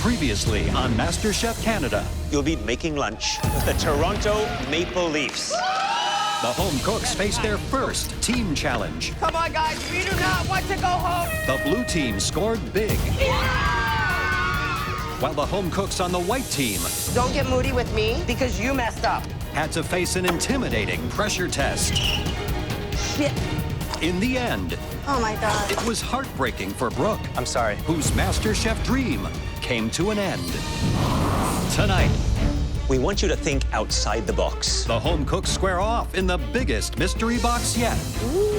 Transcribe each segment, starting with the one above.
Previously on MasterChef Canada. You'll be making lunch with the Toronto Maple Leafs. The home cooks face their first team challenge. Come on, guys, we do not want to go home. The blue team scored big. While the home cooks on the white team Don't get moody with me because you messed up. had to face an intimidating pressure test. Shit. In the end, Oh my God. it was heartbreaking for Brooke, I'm sorry. whose MasterChef dream came to an end. Tonight, We want you to think outside the box. the home cooks square off in the biggest mystery box yet.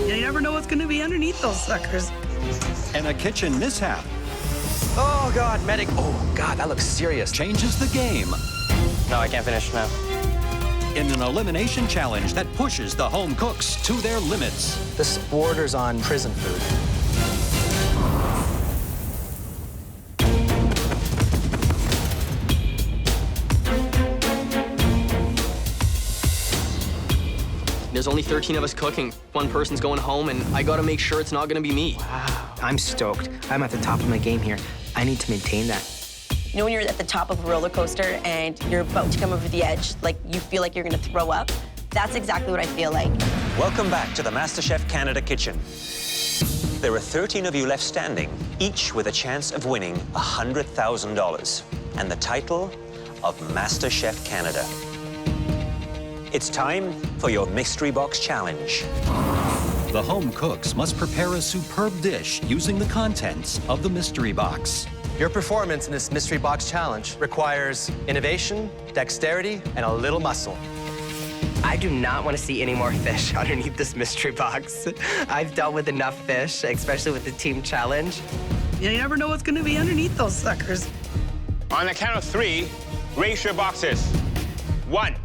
You never know what's going to be underneath those suckers. And a kitchen mishap Oh, God, medic. Oh, God, that looks serious. changes the game No, I can't finish now. in an elimination challenge that pushes the home cooks to their limits. This borders on prison food. There's only 13 of us cooking. One person's going home, and I gotta make sure it's not gonna be me. I'm stoked. I'm at the top of my game here. I need to maintain that. You know when you're at the top of a roller coaster and you're about to come over the edge, like you feel like you're gonna throw up? That's exactly what I feel like. Welcome back to the MasterChef Canada kitchen. There are 13 of you left standing, each with a chance of winning $100,000 and the title of MasterChef Canada. It's time for your Mystery Box Challenge. The home cooks must prepare a superb dish using the contents of the mystery box. Your performance in this mystery box challenge requires innovation, dexterity, and a little muscle. I do not want to see any more fish underneath this mystery box. I've dealt with enough fish, especially with the team challenge. You never know what's going to be underneath those suckers. On the count of 3, raise your boxes. 1,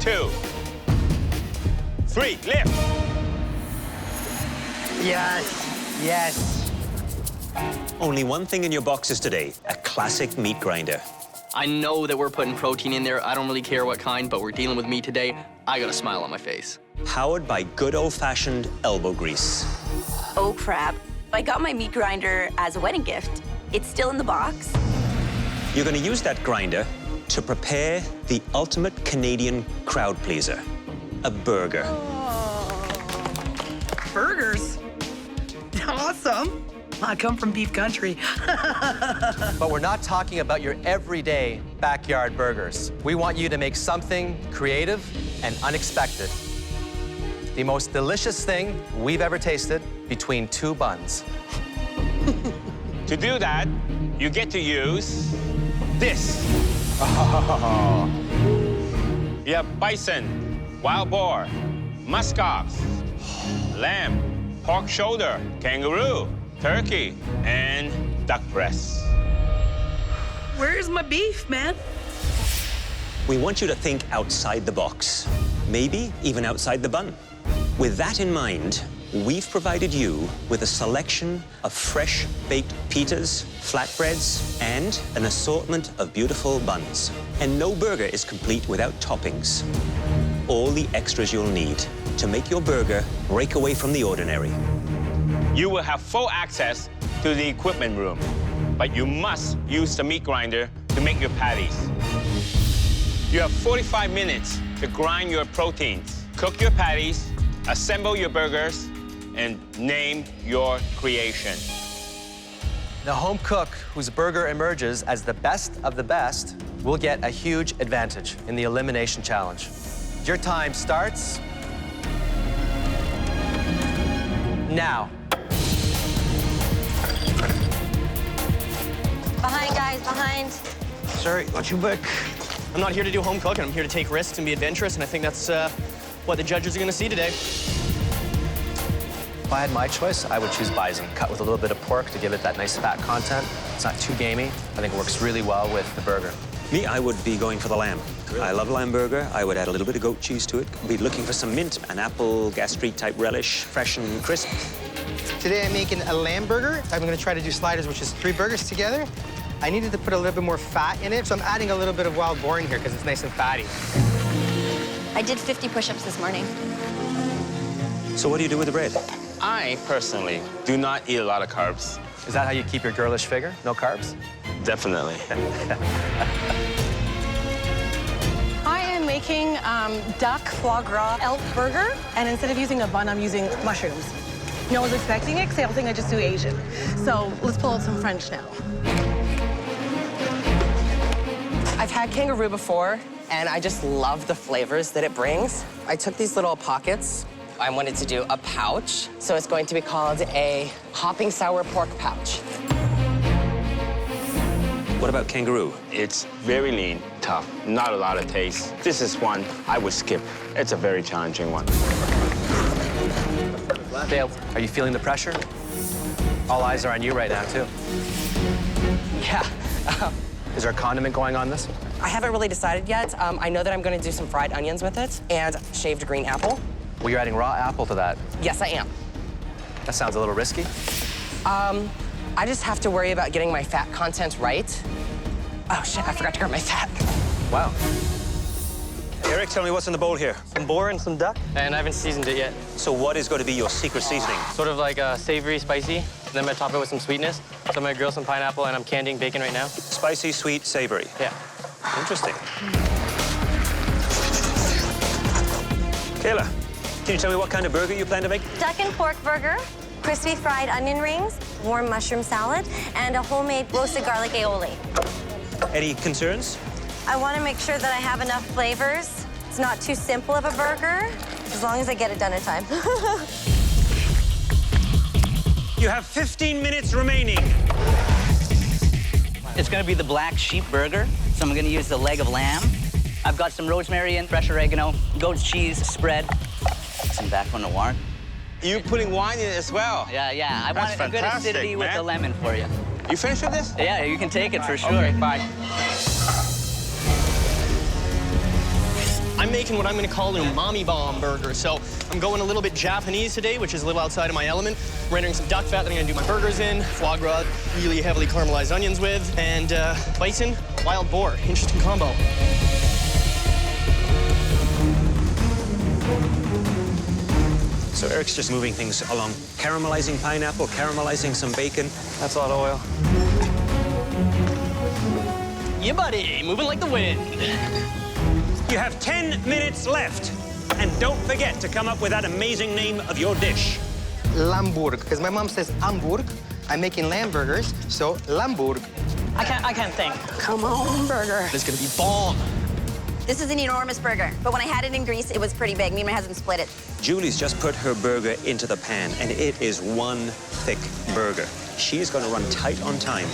2, 3, lift. Yes, yes. Only one thing in your boxes today, a classic meat grinder. I know that we're putting protein in there. I don't really care what kind, but we're dealing with meat today. I got a smile on my face. Powered by good old-fashioned elbow grease. Oh crap. I got my meat grinder as a wedding gift. It's still in the box. You're going to use that grinder to prepare the ultimate Canadian crowd pleaser, a burger. Burgers. Awesome. I come from beef country. But we're not talking about your everyday backyard burgers. We want you to make something creative and unexpected. The most delicious thing we've ever tasted between 2 buns. To do that, you get to use this. You have bison, wild boar, muskox, lamb, pork shoulder, kangaroo, turkey, and duck breast. Where's my beef, man? We want you to think outside the box, maybe even outside the bun. With that in mind, we've provided you with a selection of fresh baked pitas, flatbreads, and an assortment of beautiful buns. And no burger is complete without toppings. All the extras you'll need to make your burger break away from the ordinary. You will have full access to the equipment room, but you must use the meat grinder to make your patties. You have 45 minutes to grind your proteins, cook your patties, assemble your burgers, and name your creation. The home cook whose burger emerges as the best of the best will get a huge advantage in the elimination challenge. Your time starts now. Behind, guys, behind. Sorry, got you back. I'm not here to do home cooking. I'm here to take risks and be adventurous, and I think that's what the judges are going to see today. If I had my choice, I would choose bison, cut with a little bit of pork to give it that nice fat content. It's not too gamey. I think it works really well with the burger. Me, I would be going for the lamb. I love lamb burger. I would add a little bit of goat cheese to it. Be looking for some mint, an apple gastrique type relish, fresh and crisp. Today I'm making a lamb burger. I'm gonna try to do sliders, which is 3 burgers together. I needed to put a little bit more fat in it, so I'm adding a little bit of wild boar in here because it's nice and fatty. I did 50 push-ups this morning. So what do you do with the bread? I, personally, do not eat a lot of carbs. Is that how you keep your girlish figure? No carbs? Definitely. I am making duck foie gras elk burger, and instead of using a bun, I'm using mushrooms. No one's expecting it, because they all think I just do Asian. So let's pull out some French now. I've had kangaroo before, and I just love the flavors that it brings. I took these little pockets. I wanted to do a pouch, so it's going to be called a hopping sour pork pouch. What about kangaroo? It's very lean, tough, not a lot of taste. This is one I would skip. It's a very challenging one. Dale, are you feeling the pressure? All eyes are on you right now, too. Yeah. Is there a condiment going on this? I haven't really decided yet. I know that I'm going to do some fried onions with it and shaved green apple. Well, you're adding raw apple to that. Yes, I am. That sounds a little risky. I just have to worry about getting my fat content right. Oh, shit, I forgot to grab my fat. Wow. Eric, tell me what's in the bowl here. Some boar and some duck, and I haven't seasoned it yet. So what is going to be your secret seasoning? Sort of like savory, spicy. Then I'm gonna top it with some sweetness. So I'm gonna grill some pineapple, and I'm candying bacon right now. Spicy, sweet, savory. Yeah. Interesting. Kayla, can you tell me what kind of burger you plan to make? Duck and pork burger, crispy fried onion rings, warm mushroom salad, and a homemade roasted garlic aioli. Any concerns? I want to make sure that I have enough flavors. It's not too simple of a burger, as long as I get it done in time. You have 15 minutes remaining. It's gonna be the black sheep burger, so I'm gonna use the leg of lamb. I've got some rosemary and fresh oregano, goat's cheese spread, some back on the wine. You're putting wine in it as well. Yeah. I want a good fantastic, acidity with man. the lemon for you. You finished with this? Yeah, you can take it for sure. Okay, bye. I'm making what I'm gonna call an umami bomb burger. So I'm going a little bit Japanese today, which is a little outside of my element. Rendering some duck fat that I'm gonna do my burgers in, foie gras, really heavily caramelized onions with, and bison, wild boar. Interesting combo. So Eric's just moving things along. Caramelizing pineapple, caramelizing some bacon. That's a lot of oil. Yeah, buddy, moving like the wind. You have 10 minutes left. And don't forget to come up with that amazing name of your dish. Lamburg, because my mom says Hamburg. I'm making lamb burgers, so Lamburg. I can't think. Come on, burger. This is gonna be bomb. This is an enormous burger, but when I had it in Greece, it was pretty big. Me and my husband split it. Julie's just put her burger into the pan, and it is one thick burger. She's going to run tight on time.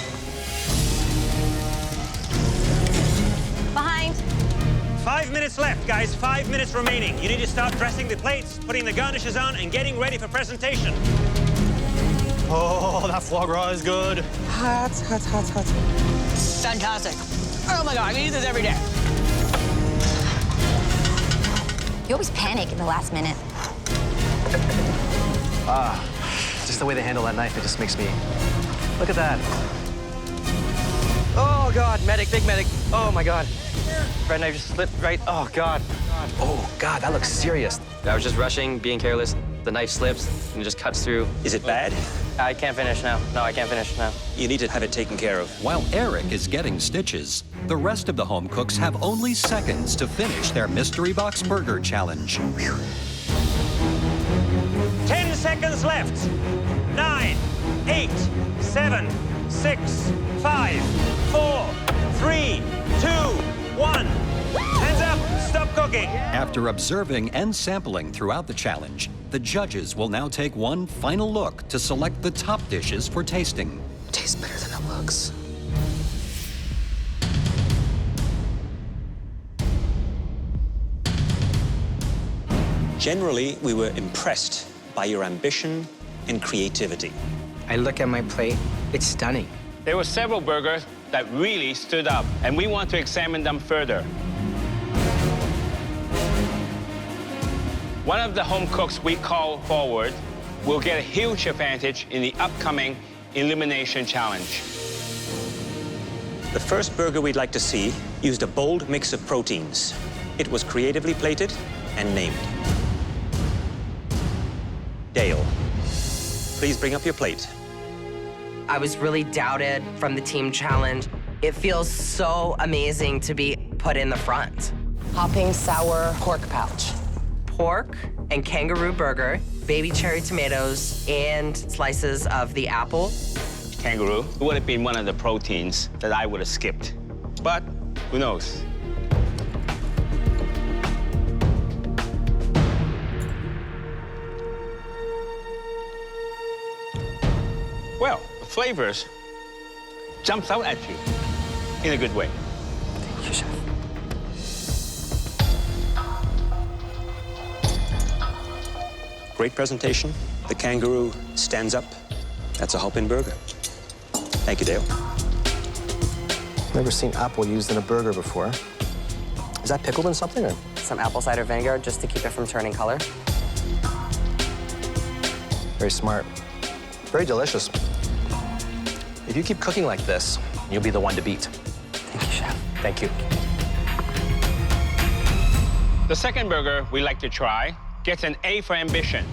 Behind. 5 minutes left, guys. 5 minutes remaining. You need to start dressing the plates, putting the garnishes on, and getting ready for presentation. Oh, that foie gras is good. Hot. Fantastic. Oh my God, I can eat this every day. You always panic in the last minute. Just the way they handle that knife, it just makes me... Look at that. Oh, God, medic, big medic. Oh, my God. Red knife just slipped right. Oh, God. Oh, God, that looks serious. I was just rushing, being careless. The knife slips and it just cuts through. Is it bad? I can't finish now. No, I can't finish now. You need to have it taken care of. While Eric is getting stitches, the rest of the home cooks have only seconds to finish their mystery box burger challenge. 10 seconds left. 9, 8, 7, 6, 5, 4, 3, 2, 1. Hands up, stop cooking. After observing and sampling throughout the challenge, the judges will now take one final look to select the top dishes for tasting. Tastes better than it looks. Generally, we were impressed by your ambition and creativity. I look at my plate, it's stunning. There were several burgers that really stood up, and we want to examine them further. One of the home cooks we call forward will get a huge advantage in the upcoming elimination challenge. The first burger we'd like to see used a bold mix of proteins. It was creatively plated and named. Dale, please bring up your plate. I was really doubted from the team challenge. It feels so amazing to be put in the front. Hopping sour pork pouch. Pork and kangaroo burger, baby cherry tomatoes, and slices of the apple. Kangaroo would have been one of the proteins that I would have skipped. But who knows? Well, the flavors jumps out at you in a good way. Thank you, Chef. Great presentation. The kangaroo stands up. That's a hop-in burger. Thank you, Dale. Never seen apple used in a burger before. Is that pickled in something, or? Some apple cider vinegar just to keep it from turning color. Very smart. Very delicious. If you keep cooking like this, you'll be the one to beat. Thank you, Chef. Thank you. The second burger we like to try gets an A for ambition.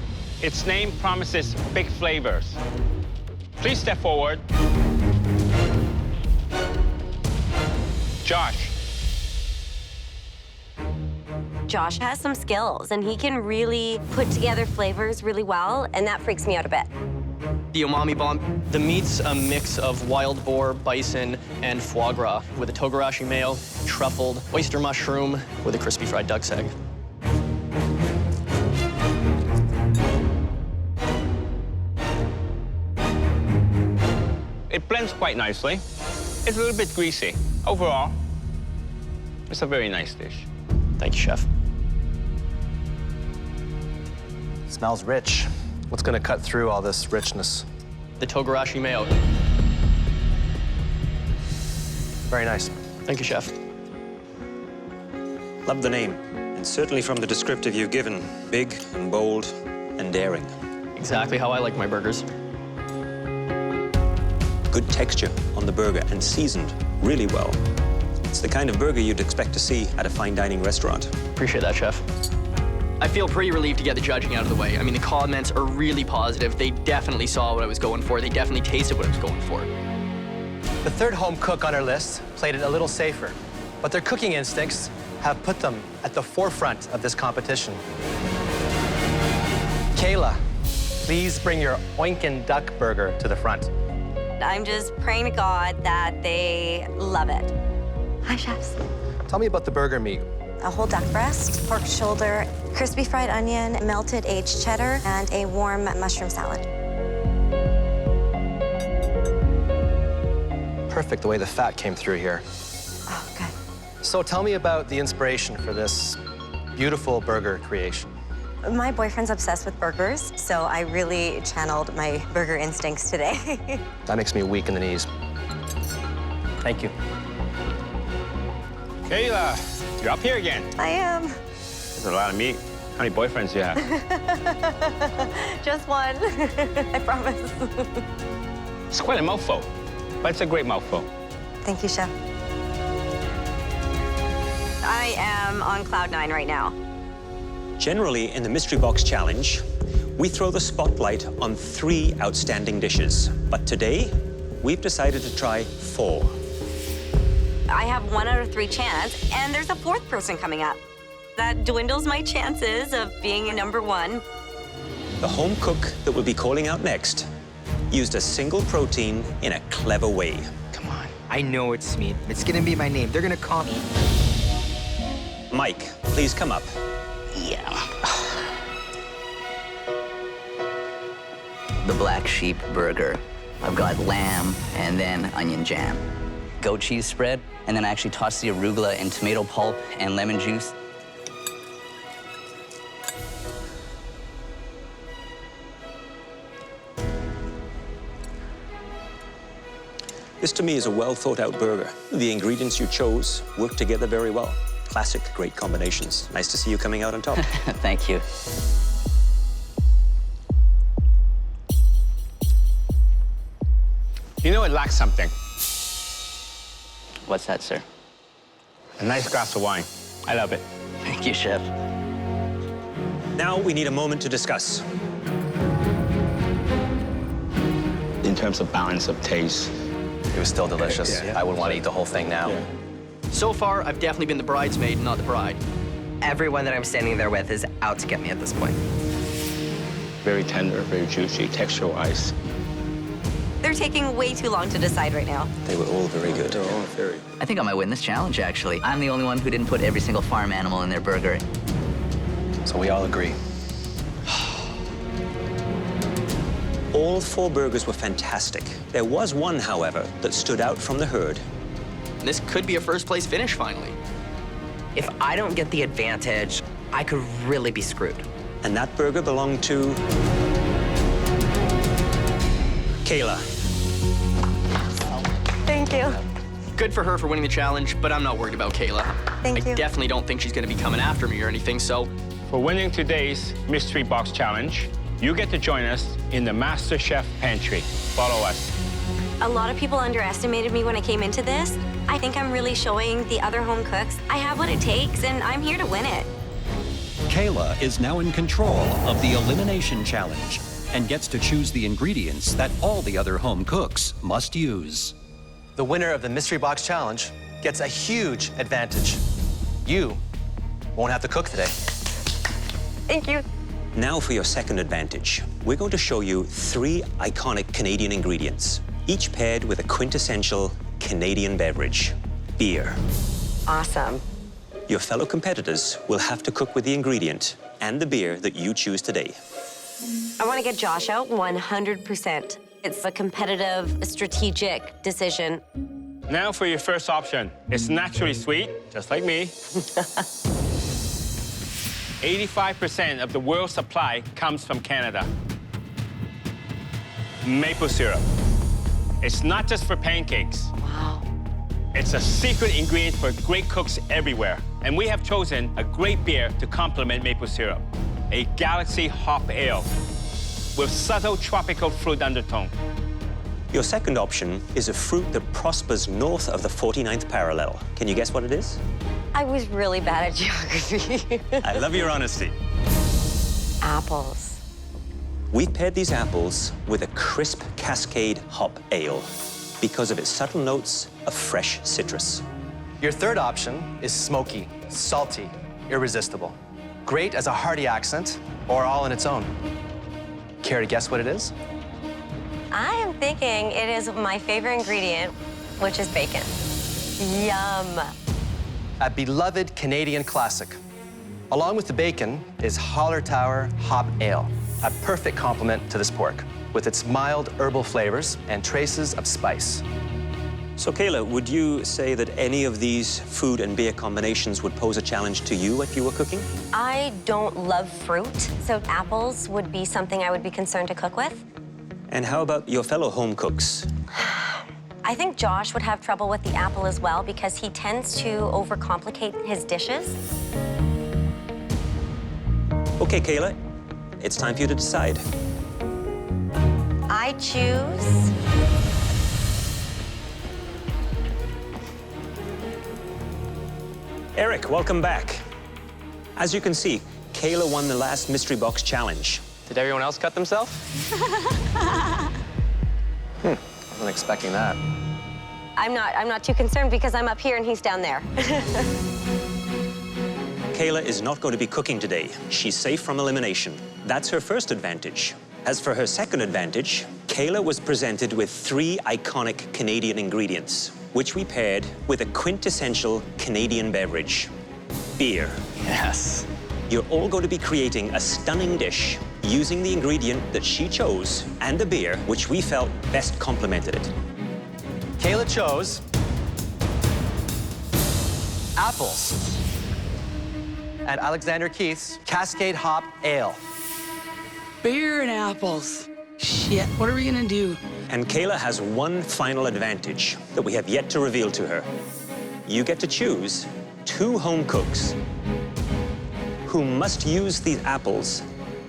Its name promises big flavors. Please step forward. Josh. Josh has some skills, and he can really put together flavors really well, and that freaks me out a bit. The umami bomb. The meat's a mix of wild boar, bison, and foie gras with a togarashi mayo, truffled oyster mushroom with a crispy fried duck's egg. It blends quite nicely. It's a little bit greasy. Overall, it's a very nice dish. Thank you, Chef. Smells rich. What's gonna cut through all this richness? The togarashi mayo. Very nice. Thank you, Chef. Love the name, and certainly from the descriptive you've given, big and bold and daring. Exactly how I like my burgers. Good texture on the burger and seasoned really well. It's the kind of burger you'd expect to see at a fine dining restaurant. Appreciate that, Chef. I feel pretty relieved to get the judging out of the way. I mean, the comments are really positive. They definitely saw what I was going for. They definitely tasted what I was going for. The third home cook on our list played it a little safer, but their cooking instincts have put them at the forefront of this competition. Kayla, please bring your oinkin' duck burger to the front. I'm just praying to God that they love it. Hi, chefs. Tell me about the burger meat. A whole duck breast, pork shoulder, crispy fried onion, melted aged cheddar, and a warm mushroom salad. Perfect, the way the fat came through here. Oh, good. So tell me about the inspiration for this beautiful burger creation. My boyfriend's obsessed with burgers, so I really channeled my burger instincts today. That makes me weak in the knees. Thank you. Kayla, you're up here again. I am. There's a lot of meat. How many boyfriends do you have? Just one, I promise. It's quite a mouthful, but it's a great mouthful. Thank you, Chef. I am on cloud 9 right now. Generally, in the Mystery Box Challenge, we throw the spotlight on 3 outstanding dishes. But today, we've decided to try 4. I have 1 out of 3 chance, and there's a 4th person coming up. That dwindles my chances of being a #1. The home cook that we'll be calling out next used a single protein in a clever way. Come on. I know it's me. It's gonna be my name. They're gonna call me. Mike, please come up. Yeah. The black sheep burger. I've got lamb and then onion jam. Goat cheese spread, and then I actually toss the arugula in tomato pulp and lemon juice. This, to me, is a well-thought-out burger. The ingredients you chose work together very well. Classic, great combinations. Nice to see you coming out on top. Thank you. You know it lacks something. What's that, sir? A nice glass of wine. I love it. Thank you, Chef. Now we need a moment to discuss. In terms of balance of taste. It was still delicious. I would want to eat the whole thing now. So far, I've definitely been the bridesmaid, not the bride. Everyone that I'm standing there with is out to get me at this point. Very tender, very juicy, texture-wise. They're taking way too long to decide right now. They were all very good. They're all very. I think I might win this challenge, actually. I'm the only one who didn't put every single farm animal in their burger. So we all agree. All 4 burgers were fantastic. There was one, however, that stood out from the herd. This could be a first-place finish, finally. If I don't get the advantage, I could really be screwed. And that burger belonged to Kayla. Thank you. Good for her for winning the challenge, but I'm not worried about Kayla. Thank I you. definitely don't think she's going to be coming after me or anything, so... For winning today's Mystery Box Challenge, you get to join us in the MasterChef Pantry. Follow us. A lot of people underestimated me when I came into this. I think I'm really showing the other home cooks I have what it takes, and I'm here to win it. Kayla is now in control of the elimination challenge and gets to choose the ingredients that all the other home cooks must use. The winner of the Mystery Box Challenge gets a huge advantage. You won't have to cook today. Thank you. Now for your second advantage. We're going to show you 3 iconic Canadian ingredients, each paired with a quintessential Canadian beverage, beer. Awesome. Your fellow competitors will have to cook with the ingredient and the beer that you choose today. I want to get Josh out 100%. It's a competitive, strategic decision. Now for your first option. It's naturally sweet, just like me. 85% of the world's supply comes from Canada. Maple syrup. It's not just for pancakes. Wow. It's a secret ingredient for great cooks everywhere. And we have chosen a great beer to complement maple syrup. A Galaxy Hop Ale with subtle tropical fruit undertone. Your second option is a fruit that prospers north of the 49th parallel. Can you guess what it is? I was really bad at geography. I love your honesty. Apples. We've paired these apples with a crisp Cascade Hop Ale because of its subtle notes of fresh citrus. Your third option is smoky, salty, irresistible. Great as a hearty accent or all on its own. Care to guess what it is? I am thinking it is my favorite ingredient, which is bacon. Yum. A beloved Canadian classic. Along with the bacon is Holler Tower Hop Ale, a perfect complement to this pork, with its mild herbal flavors and traces of spice. So, Kayla, would you say that any of these food and beer combinations would pose a challenge to you if you were cooking? I don't love fruit, so apples would be something I would be concerned to cook with. And how about your fellow home cooks? I think Josh would have trouble with the apple as well because he tends to overcomplicate his dishes. Okay, Kayla, it's time for you to decide. I choose... Eric, welcome back. As you can see, Kayla won the last Mystery Box Challenge. Did everyone else cut themselves? Wasn't expecting that. I'm not too concerned because I'm up here and he's down there. Kayla is not going to be cooking today. She's safe from elimination. That's her first advantage. As for her second advantage, Kayla was presented with 3 iconic Canadian ingredients, which we paired with a quintessential Canadian beverage, beer. Yes. You're all going to be creating a stunning dish using the ingredient that she chose and the beer which we felt best complemented it. Kayla chose apples and Alexander Keith's Cascade Hop Ale. Beer and apples. Shit, what are we gonna do? And Kayla has one final advantage that we have yet to reveal to her. You get to choose 2 home cooks who must use these apples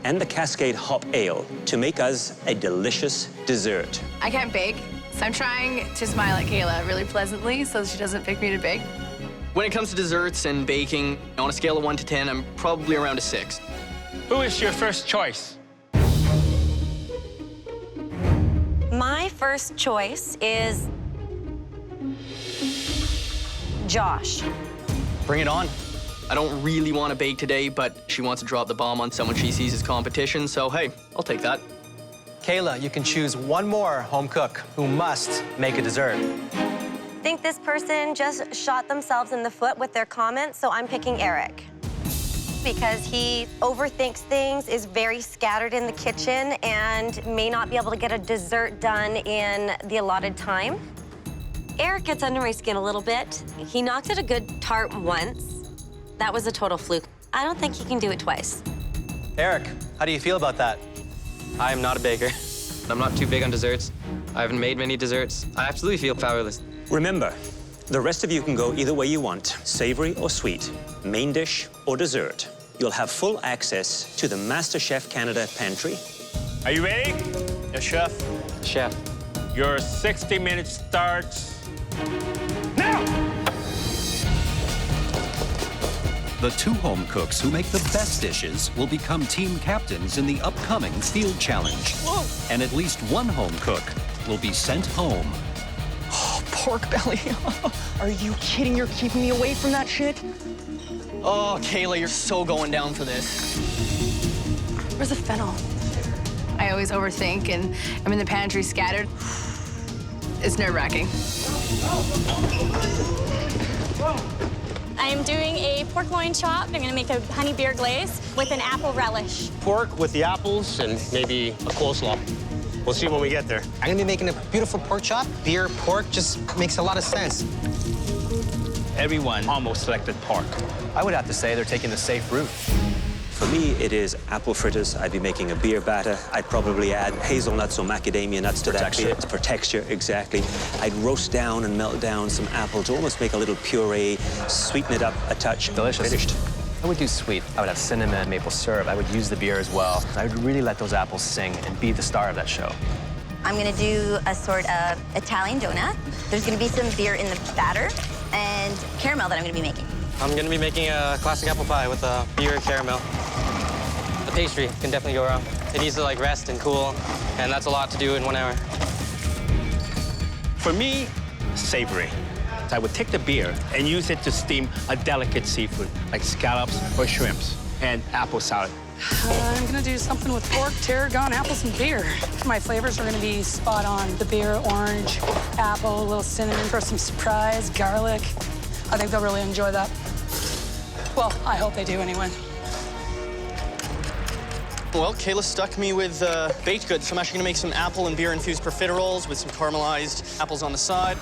and the Cascade Hop Ale to make us a delicious dessert. I can't bake, so I'm trying to smile at Kayla really pleasantly so she doesn't pick me to bake. When it comes to desserts and baking, on a scale of 1 to 10, I'm probably around a 6. Who is your first choice? My first choice is Josh. Bring it on. I don't really want to bake today, but she wants to drop the bomb on someone she sees as competition, so hey, I'll take that. Kayla, you can choose one more home cook who must make a dessert. I think this person just shot themselves in the foot with their comments, so I'm picking Eric. Because he overthinks things, is very scattered in the kitchen, and may not be able to get a dessert done in the allotted time. Eric gets under my skin a little bit. He knocked out a good tart once. That was a total fluke. I don't think he can do it twice. Eric, how do you feel about that? I am not a baker. I'm not too big on desserts. I haven't made many desserts. I absolutely feel powerless. Remember, the rest of you can go either way you want, savory or sweet, main dish or dessert. You'll have full access to the MasterChef Canada pantry. Are you ready? Yes, chef. Chef. Your 60 minutes starts now! The 2 home cooks who make the best dishes will become team captains in the upcoming field challenge. Whoa. And at least 1 home cook will be sent home. Oh, pork belly. Are you kidding? You're keeping me away from that shit? Oh, Kayla, you're so going down for this. Where's the fennel? I always overthink, and I'm in the pantry scattered. It's nerve-wracking. I'm doing a pork loin chop. I'm gonna make a honey beer glaze with an apple relish. Pork with the apples and maybe a coleslaw. We'll see when we get there. I'm gonna be making a beautiful pork chop. Beer, pork, just makes a lot of sense. Everyone almost selected pork. I would have to say they're taking the safe route. For me, it is apple fritters. I'd be making a beer batter. I'd probably add hazelnuts or macadamia nuts to that beer. For texture, exactly. I'd roast down and melt down some apple to almost make a little puree, sweeten it up a touch. Delicious. Finished. I would do sweet. I would have cinnamon, maple syrup. I would use the beer as well. I would really let those apples sing and be the star of that show. I'm gonna do a sort of Italian donut. There's gonna be some beer in the batter and caramel that I'm gonna be making. I'm going to be making a classic apple pie with beer and caramel. The pastry can definitely go wrong. It needs to like rest and cool, and that's a lot to do in 1 hour. For me, savory. I would take the beer and use it to steam a delicate seafood, like scallops or shrimps, and apple salad. I'm gonna do something with pork, tarragon, apples, and beer. My flavors are gonna be spot on. The beer, orange, apple, a little cinnamon for some surprise, garlic. I think they'll really enjoy that. Well, I hope they do anyway. Well, Kayla stuck me with baked goods, so I'm actually gonna make some apple and beer-infused profiteroles with some caramelized apples on the side.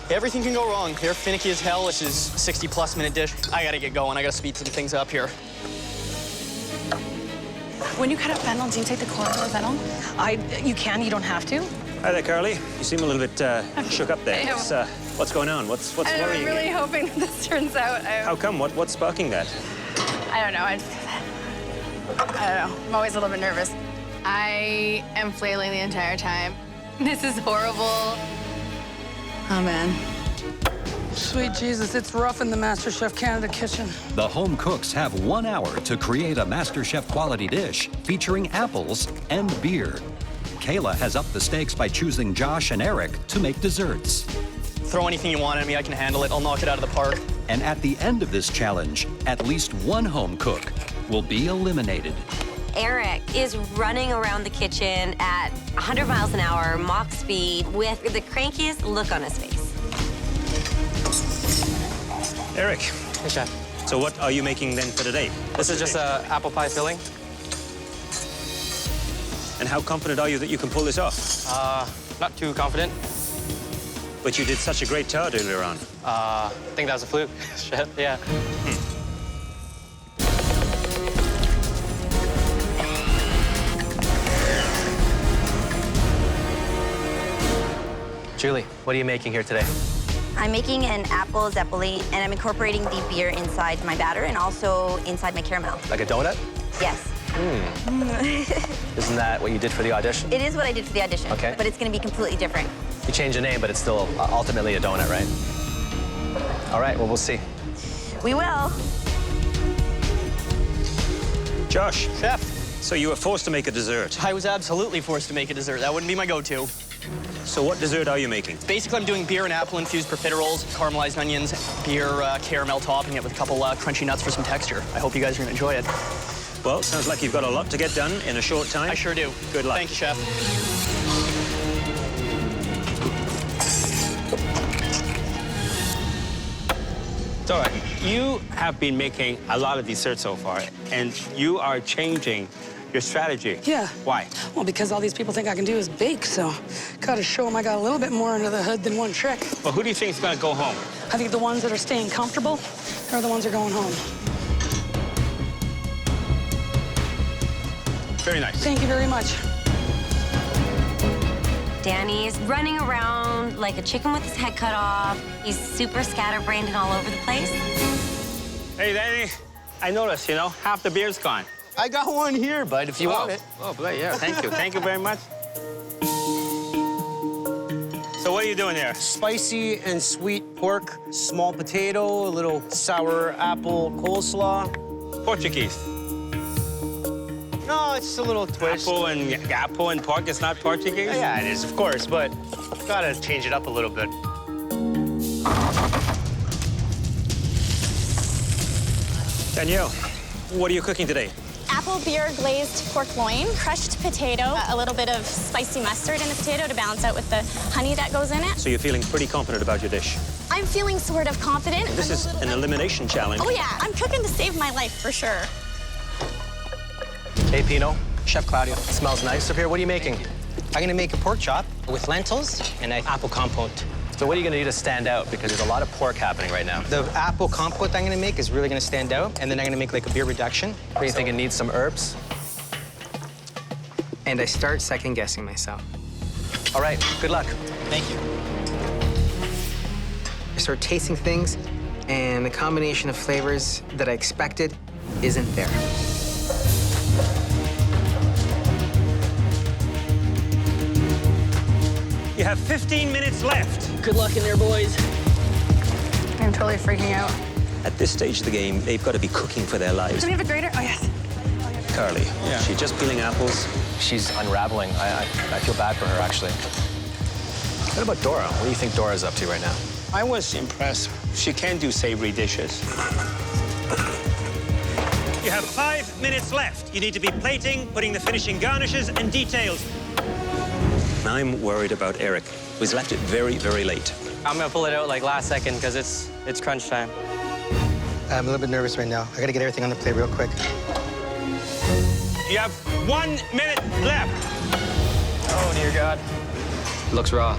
Everything can go wrong. They're finicky as hell. This is a 60-plus minute dish. I gotta get going. I gotta speed some things up here. When you cut up fennel, do you take the core of the fennel? You can, you don't have to. Hi there, Carly. You seem a little bit shook up there. What's going on? What's worrying you? I'm really hoping that this turns out. How come? What's sparking that? I don't know. I don't know. I'm always a little bit nervous. I am flailing the entire time. This is horrible. Oh, man. Sweet Jesus, it's rough in the MasterChef Canada kitchen. The home cooks have 1 hour to create a MasterChef quality dish featuring apples and beer. Kayla has upped the stakes by choosing Josh and Eric to make desserts. Throw anything you want at me, I can handle it. I'll knock it out of the park. And at the end of this challenge, at least 1 home cook will be eliminated. Eric is running around the kitchen at 100 miles an hour, Mach speed, with the crankiest look on his face. Eric. Hey, Chef. So what are you making then for today? This is just apple pie filling. And how confident are you that you can pull this off? Not too confident. But you did such a great tart earlier on. I think that was a fluke, Chef, yeah. Julie, what are you making here today? I'm making an apple zeppoli, and I'm incorporating the beer inside my batter and also inside my caramel. Like a donut? Yes. Isn't that what you did for the audition? It is what I did for the audition, Okay. But it's going to be completely different. You change the name, but it's still ultimately a donut, right? All right, well, we'll see. We will. Josh. Chef. So you were forced to make a dessert. I was absolutely forced to make a dessert. That wouldn't be my go-to. So what dessert are you making? Basically, I'm doing beer and apple-infused profiteroles, caramelized onions, beer caramel, topping it with a couple crunchy nuts for some texture. I hope you guys are gonna enjoy it. Well, sounds like you've got a lot to get done in a short time. I sure do. Good luck. Thank you, Chef. Dora, you have been making a lot of desserts so far, and you are changing your strategy. Yeah. Why? Well, because all these people think I can do is bake, so gotta show them I got a little bit more under the hood than one trick. Well, who do you think is going to go home? I think the ones that are staying comfortable are the ones that are going home. Very nice. Thank you very much. Danny's running around like a chicken with his head cut off. He's super scatterbrained and all over the place. Hey, Danny, I noticed, you know, half the beer's gone. I got one here, bud, if you want it. Oh, yeah, thank you. Thank you very much. So what are you doing there? Spicy and sweet pork, small potato, a little sour apple coleslaw. Portuguese. No, it's a little twist. Apple and pork is not Portuguese? Yeah, it is, of course, but gotta change it up a little bit. Danielle, what are you cooking today? Apple beer glazed pork loin, crushed potato, a little bit of spicy mustard in the potato to balance out with the honey that goes in it. So you're feeling pretty confident about your dish? I'm feeling sort of confident. This is an elimination challenge. Oh yeah, I'm cooking to save my life for sure. Hey, Pino. Chef Claudio. It smells nice up here. What are you making? I'm gonna make a pork chop with lentils and an apple compote. So what are you gonna do to stand out? Because there's a lot of pork happening right now. The apple compote I'm gonna make is really gonna stand out, and then I'm gonna make like a beer reduction. What do you think it needs? Some herbs? And I start second-guessing myself. All right, good luck. Thank you. I start tasting things, and the combination of flavors that I expected isn't there. You have 15 minutes left. Good luck in there, boys. I'm totally freaking out. At this stage of the game, they've got to be cooking for their lives. Do we have a grater? Oh, yes. Carly, she's just peeling apples. She's unraveling. I feel bad for her, actually. What about Dora? What do you think Dora's up to right now? I was impressed. She can do savory dishes. You have 5 minutes left. You need to be plating, putting the finishing garnishes and details. I'm worried about Eric, who's left it very, very late. I'm gonna pull it out like last second because it's crunch time. I'm a little bit nervous right now. I gotta get everything on the plate real quick. You have 1 minute left. Oh, dear God. Looks raw.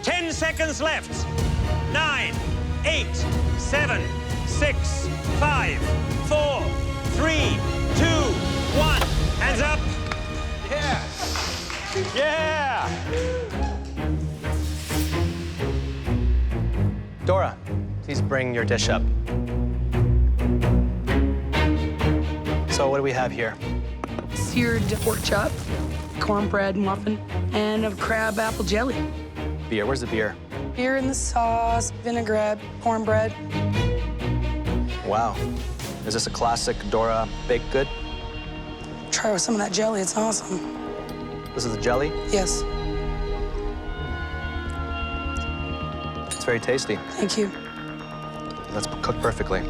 Ten seconds left. 9, 8, 7, 6, 5, 4, 3, 2, 1. Hands up. Yeah. Yeah. Dora, please bring your dish up. So what do we have here? Seared pork chop, cornbread muffin, and a crab apple jelly. Beer. Where's the beer? Beer in the sauce, vinaigrette, cornbread. Wow. Is this a classic Dora baked good? Try with some of that jelly, it's awesome. This is the jelly? Yes. It's very tasty. Thank you. That's cooked perfectly.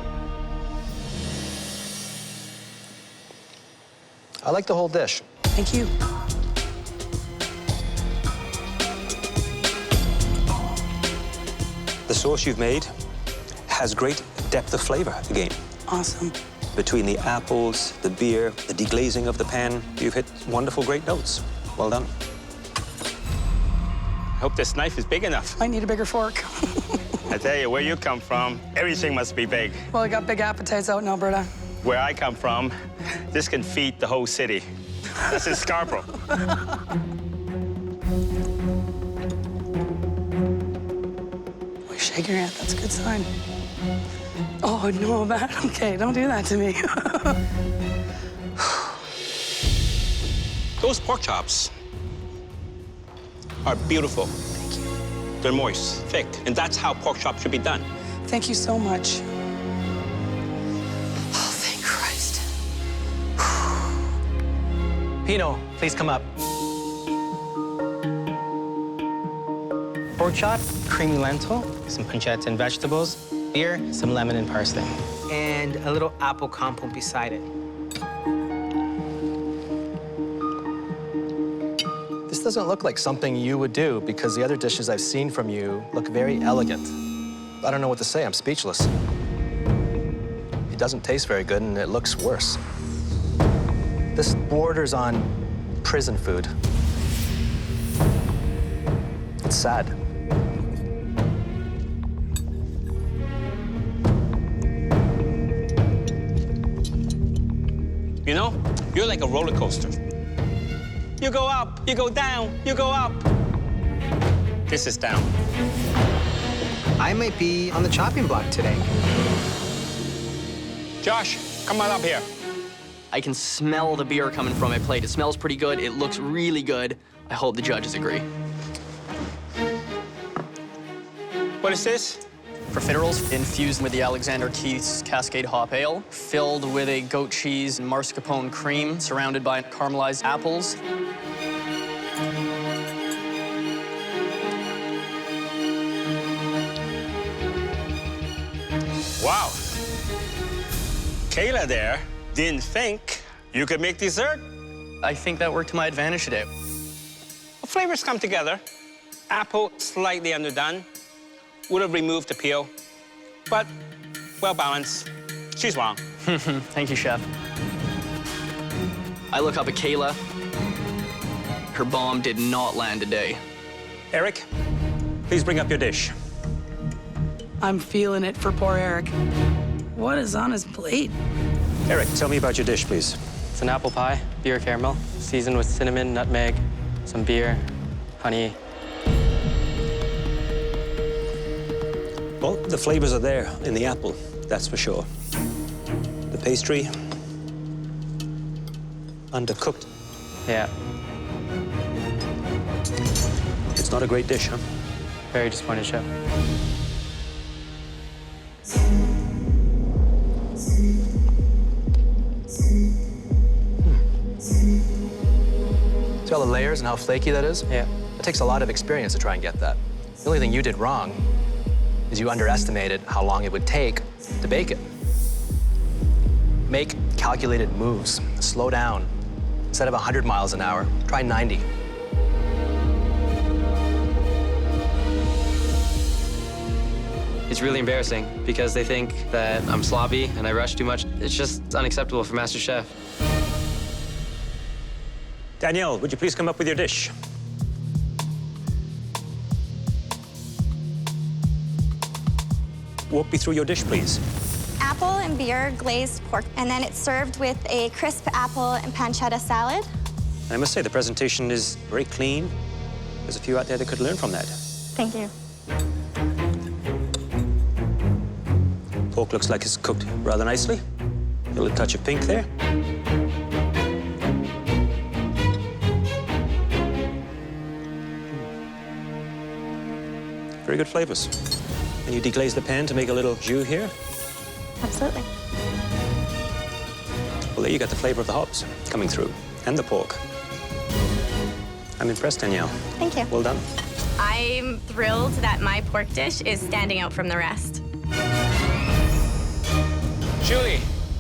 I like the whole dish. Thank you. The sauce you've made has great depth of flavor again. Awesome. Between the apples, the beer, the deglazing of the pan, you've hit wonderful, great notes. Well done. I hope this knife is big enough. Might need a bigger fork. I tell you, where you come from, everything must be big. Well, I got big appetites out in Alberta. Where I come from, this can feed the whole city. That's in Scarborough. You're shaking your head, that's a good sign. Oh, no, that, okay, don't do that to me. Those pork chops are beautiful. Thank you. They're moist, thick, and that's how pork chops should be done. Thank you so much. Pino, please come up. Pork chop, creamy lentil, some pancetta and vegetables, beer, some lemon and parsley, and a little apple compote beside it. This doesn't look like something you would do because the other dishes I've seen from you look very elegant. I don't know what to say, I'm speechless. It doesn't taste very good and it looks worse. This borders on prison food. It's sad. You know, you're like a roller coaster. You go up, you go down, you go up. This is down. I might be on the chopping block today. Josh, come on up here. I can smell the beer coming from my plate. It smells pretty good. It looks really good. I hope the judges agree. What is this? Profiteroles infused with the Alexander Keith's Cascade Hop Ale, filled with a goat cheese and mascarpone cream, surrounded by caramelized apples. Wow. Kayla there didn't think you could make dessert. I think that worked to my advantage today. Well, flavors come together. Apple slightly underdone. Would have removed the peel, but well balanced. She's wrong. Thank you, Chef. I look up at Kayla. Her bomb did not land today. Eric, please bring up your dish. I'm feeling it for poor Eric. What is on his plate? Eric, tell me about your dish, please. It's an apple pie, beer caramel, seasoned with cinnamon, nutmeg, some beer, honey. Well, the flavors are there in the apple, that's for sure. The pastry, undercooked. Yeah. It's not a great dish, huh? Very disappointed, Chef. See all the layers and how flaky that is? Yeah. It takes a lot of experience to try and get that. The only thing you did wrong is you underestimated how long it would take to bake it. Make calculated moves. Slow down. Instead of 100 miles an hour, try 90. It's really embarrassing because they think that I'm sloppy and I rush too much. It's just unacceptable for MasterChef. Danielle, would you please come up with your dish? Walk me through your dish, please. Apple and beer glazed pork, and then it's served with a crisp apple and pancetta salad. I must say, the presentation is very clean. There's a few out there that could learn from that. Thank you. Pork looks like it's cooked rather nicely. A little touch of pink there. Very good flavors. And you deglaze the pan to make a little jus here. Absolutely. Well, there you got the flavor of the hops coming through, and the pork. I'm impressed, Danielle. Thank you. Well done. I'm thrilled that my pork dish is standing out from the rest. Julie,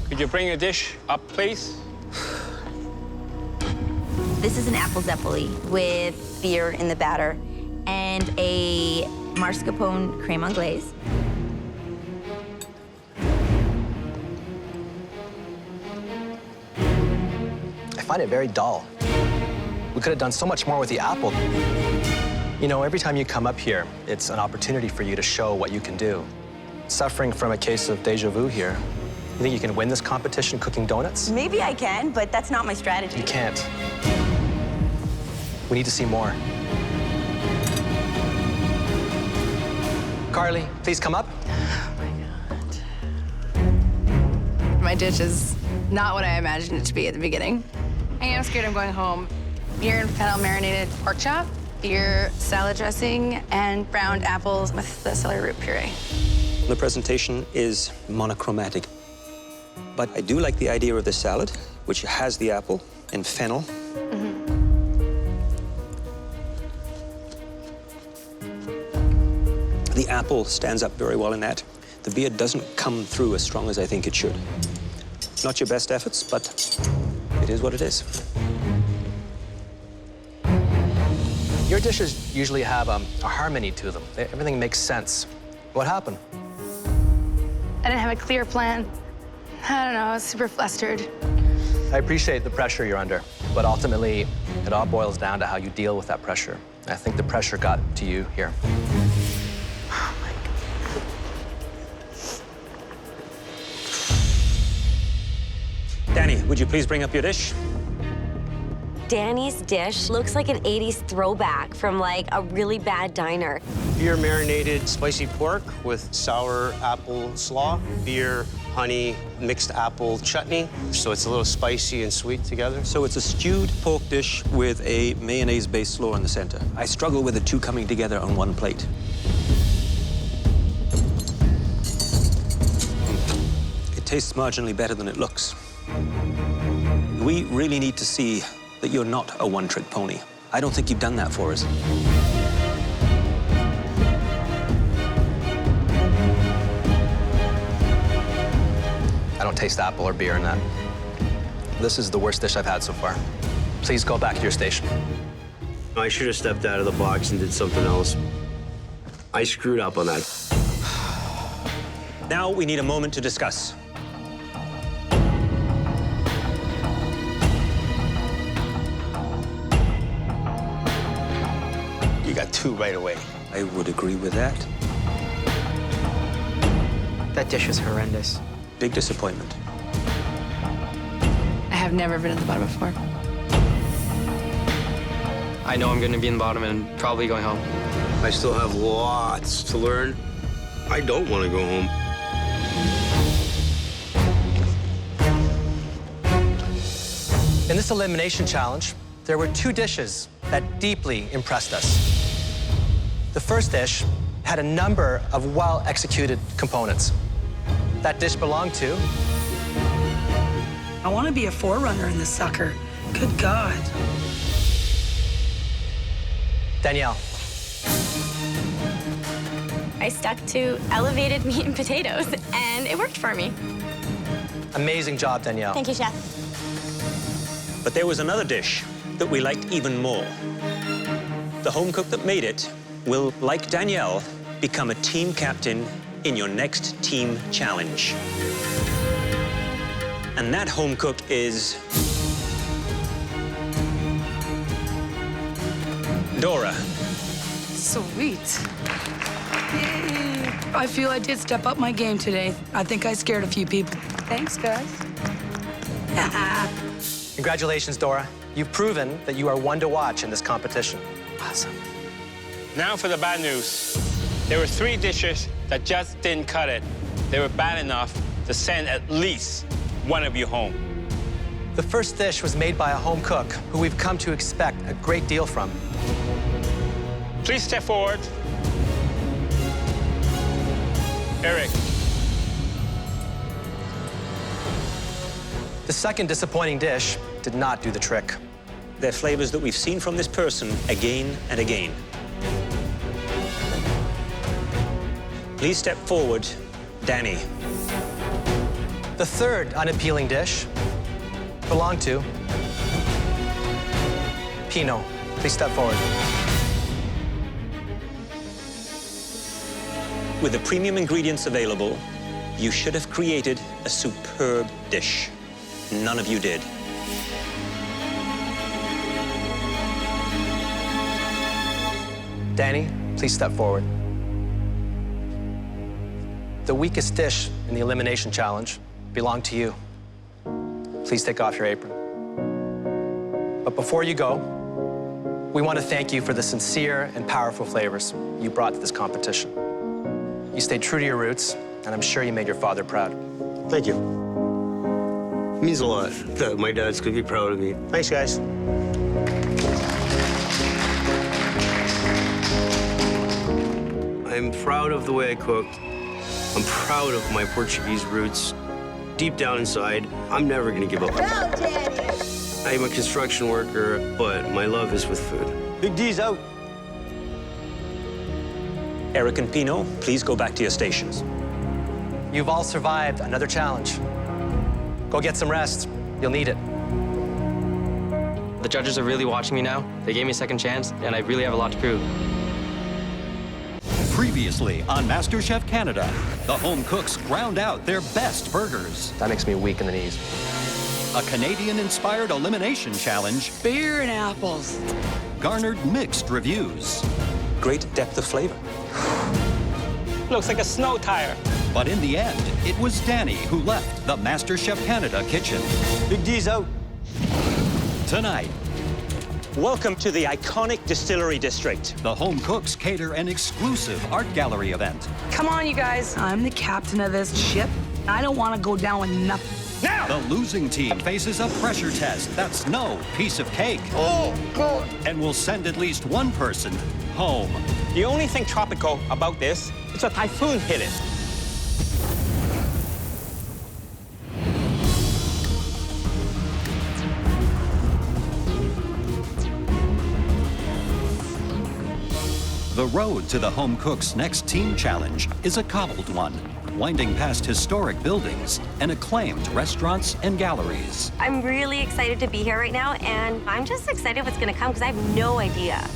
could you bring your dish up, please? This is an apple zeppoli with beer in the batter and a mascarpone creme anglaise. I find it very dull. We could have done so much more with the apple. You know, every time you come up here, it's an opportunity for you to show what you can do. Suffering from a case of deja vu here. You think you can win this competition cooking donuts? Maybe I can, but that's not my strategy. You can't. We need to see more. Carly, please come up. My dish is not what I imagined it to be at the beginning. I am scared I'm going home. Beer and fennel marinated pork chop, beer salad dressing, and browned apples with the celery root puree. The presentation is monochromatic. But I do like the idea of the salad, which has the apple and fennel apple stands up very well in that. The beer doesn't come through as strong as I think it should. Not your best efforts, but it is what it is. Your dishes usually have a harmony to them. Everything makes sense. What happened? I didn't have a clear plan. I don't know, I was super flustered. I appreciate the pressure you're under, but ultimately, it all boils down to how you deal with that pressure. I think the pressure got to you here. Danny, would you please bring up your dish? Danny's dish looks like an 80s throwback from like a really bad diner. Beer marinated spicy pork with sour apple slaw, beer, honey, mixed apple chutney. So it's a little spicy and sweet together. So it's a stewed pork dish with a mayonnaise-based slaw in the center. I struggle with the two coming together on one plate. It tastes marginally better than it looks. We really need to see that you're not a one-trick pony. I don't think you've done that for us. I don't taste apple or beer in that. This is the worst dish I've had so far. Please go back to your station. I should have stepped out of the box and did something else. I screwed up on that. Now we need a moment to discuss. You got two right away. I would agree with that. That dish was horrendous. Big disappointment. I have never been at the bottom before. I know I'm going to be in the bottom and probably going home. I still have lots to learn. I don't want to go home. In this elimination challenge, there were two dishes that deeply impressed us. The first dish had a number of well-executed components. That dish belonged to... I want to be a forerunner in this sucker. Good God. Danielle. I stuck to elevated meat and potatoes, and it worked for me. Amazing job, Danielle. Thank you, Chef. But there was another dish that we liked even more. The home cook that made it will, like Danielle, become a team captain in your next team challenge. And that home cook is... Dora. Sweet. Yay. I feel I did step up my game today. I think I scared a few people. Thanks, guys. Congratulations, Dora. You've proven that you are one to watch in this competition. Awesome. Now for the bad news. There were 3 dishes that just didn't cut it. They were bad enough to send at least one of you home. The first dish was made by a home cook who we've come to expect a great deal from. Please step forward. Eric. The second disappointing dish did not do the trick. They're flavors that we've seen from this person again and again. Please step forward, Danny. The third unappealing dish belonged to Pino. Please step forward. With the premium ingredients available, you should have created a superb dish. None of you did. Danny, please step forward. The weakest dish in the elimination challenge belonged to you. Please take off your apron. But before you go, we want to thank you for the sincere and powerful flavors you brought to this competition. You stayed true to your roots, and I'm sure you made your father proud. Thank you. It means a lot that my dad's gonna be proud of me. Thanks, guys. I'm proud of the way I cooked. I'm proud of my Portuguese roots. Deep down inside, I'm never gonna give up. I'm a construction worker, but my love is with food. Big D's out. Eric and Pino, please go back to your stations. You've all survived another challenge. Go get some rest. You'll need it. The judges are really watching me now. They gave me a second chance, and I really have a lot to prove. Previously on MasterChef Canada, the home cooks ground out their best burgers. That makes me weak in the knees. A Canadian-inspired elimination challenge. Beer and apples. Garnered mixed reviews. Great depth of flavor. Looks like a snow tire. But in the end, it was Danny who left the MasterChef Canada kitchen. Big D's out. Tonight, welcome to the iconic Distillery District. The home cooks cater an exclusive art gallery event. Come on, you guys. I'm the captain of this ship. I don't want to go down with nothing. Now! The losing team faces a pressure test that's no piece of cake. Oh, God. And will send at least one person home. The only thing tropical about this is a typhoon hit it. The road to the home cook's next team challenge is a cobbled one, winding past historic buildings and acclaimed restaurants and galleries. I'm really excited to be here right now, and I'm just excited what's going to come because I have no idea.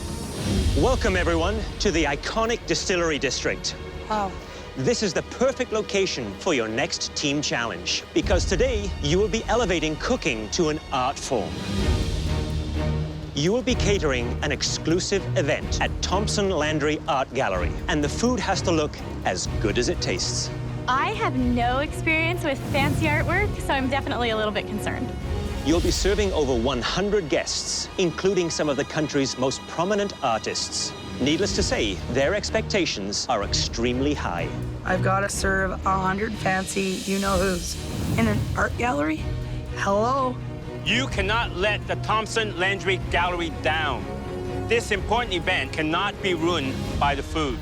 Welcome, everyone, to the iconic Distillery District. Wow. This is the perfect location for your next team challenge, because today you will be elevating cooking to an art form. You will be catering an exclusive event at Thompson Landry Art Gallery, and the food has to look as good as it tastes. I have no experience with fancy artwork, so I'm definitely a little bit concerned. You'll be serving over 100 guests, including some of the country's most prominent artists. Needless to say, their expectations are extremely high. I've got to serve 100 fancy you-know-who's in an art gallery? Hello? You cannot let the Thompson Landry Gallery down. This important event cannot be ruined by the food.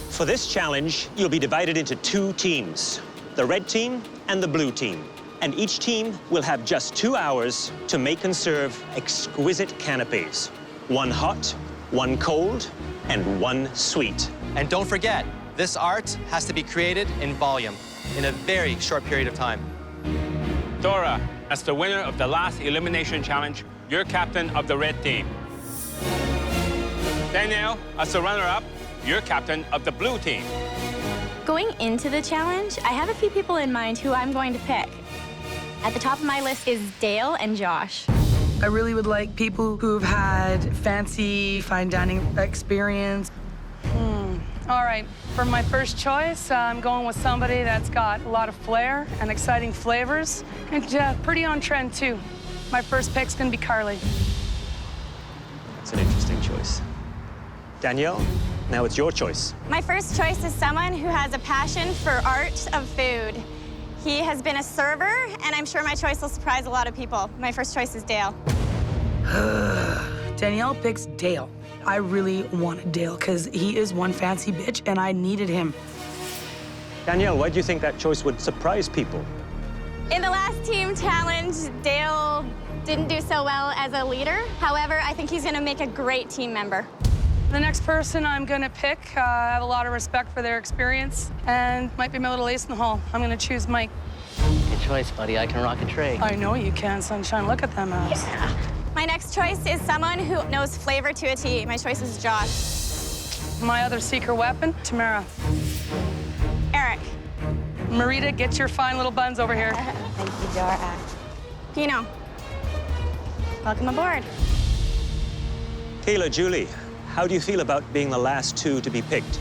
For this challenge, you'll be divided into two teams, the red team and the blue team. And each team will have just 2 hours to make and serve exquisite canapes. One hot, one cold, and one sweet. And don't forget, this art has to be created in volume in a very short period of time. Dora, as the winner of the last elimination challenge, you're captain of the red team. Danielle, as the runner-up, you're captain of the blue team. Going into the challenge, I have a few people in mind who I'm going to pick. At the top of my list is Dale and Josh. I really would like people who've had fancy fine dining experience. All right, for my first choice, I'm going with somebody that's got a lot of flair and exciting flavors, and pretty on trend, too. My first pick's gonna be Carly. It's an interesting choice. Danielle, now it's your choice. My first choice is someone who has a passion for art of food. He has been a server, and I'm sure my choice will surprise a lot of people. My first choice is Dale. Danielle picks Dale. I really wanted Dale because he is one fancy bitch, and I needed him. Danielle, why do you think that choice would surprise people? In the last team challenge, Dale didn't do so well as a leader. However, I think he's going to make a great team member. The next person I'm gonna pick, I have a lot of respect for their experience and might be my little ace in the hole. I'm gonna choose Mike. Good choice, buddy. I can rock a tray. I know you can, sunshine. Look at them abs. Yeah. My next choice is someone who knows flavor to a T. My choice is Josh. My other secret weapon, Tamara. Eric. Marita, get your fine little buns over here. Thank you, Dora. Pino. Welcome aboard. Kayla, Julie, how do you feel about being the last two to be picked?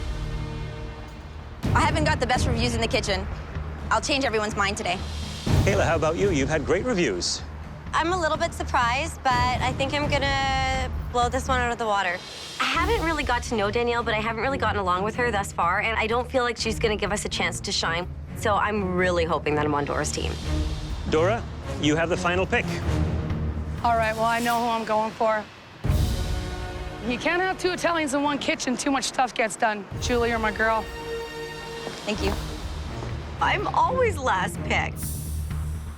I haven't got the best reviews in the kitchen. I'll change everyone's mind today. Kayla, how about you? You've had great reviews. I'm a little bit surprised, but I think I'm gonna blow this one out of the water. I haven't really got to know Danielle, but I haven't really gotten along with her thus far, and I don't feel like she's gonna give us a chance to shine. So I'm really hoping that I'm on Dora's team. Dora, you have the final pick. All right, well, I know who I'm going for. You can't have two Italians in one kitchen. Too much stuff gets done. Julie, you're my girl. Thank you. I'm always last picked.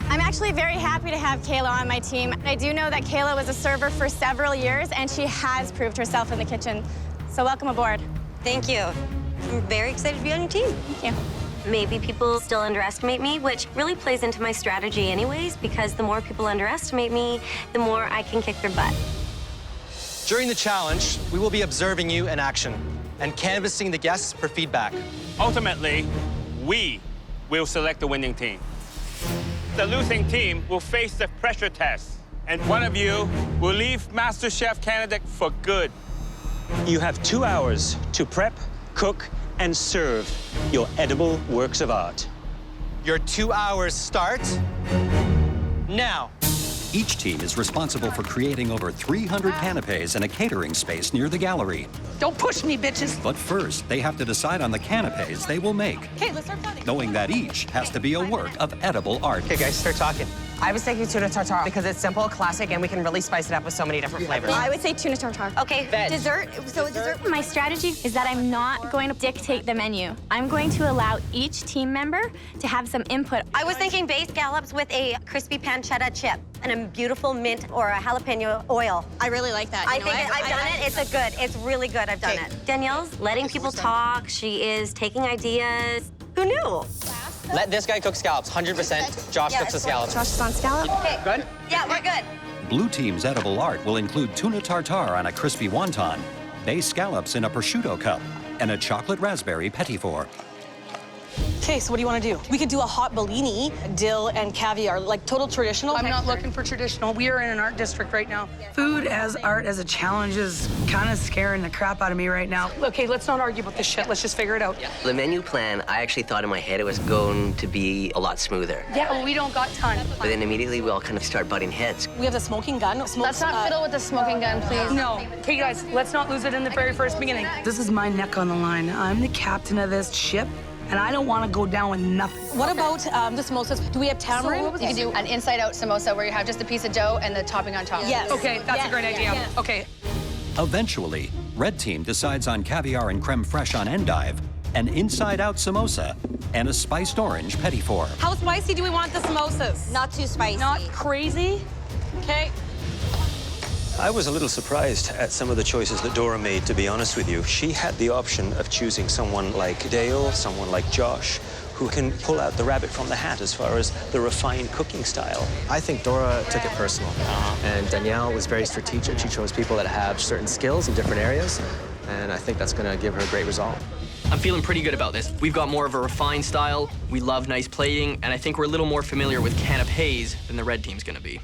I'm actually very happy to have Kayla on my team. I do know that Kayla was a server for several years, and she has proved herself in the kitchen. So welcome aboard. Thank you. I'm very excited to be on your team. Thank you. Maybe people still underestimate me, which really plays into my strategy anyways, because the more people underestimate me, the more I can kick their butt. During the challenge, we will be observing you in action and canvassing the guests for feedback. Ultimately, we will select the winning team. The losing team will face the pressure test, and one of you will leave MasterChef Canada for good. You have 2 hours to prep, cook, and serve your edible works of art. Your 2 hours start now. Each team is responsible for creating over 300 canapes in a catering space near the gallery. Don't push me, bitches. But first, they have to decide on the canapes they will make, Okay, let's start planning. knowing that each has to be a work of edible art. Okay, guys, start talking. I was thinking tuna tartare because it's simple, classic, and we can really spice it up with so many different flavors. I would say tuna tartare. Okay, dessert. So dessert. My strategy is that I'm not going to dictate the menu. I'm going to allow each team member to have some input. I was thinking base scallops with a crispy pancetta chip and a beautiful mint or a jalapeno oil. I really like that. I think I've done it. It's a good. It's really good. I've done it. Danielle's letting people talk. She is taking ideas. Who knew? Let this guy cook scallops, 100%. Josh cooks the scallops. Josh is on scallop. Okay. Good? Yeah, we're good. Blue team's edible art will include tuna tartare on a crispy wonton, base scallops in a prosciutto cup, and a chocolate raspberry petit four. Okay, so what do you want to do? We could do a hot Bellini, dill and caviar, like total traditional. I'm not looking for traditional. We are in an art district right now. Food as art as a challenge is kind of scaring the crap out of me right now. Okay, let's not argue about this shit. Let's just figure it out. The menu plan, I actually thought in my head it was going to be a lot smoother. Yeah, well, we don't got time. But then immediately we all kind of start butting heads. We have the smoking gun. Let's not fiddle with the smoking gun, please. No. Okay, guys, let's not lose it in the very first beginning. This is my neck on the line. I'm the captain of this ship, and I don't want to go down with nothing. What about the samosas? Do we have tamarind? You can do an inside-out samosa where you have just a piece of dough and the topping on top. Yes. Okay, that's a great idea. Yes. Okay. Eventually, red team decides on caviar and creme fraiche on endive, an inside-out samosa, and a spiced orange petit four. How spicy do we want the samosas? Not too spicy. Not crazy? Okay. I was a little surprised at some of the choices that Dora made, to be honest with you. She had the option of choosing someone like Dale, someone like Josh, who can pull out the rabbit from the hat as far as the refined cooking style. I think Dora took it personal. And Danielle was very strategic. She chose people that have certain skills in different areas. And I think that's going to give her a great result. I'm feeling pretty good about this. We've got more of a refined style. We love nice plating. And I think we're a little more familiar with canapes than the red team's going to be.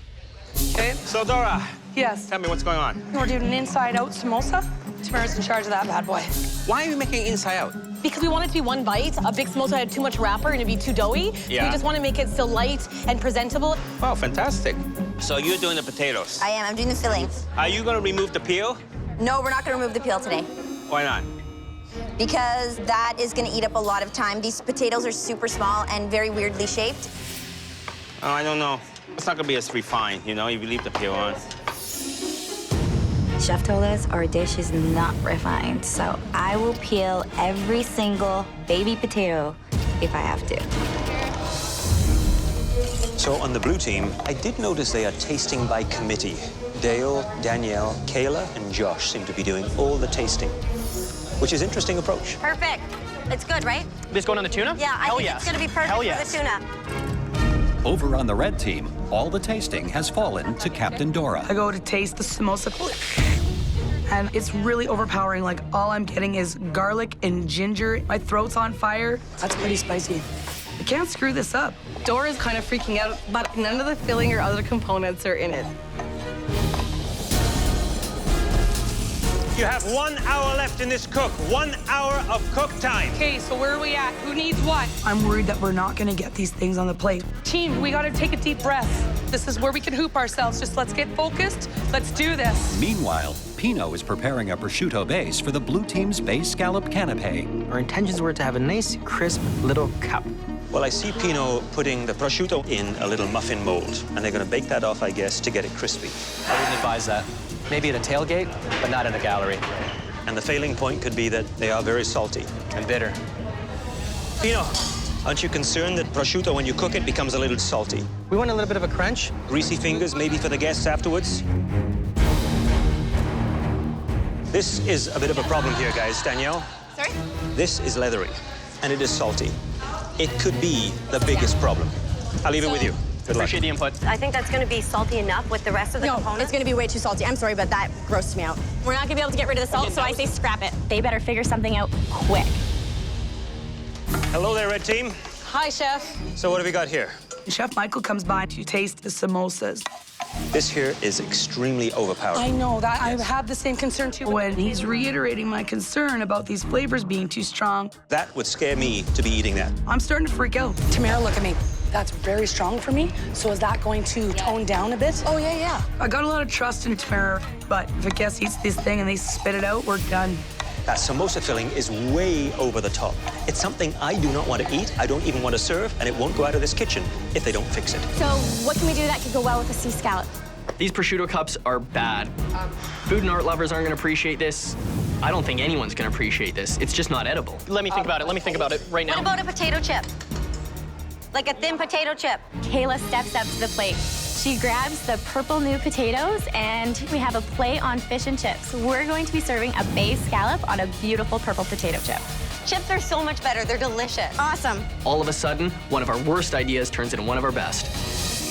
Okay. So, Dora, Yes. tell me what's going on. We're doing an inside-out samosa. Tamara's in charge of that bad boy. Why are you making it inside out? Because we want it to be one bite. A big samosa had too much wrapper and it'd be too doughy. So Yeah. we just want to make it still light and presentable. Wow, fantastic. So you're doing the potatoes. I am. I'm doing the fillings. Are you going to remove the peel? No, we're not going to remove the peel today Why not? because that is going to eat up a lot of time. These potatoes are super small and very weirdly shaped. Oh, I don't know. It's not going to be as refined, you know, if you leave the peel on. Chef told us our dish is not refined, so I will peel every single baby potato if I have to. So on the blue team, I did notice they are tasting by committee. Dale, Danielle, Kayla, and Josh seem to be doing all the tasting, which is an interesting approach. Perfect. It's good, right? This going on the tuna? Yeah, I think it's going to be perfect for the tuna. Over on the red team, all the tasting has fallen to Captain Dora. I go to taste the samosa, and it's really overpowering. Like, all I'm getting is garlic and ginger. My throat's on fire. That's pretty spicy. I can't screw this up. Dora's kind of freaking out, but none of the filling or other components are in it. You have 1 hour left in this cook. 1 hour of cook time. Okay, so where are we at? Who needs what? I'm worried that we're not gonna get these things on the plate. Team, we gotta take a deep breath. This is where we can hoop ourselves. Just let's get focused. Let's do this. Meanwhile, Pino is preparing a prosciutto base for the blue team's base scallop canape. Our intentions were to have a nice, crisp little cup. Well, I see Pino putting the prosciutto in a little muffin mold, and they're going to bake that off, I guess, to get it crispy. I wouldn't advise that. Maybe at a tailgate, but not in a gallery. And the failing point could be that they are very salty. And bitter. Pino, aren't you concerned that prosciutto, when you cook it, becomes a little salty? We want a little bit of a crunch. Greasy fingers, maybe for the guests afterwards? This is a bit of a problem here, guys. Danielle, Sorry? This is leathery, and it is salty. It could be the biggest problem. I'll leave it with you. Good luck. Appreciate the input. I think that's going to be salty enough with the rest of the components. It's going to be way too salty. I'm sorry, but that grossed me out. We're not going to be able to get rid of the salt, so I say scrap it. They better figure something out quick. Hello there, red team. Hi, Chef. So what have we got here? Chef Michael comes by to taste the samosas. This here is extremely overpowering. I know that. I have the same concern, too. When he's reiterating my concern about these flavors being too strong, That would scare me to be eating that. I'm starting to freak out. Tamara, look at me. That's very strong for me. So is that going to tone down a bit? Oh, yeah. I got a lot of trust in Tamara, but if a guest eats this thing and they spit it out, we're done. That samosa filling is way over the top. It's something I do not want to eat, I don't even want to serve, and it won't go out of this kitchen if they don't fix it. So what can we do that could go well with a sea scallop? These prosciutto cups are bad. Food and art lovers aren't going to appreciate this. I don't think anyone's going to appreciate this. It's just not edible. Let me think about it. Let me think about it right now. What about a potato chip? Like a thin potato chip. Kayla steps up to the plate. She grabs the purple new potatoes, and we have a plate on fish and chips. We're going to be serving a bay scallop on a beautiful purple potato chip. Chips are so much better. They're delicious. Awesome. All of a sudden, one of our worst ideas turns into one of our best.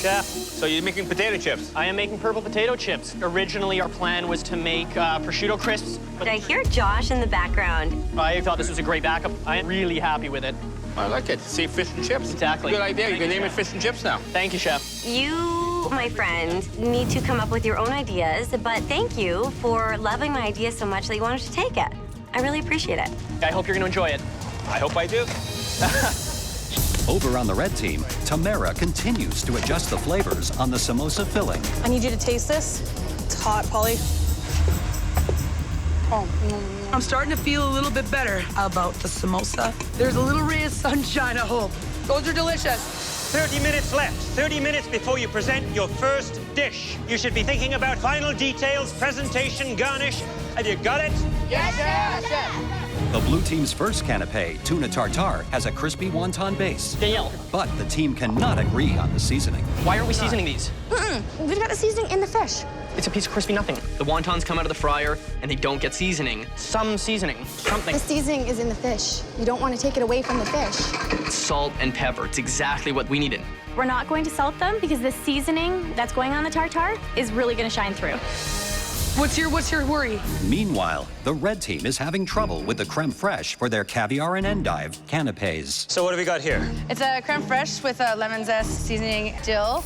Chef, so you're making potato chips? I am making purple potato chips. Originally, our plan was to make prosciutto crisps. But I hear Josh in the background. I thought this was a great backup. I am really happy with it. I like it. See, fish and chips. Exactly. Good idea. You can name it fish and chips now. Thank you, Chef. You, my friend, need to come up with your own ideas, but thank you for loving my idea so much that you wanted to take it. I really appreciate it. I hope you're going to enjoy it. I hope I do. Over on the red team, Tamara continues to adjust the flavors on the samosa filling. I need you to taste this. It's hot, Polly. Oh, I'm starting to feel a little bit better about the samosa. There's a little ray of sunshine, I hope. Those are delicious. 30 minutes left. 30 minutes before you present your first dish. You should be thinking about final details, presentation, garnish. Have you got it? Yes, Chef. The blue team's first canapé, tuna tartare, has a crispy wonton base. Danielle. But the team cannot agree on the seasoning. Why aren't we seasoning these? We've got the seasoning in the fish. It's a piece of crispy nothing. The wontons come out of the fryer, and they don't get seasoning. Some seasoning. Something. The seasoning is in the fish. You don't want to take it away from the fish. Salt and pepper. It's exactly what we needed. We're not going to salt them because the seasoning that's going on the tartare is really going to shine through. What's your worry? Meanwhile, the red team is having trouble with the creme fraiche for their caviar and endive canapés. So what have we got here? It's a creme fraiche with a lemon zest, seasoning, dill.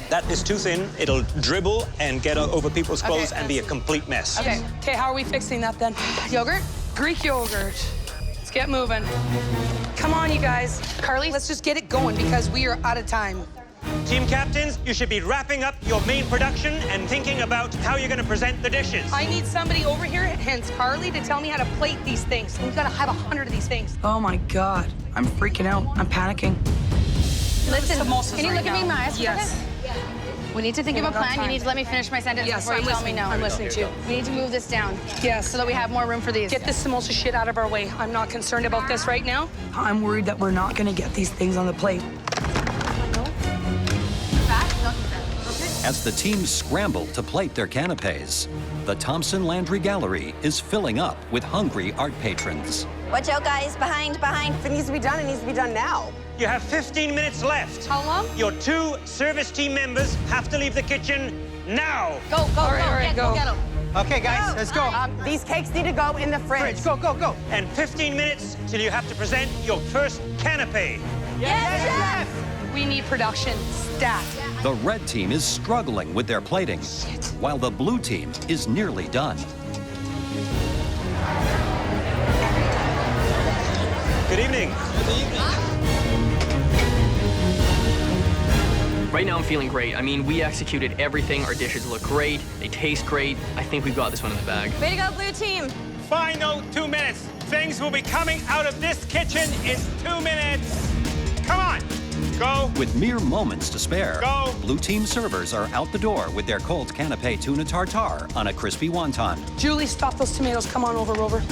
That is too thin. It'll dribble and get over people's clothes and be a complete mess. Okay, how are we fixing that then? Yogurt? Greek yogurt. Let's get moving. Come on, you guys. Carly, let's just get it going because we are out of time. Team captains, you should be wrapping up your main production and thinking about how you're going to present the dishes. I need somebody over here, hence Carly, to tell me how to plate these things. We've got to have 100 of these things. Oh my God, I'm freaking out. I'm panicking. Listen, Samosas can you right look at me in now. my eyes? Yes. We need to think of a plan. You need to let me finish my sentence Yes, before I'm you tell me listening. no. I'm listening to you. We need to move this down. Yes. So that we have more room for these. Get this samosa shit out of our way. I'm not concerned about this right now. I'm worried that we're not going to get these things on the plate. As the teams scramble to plate their canapés, the Thompson Landry Gallery is filling up with hungry art patrons. Watch out, guys. Behind. If it needs to be done, it needs to be done now. You have 15 minutes left. How long? Your 2 service team members have to leave the kitchen now. Go, All right, go. get them. Okay, guys, let's go. These cakes need to go in the fridge. Go, go, go. And 15 minutes till you have to present your first canapé. Yes, Chef! We need production stat. The red team is struggling with their plating, while the blue team is nearly done. Good evening. Right now, I'm feeling great. I mean, we executed everything. Our dishes look great. They taste great. I think we've got this one in the bag. Way to go, blue team. Final 2 minutes. Things will be coming out of this kitchen in 2 minutes. Come on, go. With mere moments to spare, Go. blue team servers are out the door with their cold canapé tuna tartare on a crispy wonton. Julie, stop those tomatoes. Come on over, Rover.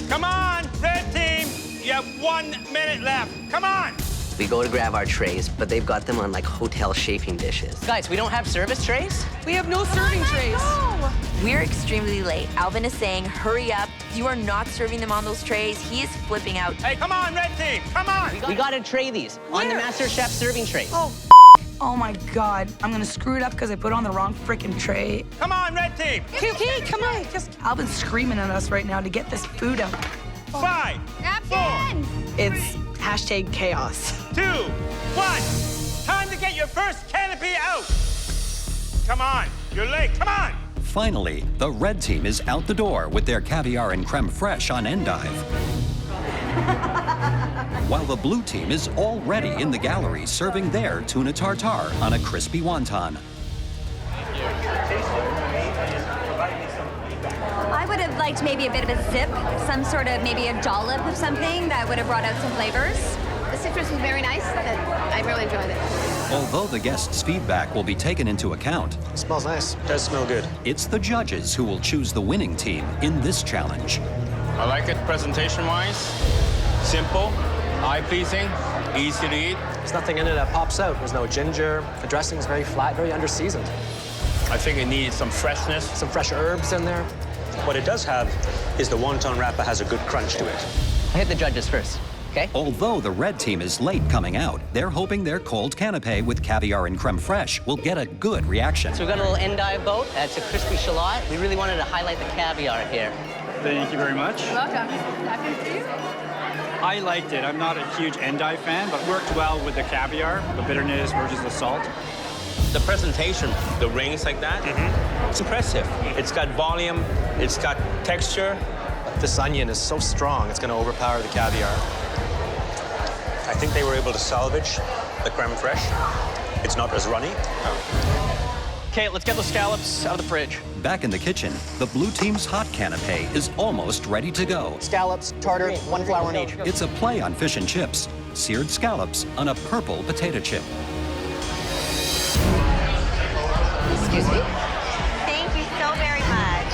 Come on, red team. You have 1 minute left. Come on. We go to grab our trays, but they've got them on like hotel chafing dishes. Guys, we don't have service trays? We have no serving trays. No. We're extremely late. Alvin is saying, hurry up. You are not serving them on those trays. He is flipping out. Hey, come on, red team, come on! We gotta tray these on the MasterChef serving trays. Oh my God, I'm gonna screw it up because I put on the wrong freaking tray. Come on, red team! Okay, come on. Alvin's screaming at us right now to get this food out. 5, 4, It's hashtag chaos. 2, 1. Time to get your first canopy out. Come on, you're late, come on! Finally, the red team is out the door with their caviar and creme fraiche on endive. While the blue team is already in the gallery serving their tuna tartare on a crispy wonton. I would have liked maybe a bit of a zip, some sort of maybe a dollop of something that would have brought out some flavors. The citrus was very nice. I really enjoyed it. Although the guests' feedback will be taken into account, It smells nice. It does smell good. it's the judges who will choose the winning team in this challenge. I like it presentation-wise. Simple, eye-pleasing, easy to eat. There's nothing in it that pops out. There's no ginger. The dressing is very flat, very under-seasoned. I think it needs some freshness. Some fresh herbs in there. What it does have is the wonton wrapper has a good crunch to it. I hit the judges first, okay? Although the red team is late coming out, they're hoping their cold canapé with caviar and creme fraiche will get a good reaction. So we've got a little endive boat. It's a crispy shallot. We really wanted to highlight the caviar here. Thank you very much. Welcome. Happy to see you. I liked it. I'm not a huge endive fan, but worked well with the caviar, the bitterness versus the salt. The presentation, the rings like that, it's impressive. It's got volume, it's got texture. This onion is so strong, it's going to overpower the caviar. I think they were able to salvage the creme fraiche. It's not as runny. Okay, let's get those scallops out of the fridge. Back in the kitchen, the blue team's hot canapé is almost ready to go. Scallops, tartar, 1 flour in each. It's a play on fish and chips, seared scallops on a purple potato chip. Excuse me? Thank you so very much.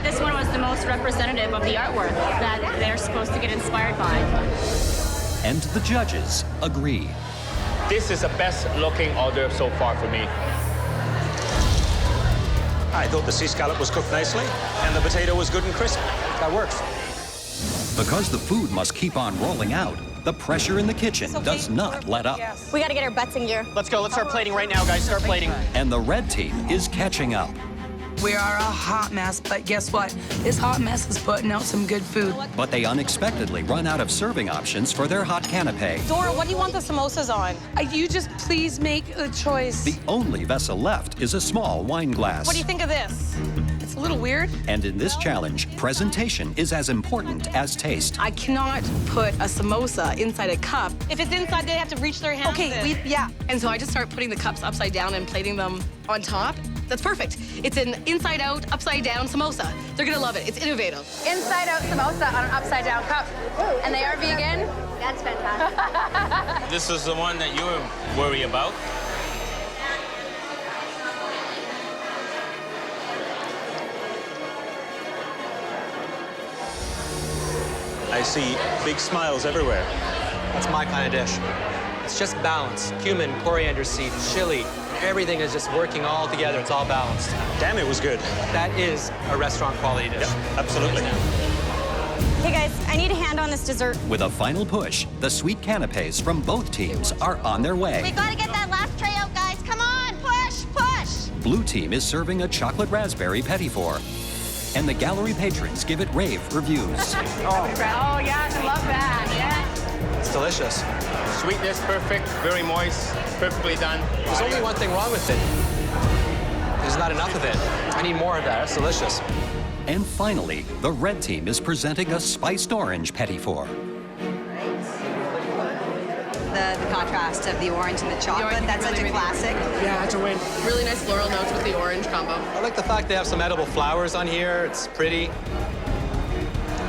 This one was the most representative of the artwork that they're supposed to get inspired by. And the judges agree. This is the best looking order so far for me. I thought the sea scallop was cooked nicely, and the potato was good and crisp. That works. Because the food must keep on rolling out, the pressure in the kitchen does not let up. We gotta get our butts in gear. Let's go. Let's start plating right now, guys. Start plating. And the red team is catching up. We are a hot mess, but guess what? This hot mess is putting out some good food. But they unexpectedly run out of serving options for their hot canapé. Dora, what do you want the samosas on? You just please make a choice. The only vessel left is a small wine glass. What do you think of this? It's a little weird. And in this challenge, presentation is as important as taste. I cannot put a samosa inside a cup. If it's inside, they have to reach their hands in. Okay, yeah. And so I just start putting the cups upside down and plating them on top. That's perfect. It's an inside out, upside down samosa. They're gonna love it. It's innovative. Inside out samosa on an upside down cup. And they are vegan. That's fantastic. This is the one that you worry about. I see big smiles everywhere. That's my kind of dish. It's just balance. Cumin, coriander seed, chili. Everything is just working all together. It's all balanced. Damn, it was good. That is a restaurant quality dish. Yeah, absolutely. Hey guys, I need a hand on this dessert. With a final push, the sweet canapés from both teams are on their way. We gotta get that last tray out, guys. Come on, push, push. Blue team is serving a chocolate raspberry petit four. And the gallery patrons give it rave reviews. Oh, yes, I love that. Yeah. It's delicious. Sweetness perfect, very moist, perfectly done. There's only one thing wrong with it. There's not enough of it. I need more of that. It's delicious. And finally, the red team is presenting a spiced orange petit four. The contrast of the orange and the chocolate, that's such a classic. Yeah, it's a win. Really nice floral notes with the orange combo. I like the fact they have some edible flowers on here. It's pretty.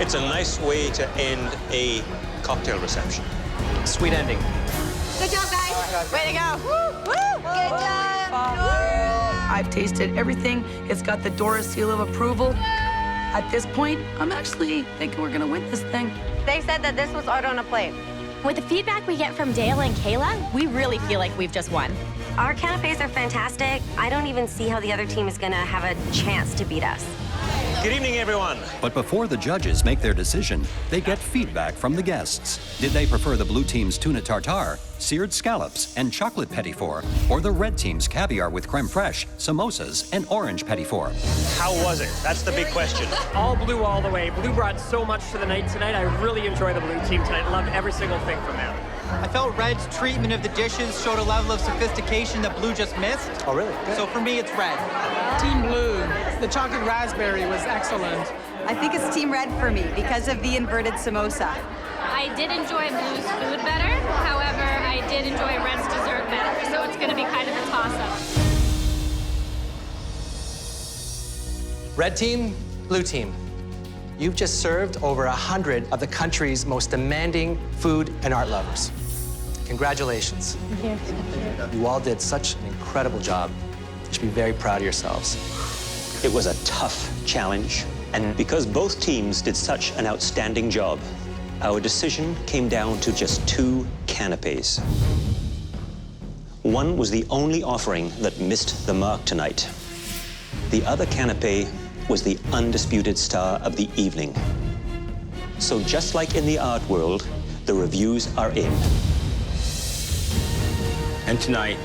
It's a nice way to end a cocktail reception. Sweet ending. Good job, guys. Way to go. Woo, woo. Good job, Dora. I've tasted everything. It's got the Dora seal of approval. At this point, I'm actually thinking we're gonna win this thing. They said that this was art on a plate. With the feedback we get from Dale and Kayla, we really feel like we've just won. Our canapes are fantastic. I don't even see how the other team is gonna have a chance to beat us. Good evening, everyone. But before the judges make their decision, they get feedback from the guests. Did they prefer the blue team's tuna tartare, seared scallops, and chocolate petit four, or the red team's caviar with creme fraiche, samosas, and orange petit four? How was it? That's the big question. All blue all the way. Blue brought so much to the night tonight. I really enjoy the blue team tonight. Loved every single thing from them. I felt Red's treatment of the dishes showed a level of sophistication that Blue just missed. Oh, really? So for me, it's Red. Team Blue. The chocolate raspberry was excellent. I think it's Team Red for me because of the inverted samosa. I did enjoy Blue's food better. However, I did enjoy Red's dessert better. So it's going to be kind of a toss-up. Red team, blue team. You've just served over 100 of the country's most demanding food and art lovers. Congratulations. Thank you. You all did such an incredible job. You should be very proud of yourselves. It was a tough challenge, and because both teams did such an outstanding job, our decision came down to just 2 canapes. One was the only offering that missed the mark tonight. The other canapé was the undisputed star of the evening. So just like in the art world, the reviews are in. And tonight,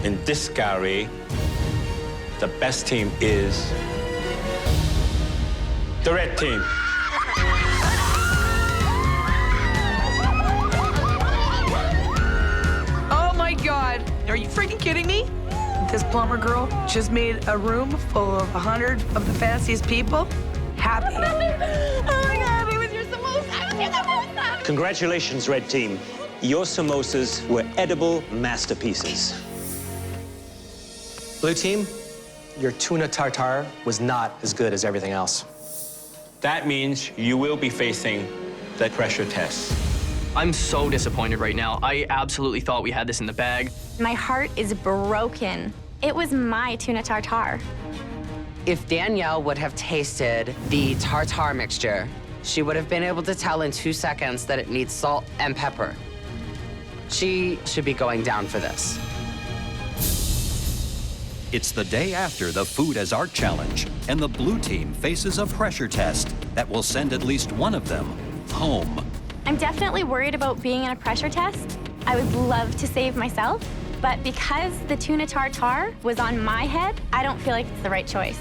in this gallery, the best team is the red team. Oh my God, are you freaking kidding me? This plumber girl just made a room full of 100 of the fanciest people happy. Oh my God, it was your samosa. It was your samosa. Congratulations, red team. Your samosas were edible masterpieces. Blue team, your tuna tartare was not as good as everything else. That means you will be facing the pressure test. I'm so disappointed right now. I absolutely thought we had this in the bag. My heart is broken. It was my tuna tartare. If Danielle would have tasted the tartare mixture, she would have been able to tell in 2 seconds that it needs salt and pepper. She should be going down for this. It's the day after the Food as Art Challenge, and the blue team faces a pressure test that will send at least one of them home. I'm definitely worried about being in a pressure test. I would love to save myself, but because the tuna tartare was on my head, I don't feel like it's the right choice.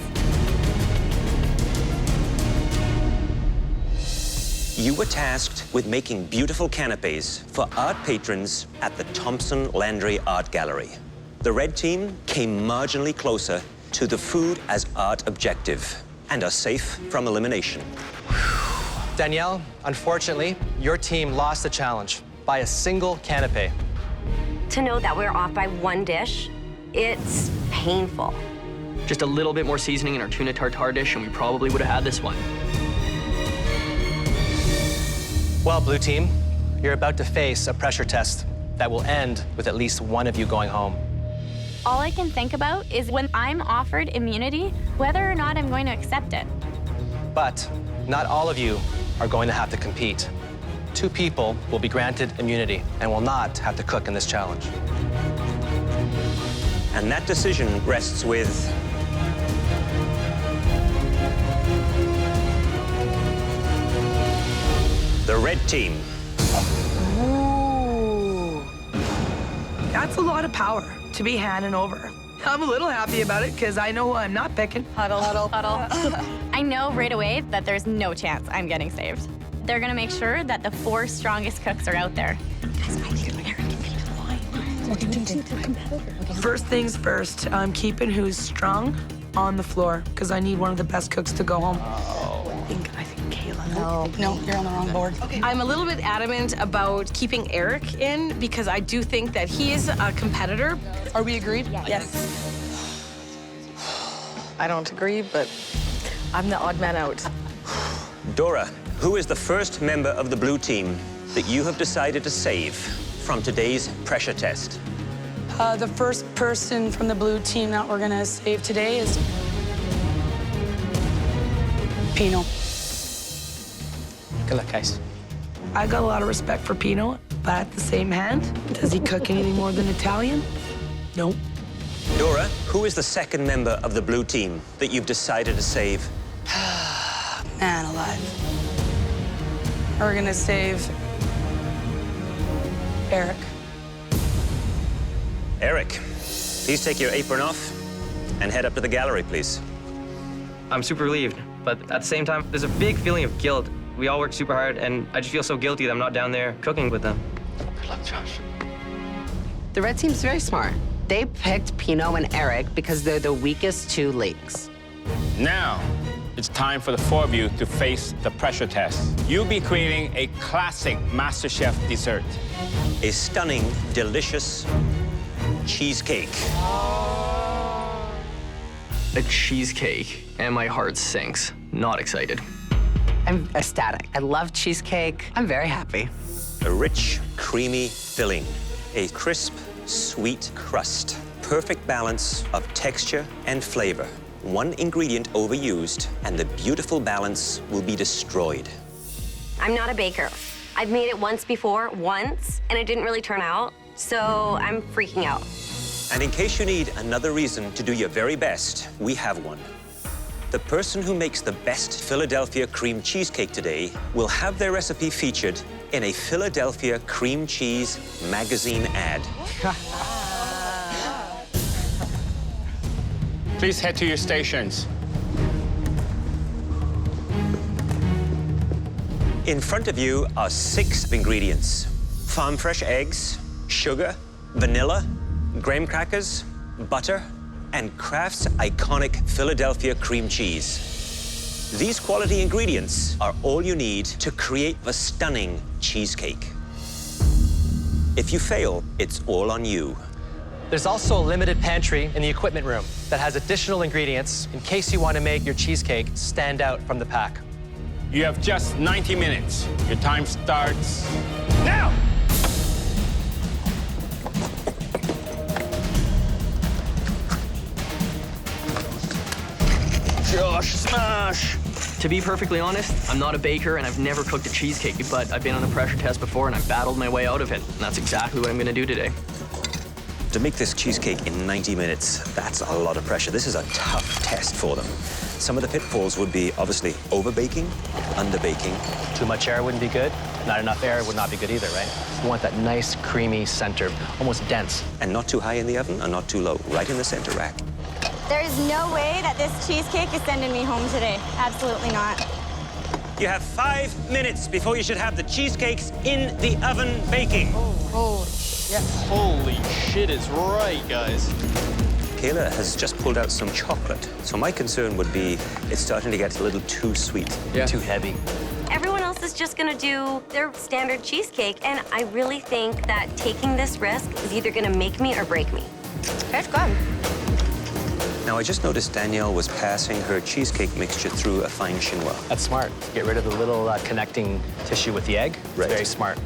You were tasked with making beautiful canapes for art patrons at the Thompson Landry Art Gallery. The red team came marginally closer to the food as art objective and are safe from elimination. Danielle, unfortunately, your team lost the challenge by a single canapé. To know that we're off by 1 dish, it's painful. Just a little bit more seasoning in our tuna tartare dish and we probably would have had this one. Well, blue team, you're about to face a pressure test that will end with at least one of you going home. All I can think about is when I'm offered immunity, whether or not I'm going to accept it. But not all of you are going to have to compete. 2 people will be granted immunity and will not have to cook in this challenge. And that decision rests with the red team. Ooh. That's a lot of power to be handing over. I'm a little happy about it because I know who I'm not picking. Huddle, huddle, huddle. I know right away that there's no chance I'm getting saved. They're gonna make sure that the 4 strongest cooks are out there. First things first, I'm keeping who's strong on the floor because I need one of the best cooks to go home. I think Kayla. No, you're on the wrong board. Okay. I'm a little bit adamant about keeping Eric in because I do think that he is a competitor. Are we agreed? Yes. I don't agree, but I'm the odd man out. Dora, who is the first member of the blue team that you have decided to save from today's pressure test? The first person from the blue team that we're gonna save today is Pino. Good luck, guys. I got a lot of respect for Pino, but at the same hand, does he cook any more than Italian? Nope. Dora, who is the second member of the blue team that you've decided to save? Man alive. We're gonna save Eric. Eric, please take your apron off and head up to the gallery, please. I'm super relieved, but at the same time, there's a big feeling of guilt. We all work super hard, and I just feel so guilty that I'm not down there cooking with them. Good luck, Josh. The red team's very smart. They picked Pino and Eric because they're the weakest two links. Now, it's time for the four of you to face the pressure test. You'll be creating a classic MasterChef dessert. A stunning, delicious cheesecake. A cheesecake, and my heart sinks. Not excited. I'm ecstatic. I love cheesecake. I'm very happy. A rich, creamy filling. A crisp, sweet crust. Perfect balance of texture and flavor. One ingredient overused, and the beautiful balance will be destroyed. I'm not a baker. I've made it once before, and it didn't really turn out, so I'm freaking out. And in case you need another reason to do your very best, we have one. The person who makes the best Philadelphia cream cheesecake today will have their recipe featured in a Philadelphia cream cheese magazine ad. Please head to your stations. In front of you are 6 ingredients: farm fresh eggs, sugar, vanilla, graham crackers, butter, and Kraft's iconic Philadelphia cream cheese. These quality ingredients are all you need to create a stunning cheesecake. If you fail, it's all on you. There's also a limited pantry in the equipment room that has additional ingredients in case you want to make your cheesecake stand out from the pack. You have just 90 minutes. Your time starts now! Josh, smash! To be perfectly honest, I'm not a baker and I've never cooked a cheesecake, but I've been on a pressure test before and I've battled my way out of it. And that's exactly what I'm gonna do today. To make this cheesecake in 90 minutes, that's a lot of pressure. This is a tough test for them. Some of the pitfalls would be obviously over-baking, under-baking. Too much air wouldn't be good. Not enough air would not be good either, right? You want that nice, creamy center, almost dense. And not too high in the oven and not too low, right in the center rack. There's no way that this cheesecake is sending me home today. Absolutely not. You have 5 minutes before you should have the cheesecakes in the oven baking. Oh, yes. Holy shit is right, guys. Kayla has just pulled out some chocolate. So my concern would be it's starting to get a little too sweet, too heavy. Everyone else is just gonna do their standard cheesecake, and I really think that taking this risk is either gonna make me or break me. Okay, go ahead. Now, I just noticed Danielle was passing her cheesecake mixture through a fine chinois. That's smart. Get rid of the little connecting tissue with the egg. It's very smart.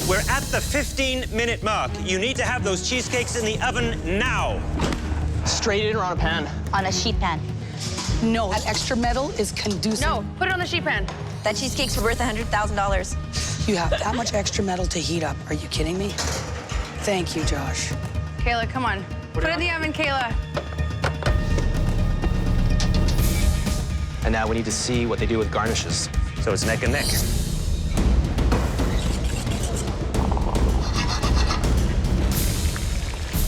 We're at the 15-minute mark. You need to have those cheesecakes in the oven now. Straight in or on a pan? On a sheet pan. No, that extra metal is conducive. No, put it on the sheet pan. That cheesecake's worth $100,000. You have that much extra metal to heat up. Are you kidding me? Thank you, Josh. Kayla, come on. Put it in the oven, Kayla. And now we need to see what they do with garnishes. So it's neck and neck.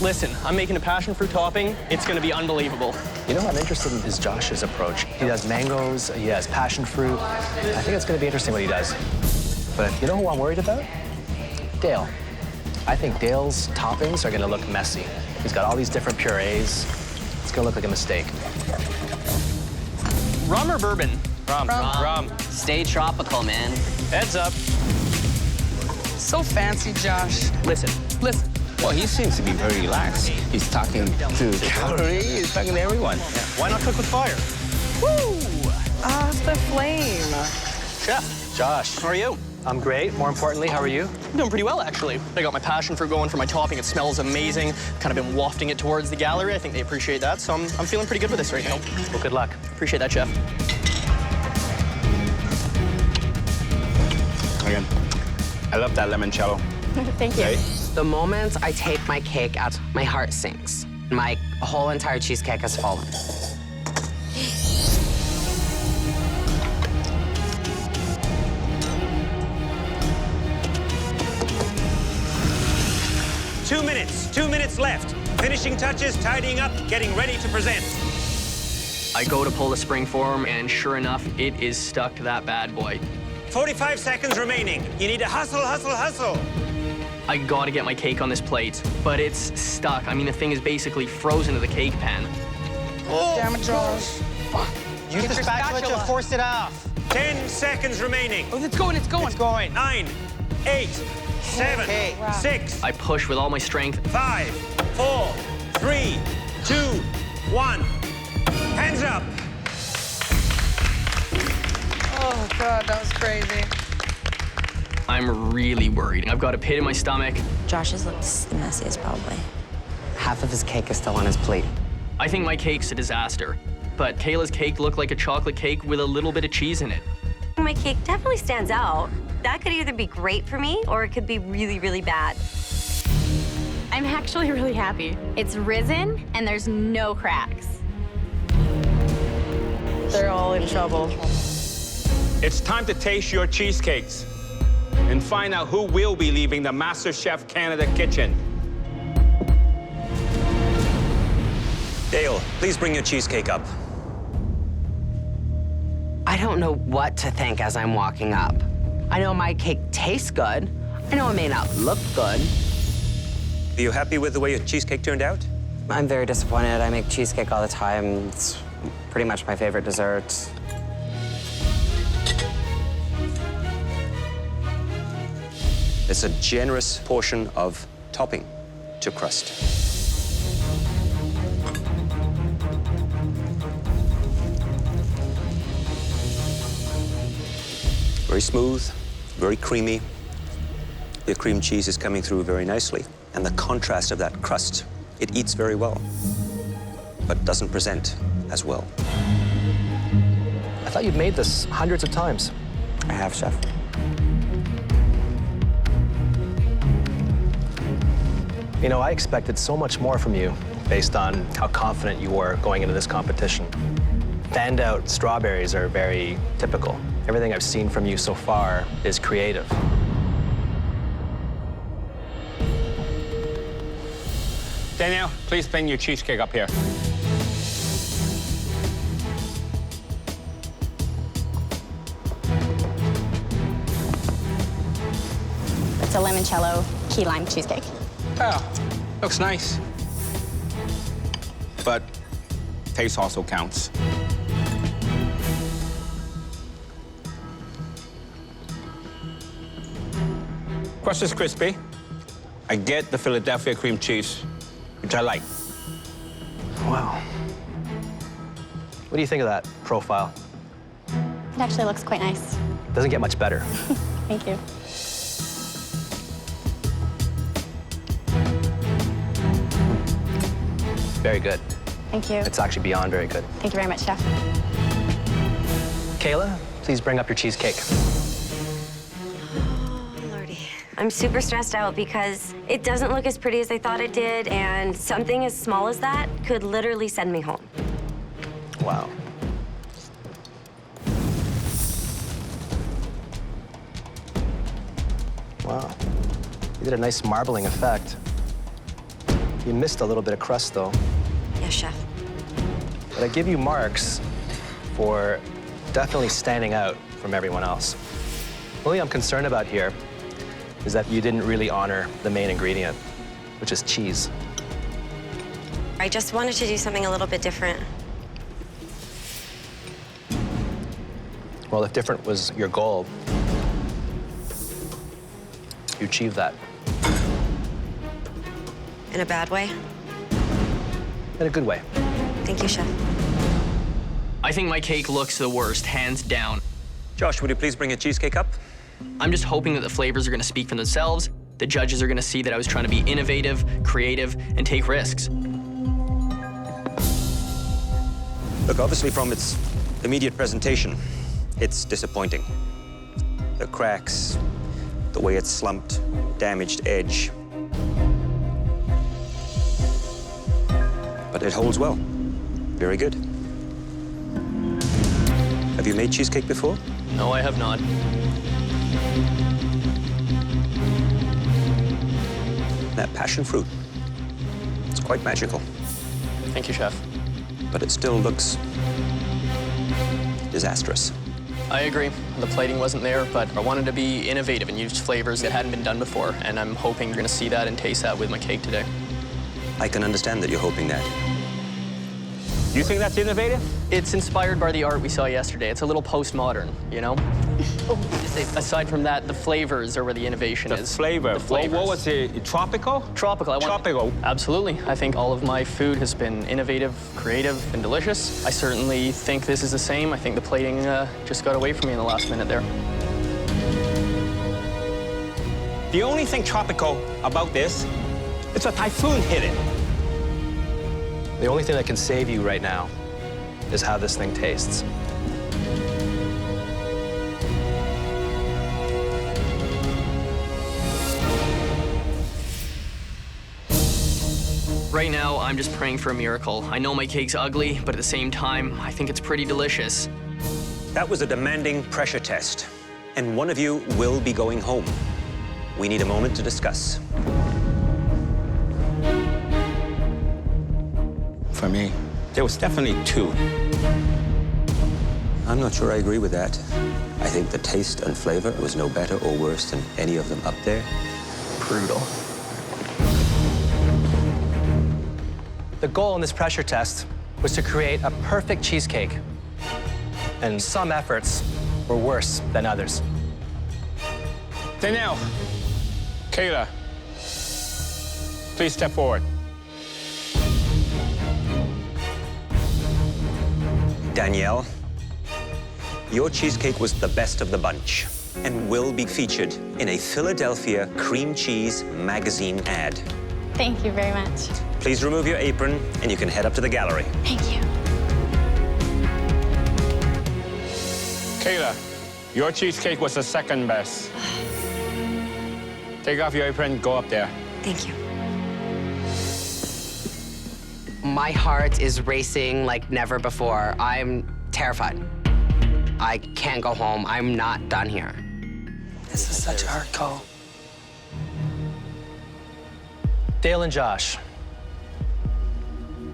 Listen, I'm making a passion fruit topping. It's gonna be unbelievable. You know what I'm interested in is Josh's approach. He does mangoes, he has passion fruit. I think it's gonna be interesting what he does. But you know who I'm worried about? Dale. I think Dale's toppings are gonna look messy. He's got all these different purees. It's gonna look like a mistake. Rum or bourbon? Rum. Stay tropical, man. Heads up. So fancy, Josh. Listen. Well, he seems to be very relaxed. He's talking to the gallery, he's talking to everyone. Why not cook with fire? Woo! Off the flame. Chef. Josh. How are you? I'm great. More importantly, how are you? I'm doing pretty well, actually. I got my passion fruit going for my topping. It smells amazing. Kind of been wafting it towards the gallery. I think they appreciate that, so I'm feeling pretty good with this right now. Well, good luck. Appreciate that, Chef. Again. I love that limoncello. Thank you. Right? The moment I take my cake out, my heart sinks. My whole entire cheesecake has fallen. Two minutes left. Finishing touches, tidying up, getting ready to present. I go to pull the spring form, and sure enough, it is stuck to that bad boy. 45 seconds remaining. You need to hustle, hustle, hustle. I gotta get my cake on this plate, but it's stuck. I mean, the thing is basically frozen to the cake pan. Oh, damn it, Josh. Use the spatula to force it off. 10 seconds remaining. Oh, it's going, it's going. It's going. 9, 8, 7, 6. I push with all my strength. 5, 4, 3, 2, 1. Hands up. Oh, God, that was crazy. I'm really worried. I've got a pit in my stomach. Josh's looks the messiest, probably. Half of his cake is still on his plate. I think my cake's a disaster, but Kayla's cake looked like a chocolate cake with a little bit of cheese in it. My cake definitely stands out. That could either be great for me or it could be really, really bad. I'm actually really happy. It's risen and there's no cracks. They're all in trouble. It's time to taste your cheesecakes and find out who will be leaving the MasterChef Canada kitchen. Dale, please bring your cheesecake up. I don't know what to think as I'm walking up. I know my cake tastes good. I know it may not look good. Are you happy with the way your cheesecake turned out? I'm very disappointed. I make cheesecake all the time. It's pretty much my favorite dessert. It's a generous portion of topping to crust. Very smooth, very creamy. The cream cheese is coming through very nicely. And the contrast of that crust, it eats very well, but doesn't present as well. I thought you'd made this hundreds of times. I have, Chef. You know, I expected so much more from you based on how confident you were going into this competition. Fanned out strawberries are very typical. Everything I've seen from you so far is creative. Danielle, please bring your cheesecake up here. It's a limoncello key lime cheesecake. Oh, looks nice. But taste also counts. Crust is crispy. I get the Philadelphia cream cheese, which I like. Wow. What do you think of that profile? It actually looks quite nice. Doesn't get much better. Thank you. Very good. Thank you. It's actually beyond very good. Thank you very much, Chef. Kayla, please bring up your cheesecake. I'm super stressed out because it doesn't look as pretty as I thought it did, and something as small as that could literally send me home. Wow. Wow. You did a nice marbling effect. You missed a little bit of crust, though. Yes, Chef. But I give you marks for definitely standing out from everyone else. The only I'm concerned about here is that you didn't really honor the main ingredient, which is cheese. I just wanted to do something a little bit different. Well, if different was your goal, you achieved that. In a bad way? In a good way. Thank you, Chef. I think my cake looks the worst, hands down. Josh, would you please bring a cheesecake up? I'm just hoping that the flavors are gonna speak for themselves. The judges are gonna see that I was trying to be innovative, creative, and take risks. Look, obviously from its immediate presentation, it's disappointing. The cracks, the way it's slumped, damaged edge. But it holds well. Very good. Have you made cheesecake before? No, I have not. That passion fruit, it's quite magical. Thank you, Chef. But it still looks disastrous. I agree. The plating wasn't there, but I wanted to be innovative and use flavors that hadn't been done before, and I'm hoping you're gonna see that and taste that with my cake today. I can understand that you're hoping that. You think that's innovative? It's inspired by the art we saw yesterday. It's a little postmodern, you know? Aside from that, the flavors are where the innovation is. Flavor. The flavors. What was it? Tropical? Tropical. Tropical. Absolutely. I think all of my food has been innovative, creative, and delicious. I certainly think this is the same. I think the plating just got away from me in the last minute there. The only thing tropical about this, it's a typhoon hit it. The only thing that can save you right now is how this thing tastes. Right now, I'm just praying for a miracle. I know my cake's ugly, but at the same time, I think it's pretty delicious. That was a demanding pressure test, and one of you will be going home. We need a moment to discuss. For me, there was definitely two. I'm not sure I agree with that. I think the taste and flavor was no better or worse than any of them up there. Brutal. The goal in this pressure test was to create a perfect cheesecake. And some efforts were worse than others. Danielle, Kayla, please step forward. Danielle, your cheesecake was the best of the bunch and will be featured in a Philadelphia cream cheese magazine ad. Thank you very much. Please remove your apron and you can head up to the gallery. Thank you. Kayla, your cheesecake was the second best. Take off your apron, go up there. Thank you. My heart is racing like never before. I'm terrified. I can't go home. I'm not done here. This is such a hard call. Dale and Josh,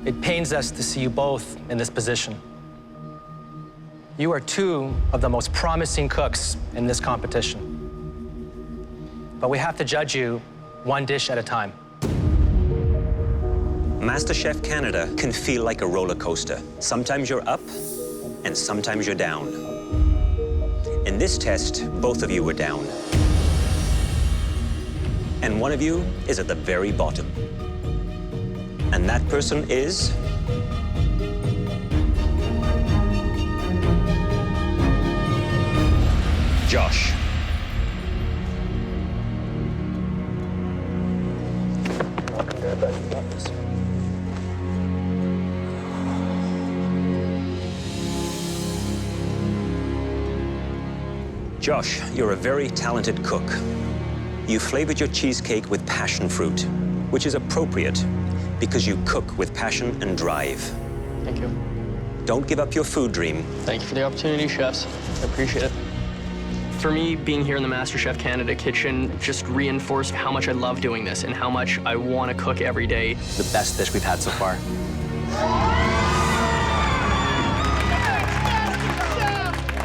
it pains us to see you both in this position. You are two of the most promising cooks in this competition. But we have to judge you one dish at a time. MasterChef Canada can feel like a roller coaster. Sometimes you're up, and sometimes you're down. In this test, both of you were down. And one of you is at the very bottom. And that person is... Josh. Josh, you're a very talented cook. You flavored your cheesecake with passion fruit, which is appropriate because you cook with passion and drive. Thank you. Don't give up your food dream. Thank you for the opportunity, chefs. I appreciate it. For me, being here in the MasterChef Canada kitchen just reinforced how much I love doing this and how much I want to cook every day. The best dish we've had so far.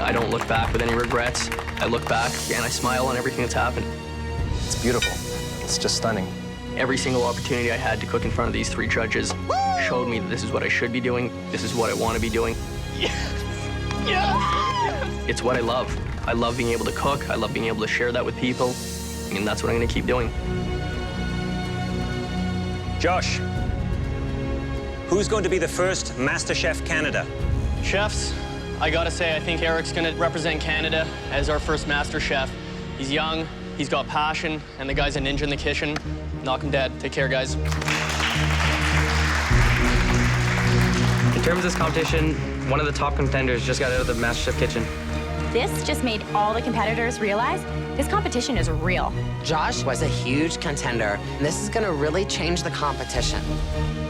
I don't look back with any regrets. I look back and I smile on everything that's happened. It's beautiful. It's just stunning. Every single opportunity I had to cook in front of these three judges showed me that this is what I should be doing. This is what I want to be doing. It's what I love. I love being able to cook. I love being able to share that with people. And that's what I'm going to keep doing. Josh, who's going to be the first MasterChef Canada? Chefs, I gotta say, I think Eric's gonna represent Canada as our first Master Chef. He's young, he's got passion, and the guy's a ninja in the kitchen. Knock him dead. Take care, guys. In terms of this competition, one of the top contenders just got out of the MasterChef kitchen. This just made all the competitors realize this competition is real. Josh was a huge contender, and this is gonna really change the competition.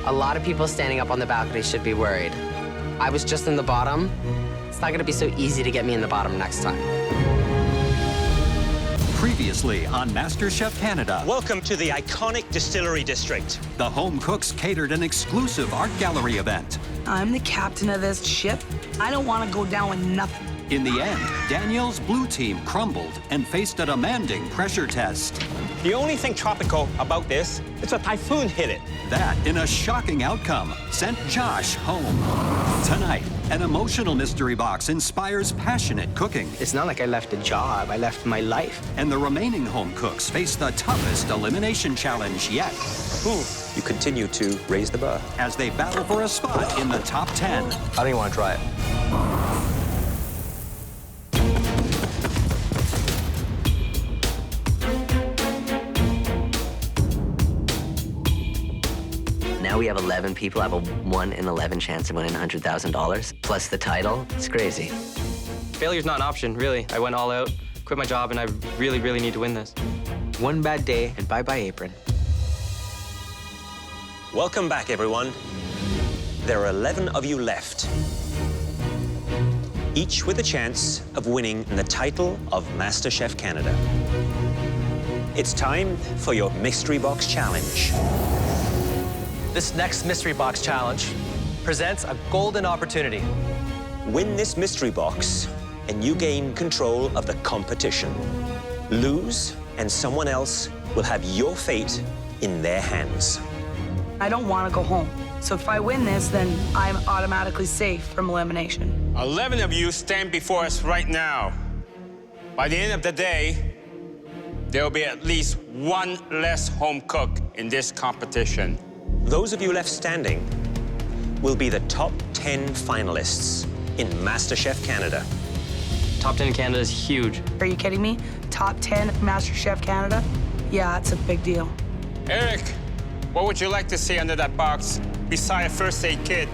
A lot of people standing up on the balcony should be worried. I was just in the bottom. It's not gonna be so easy to get me in the bottom next time. Previously on MasterChef Canada. Welcome to the iconic distillery district. The home cooks catered an exclusive art gallery event. I'm the captain of this ship. I don't want to go down with nothing. In the end, Danielle's blue team crumbled and faced a demanding pressure test. The only thing tropical about this is a typhoon hit it. That, in a shocking outcome, sent Josh home. Tonight, an emotional mystery box inspires passionate cooking. It's not like I left a job, I left my life. And the remaining home cooks face the toughest elimination challenge yet. You continue to raise the bar. As they battle for a spot in the top 10. I don't even want to try it. Now we have 11 people have a 1 in 11 chance of winning $100,000, plus the title. It's crazy. Failure's not an option, really. I went all out, quit my job, and I really, really need to win this. One bad day and bye-bye apron. Welcome back, everyone. There are 11 of you left, each with a chance of winning the title of MasterChef Canada. It's time for your Mystery Box Challenge. This next mystery box challenge presents a golden opportunity. Win this mystery box, and you gain control of the competition. Lose, and someone else will have your fate in their hands. I don't want to go home. So if I win this, then I'm automatically safe from elimination. 11 of you stand before us right now. By the end of the day, there will be at least one less home cook in this competition. Those of you left standing will be the top 10 finalists in MasterChef Canada. Top 10 in Canada is huge. Are you kidding me? Top 10 MasterChef Canada? Yeah, it's a big deal. Eric, what would you like to see under that box beside a first aid kit?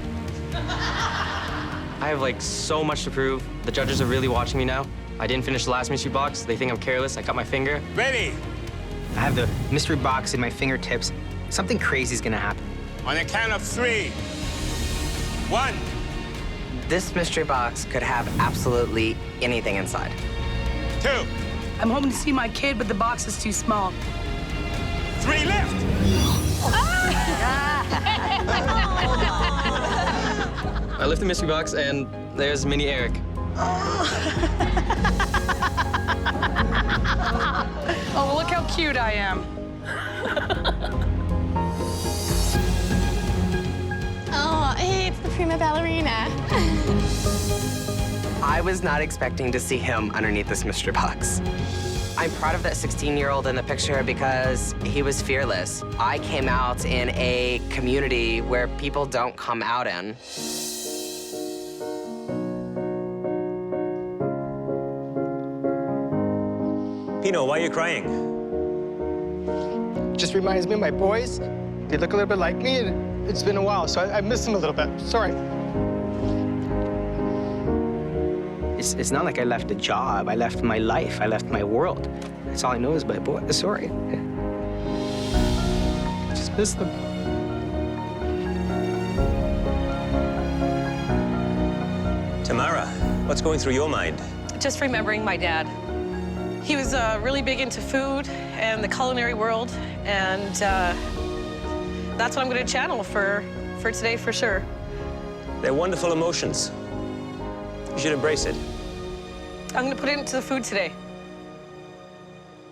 I have like so much to prove. The judges are really watching me now. I didn't finish the last mystery box. They think I'm careless. I cut my finger. Ready? I have the mystery box in my fingertips. Something crazy is gonna happen. On the count of 3. 1. This mystery box could have absolutely anything inside. 2. I'm hoping to see my kid, but the box is too small. 3 left. I lift the mystery box, and there's mini Eric. Oh, look how cute I am. Oh, hey, it's the prima ballerina. I was not expecting to see him underneath this mystery box. I'm proud of that 16-year-old in the picture because he was fearless. I came out in a community where people don't come out in. Pino, why are you crying? Just reminds me of my boys. They look a little bit like me, and it's been a while, so I miss them a little bit. Sorry. It's not like I left a job. I left my life. I left my world. That's all I know is my boy. Sorry. I just miss them. Tamara, what's going through your mind? Just remembering my dad. He was really big into food and the culinary world, and that's what I'm going to channel for today for sure. They're wonderful emotions. You should embrace it. I'm going to put it into the food today.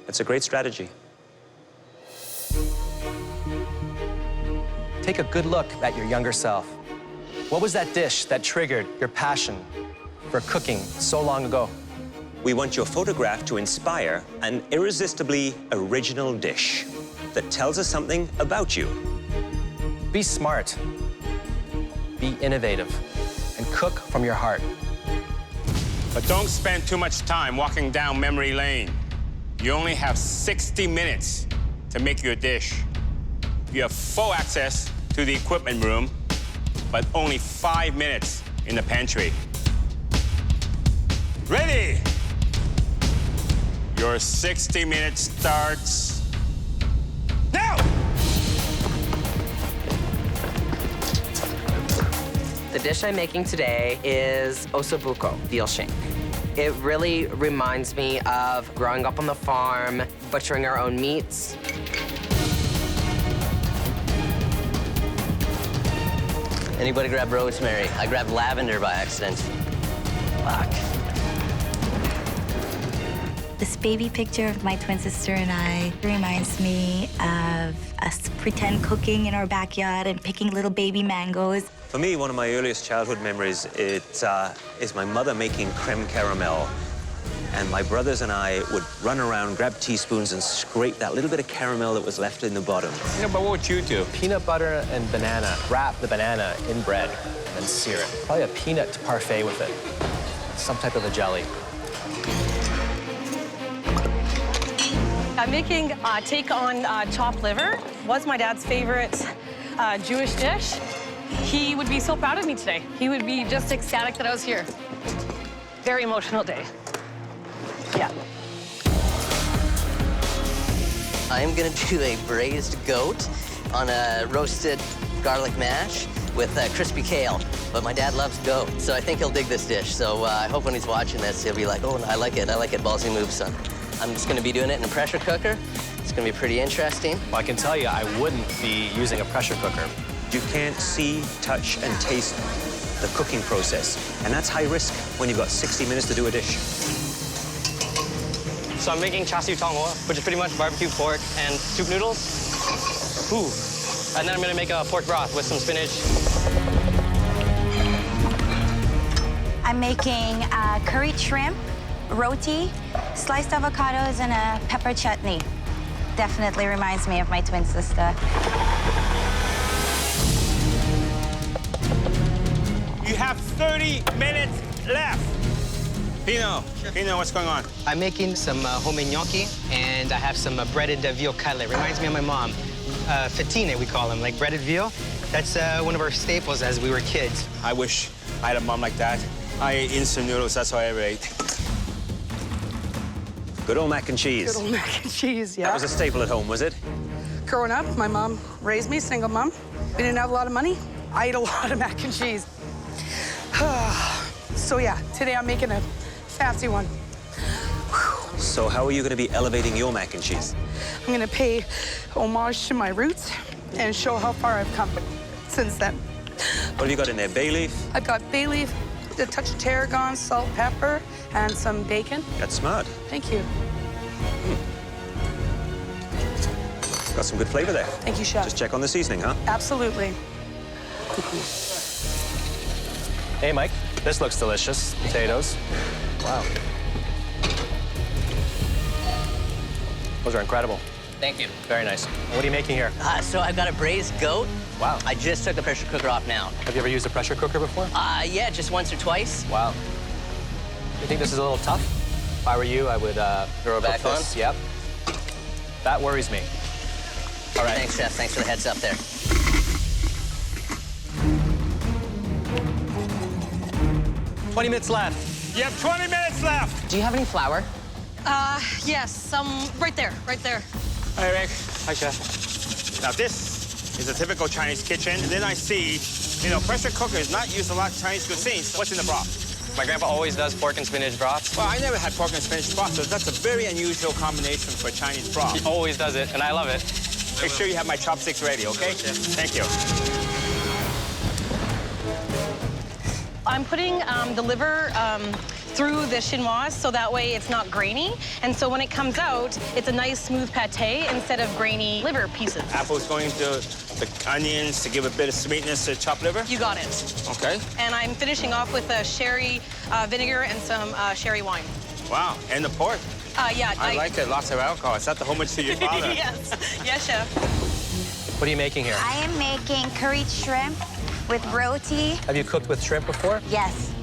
That's a great strategy. Take a good look at your younger self. What was that dish that triggered your passion for cooking so long ago? We want your photograph to inspire an irresistibly original dish that tells us something about you. Be smart, be innovative, and cook from your heart. But don't spend too much time walking down memory lane. You only have 60 minutes to make your dish. You have full access to the equipment room, but only 5 minutes in the pantry. Ready? Your 60 minutes starts now! The dish I'm making today is ossobuco, veal shank. It really reminds me of growing up on the farm, butchering our own meats. Anybody grab rosemary? I grabbed lavender by accident. Fuck. This baby picture of my twin sister and I reminds me of us pretend cooking in our backyard and picking little baby mangoes. For me, one of my earliest childhood memories is my mother making creme caramel. And my brothers and I would run around, grab teaspoons, and scrape that little bit of caramel that was left in the bottom. You know, but what would you do? Peanut butter and banana. Wrap the banana in bread and sear it. Probably a peanut parfait with it. Some type of a jelly. I'm making take on chopped liver. Was my dad's favorite Jewish dish. He would be so proud of me today. He would be just ecstatic that I was here. Very emotional day. Yeah. I'm gonna do a braised goat on a roasted garlic mash with crispy kale. But my dad loves goat, so I think he'll dig this dish. So I hope when he's watching this, he'll be like, oh, I like it, ballsy move, son. I'm just gonna be doing it in a pressure cooker. It's gonna be pretty interesting. Well, I can tell you, I wouldn't be using a pressure cooker. You can't see, touch, and taste the cooking process. And that's high risk when you've got 60 minutes to do a dish. So I'm making char siu tong hoa, which is pretty much barbecue pork and soup noodles. Ooh. And then I'm gonna make a pork broth with some spinach. I'm making curried shrimp, roti, sliced avocados, and a pepper chutney. Definitely reminds me of my twin sister. You have 30 minutes left. Pino, what's going on? I'm making some homemade gnocchi, and I have some breaded veal cutlet. Reminds me of my mom. Fettine, we call them, like breaded veal. That's one of our staples as we were kids. I wish I had a mom like that. I ate instant noodles, that's all I ever ate. Good old mac and cheese. Good old mac and cheese, yeah. That was a staple at home, was it? Growing up, my mom raised me, single mom. We didn't have a lot of money. I ate a lot of mac and cheese. So yeah, today I'm making a fancy one. So how are you going to be elevating your mac and cheese? I'm going to pay homage to my roots and show how far I've come since then. What have you got in there, bay leaf? I've got bay leaf, a touch of tarragon, salt, pepper, and some bacon. That's smart. Thank you. Got some good flavor there. Thank you, Chef. Just check on the seasoning, huh? Absolutely. Hey, Mike, this looks delicious. Potatoes. Wow. Those are incredible. Thank you. Very nice. And what are you making here? So I've got a braised goat. Wow. I just took the pressure cooker off now. Have you ever used a pressure cooker before? Yeah, just once or twice. Wow. You think this is a little tough? If I were you, I would throw it back on? Yep. That worries me. All right. Thanks, Chef. Thanks for the heads up there. $20 minutes left. You have 20 minutes left. Do you have any flour? Yes, some right there, right there. Hi, Rick. Hi, Chef. Now, this is a typical Chinese kitchen. And then I see, pressure cookers not used a lot in Chinese cuisine. What's in the broth? My grandpa always does pork and spinach broth. Well, I never had pork and spinach broth, so that's a very unusual combination for Chinese broth. He always does it, and I love it. Make sure you have my chopsticks ready, okay? Thank you. I'm putting the liver through the chinoise so that way it's not grainy. And so when it comes out, it's a nice smooth pate instead of grainy liver pieces. Apple's going to the onions to give a bit of sweetness to chopped liver? You got it. Okay. And I'm finishing off with a sherry vinegar and some sherry wine. Wow, and the pork. Yeah. I like it, lots of alcohol. Is that the homage to your father? Yes, Chef. What are you making here? I am making curried shrimp with roti. Have you cooked with shrimp before? Yes.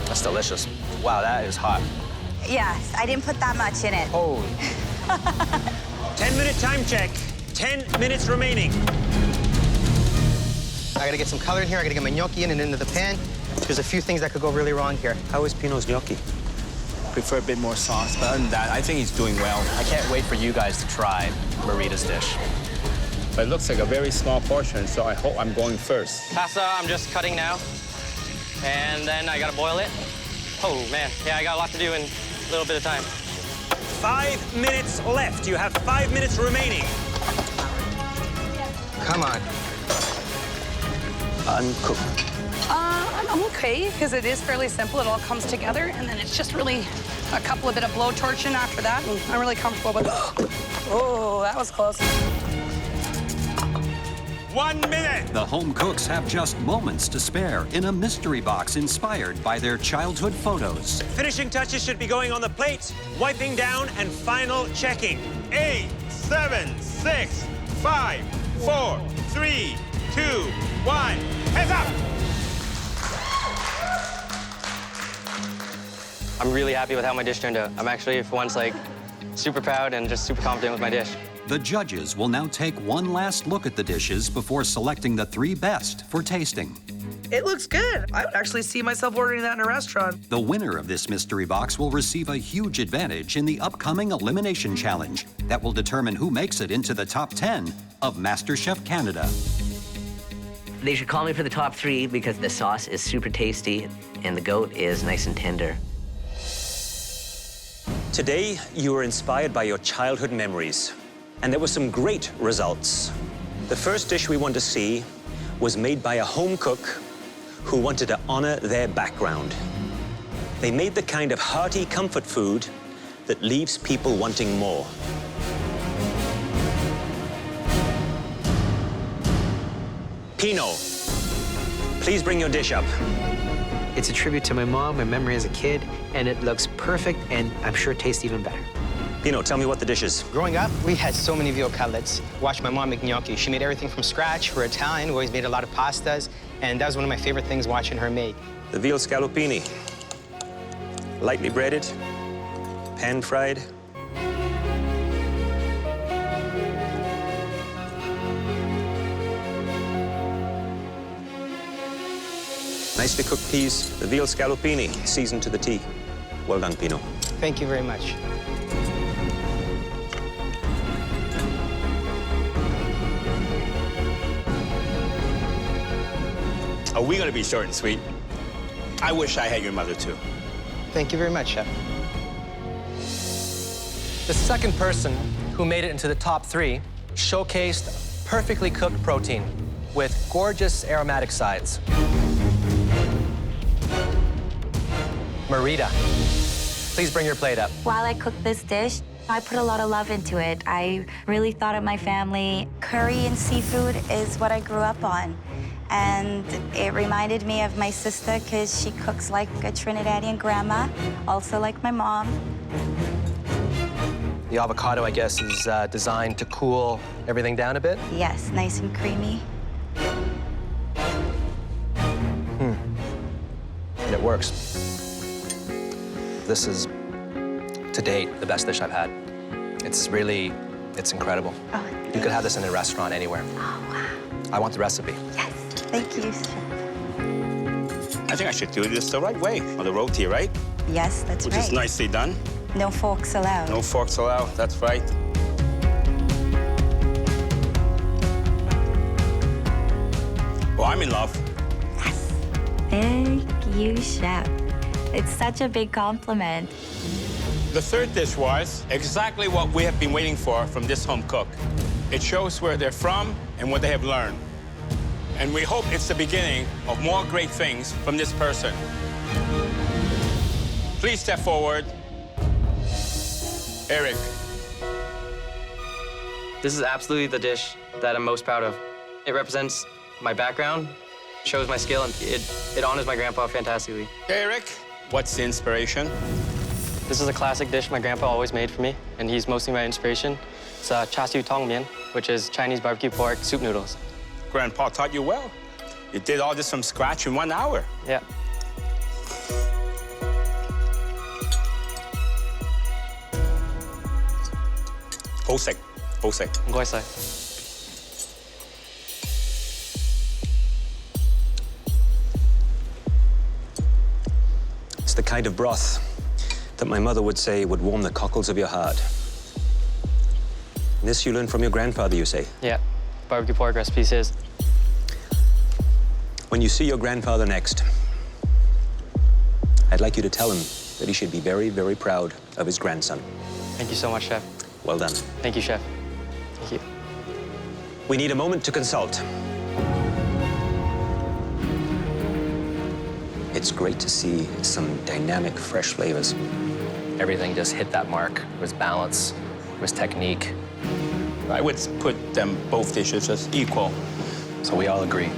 That's delicious. Wow, that is hot. Yes, I didn't put that much in it. Holy. 10-minute time check. 10 minutes remaining. I gotta get some color in here. I gotta get my gnocchi in and into the pan. There's a few things that could go really wrong here. How is Pino's gnocchi? Prefer a bit more sauce, but other than that, I think he's doing well. I can't wait for you guys to try Marita's dish. But it looks like a very small portion, so I hope I'm going first. Pasta, I'm just cutting now. And then I gotta boil it. Oh, man. Yeah, I got a lot to do in a little bit of time. 5 minutes left. You have 5 minutes remaining. Come on. Uncooked. I'm okay, because it is fairly simple. It all comes together, and then it's just really a couple of bit of blowtorching after that, and I'm really comfortable with it. Oh, that was close. 1 minute! The home cooks have just moments to spare in a mystery box inspired by their childhood photos. Finishing touches should be going on the plate, wiping down, and final checking. 8, 7, 6, 5, 4, 3, 2, 1. Heads up! I'm really happy with how my dish turned out. I'm actually, for once, like, super proud and just super confident with my dish. The judges will now take one last look at the dishes before selecting the 3 best for tasting. It looks good. I would actually see myself ordering that in a restaurant. The winner of this mystery box will receive a huge advantage in the upcoming elimination challenge that will determine who makes it into the top 10 of MasterChef Canada. They should call me for the top 3 because the sauce is super tasty and the goat is nice and tender. Today, you were inspired by your childhood memories, and there were some great results. The first dish we want to see was made by a home cook who wanted to honor their background. They made the kind of hearty comfort food that leaves people wanting more. Pino, please bring your dish up. It's a tribute to my mom, my memory as a kid, and it looks perfect, and I'm sure it tastes even better. Pino, tell me what the dish is. Growing up, we had so many veal cutlets. Watched my mom make gnocchi. She made everything from scratch. We're Italian, we always made a lot of pastas, and that was one of my favorite things watching her make. The veal scallopini. Lightly breaded, pan-fried. Nicely cooked peas, the veal scallopini, seasoned to the T. Well done, Pino. Thank you very much. Are we gonna be short and sweet? I wish I had your mother too. Thank you very much, Chef. The second person who made it into the top 3 showcased perfectly cooked protein with gorgeous aromatic sides. Marita, please bring your plate up. While I cooked this dish, I put a lot of love into it. I really thought of my family. Curry and seafood is what I grew up on. And it reminded me of my sister because she cooks like a Trinidadian grandma, also like my mom. The avocado, I guess, is designed to cool everything down a bit. Yes, nice and creamy. And it works. This is, to date, the best dish I've had. It's incredible. Oh, you could have this in a restaurant anywhere. Oh, wow. I want the recipe. Yes, thank you, Chef. I think I should do this the right way, on the roti, right? Yes, that's right. Which is nicely done. No forks allowed. No forks allowed, that's right. Well, I'm in love. Thank you, Chef. It's such a big compliment. The third dish was exactly what we have been waiting for from this home cook. It shows where they're from and what they have learned. And we hope it's the beginning of more great things from this person. Please step forward. Eric. This is absolutely the dish that I'm most proud of. It represents my background, shows my skill, and it honors my grandpa fantastically. Eric, what's the inspiration? This is a classic dish my grandpa always made for me, and he's mostly my inspiration. It's char siu tong mian, which is Chinese barbecue pork soup noodles. Grandpa taught you well. You did all this from scratch in 1 hour. Yeah. Hosek. Goisai. kind of broth that my mother would say would warm the cockles of your heart. This you learned from your grandfather, you say? Yeah, barbecue pork recipes is. When you see your grandfather next, I'd like you to tell him that he should be very, very proud of his grandson. Thank you so much, Chef. Well done. Thank you, Chef. Thank you. We need a moment to consult. It's great to see some dynamic, fresh flavors. Everything just hit that mark. It was balance, it was technique. I would put them both dishes as equal. So we all agree.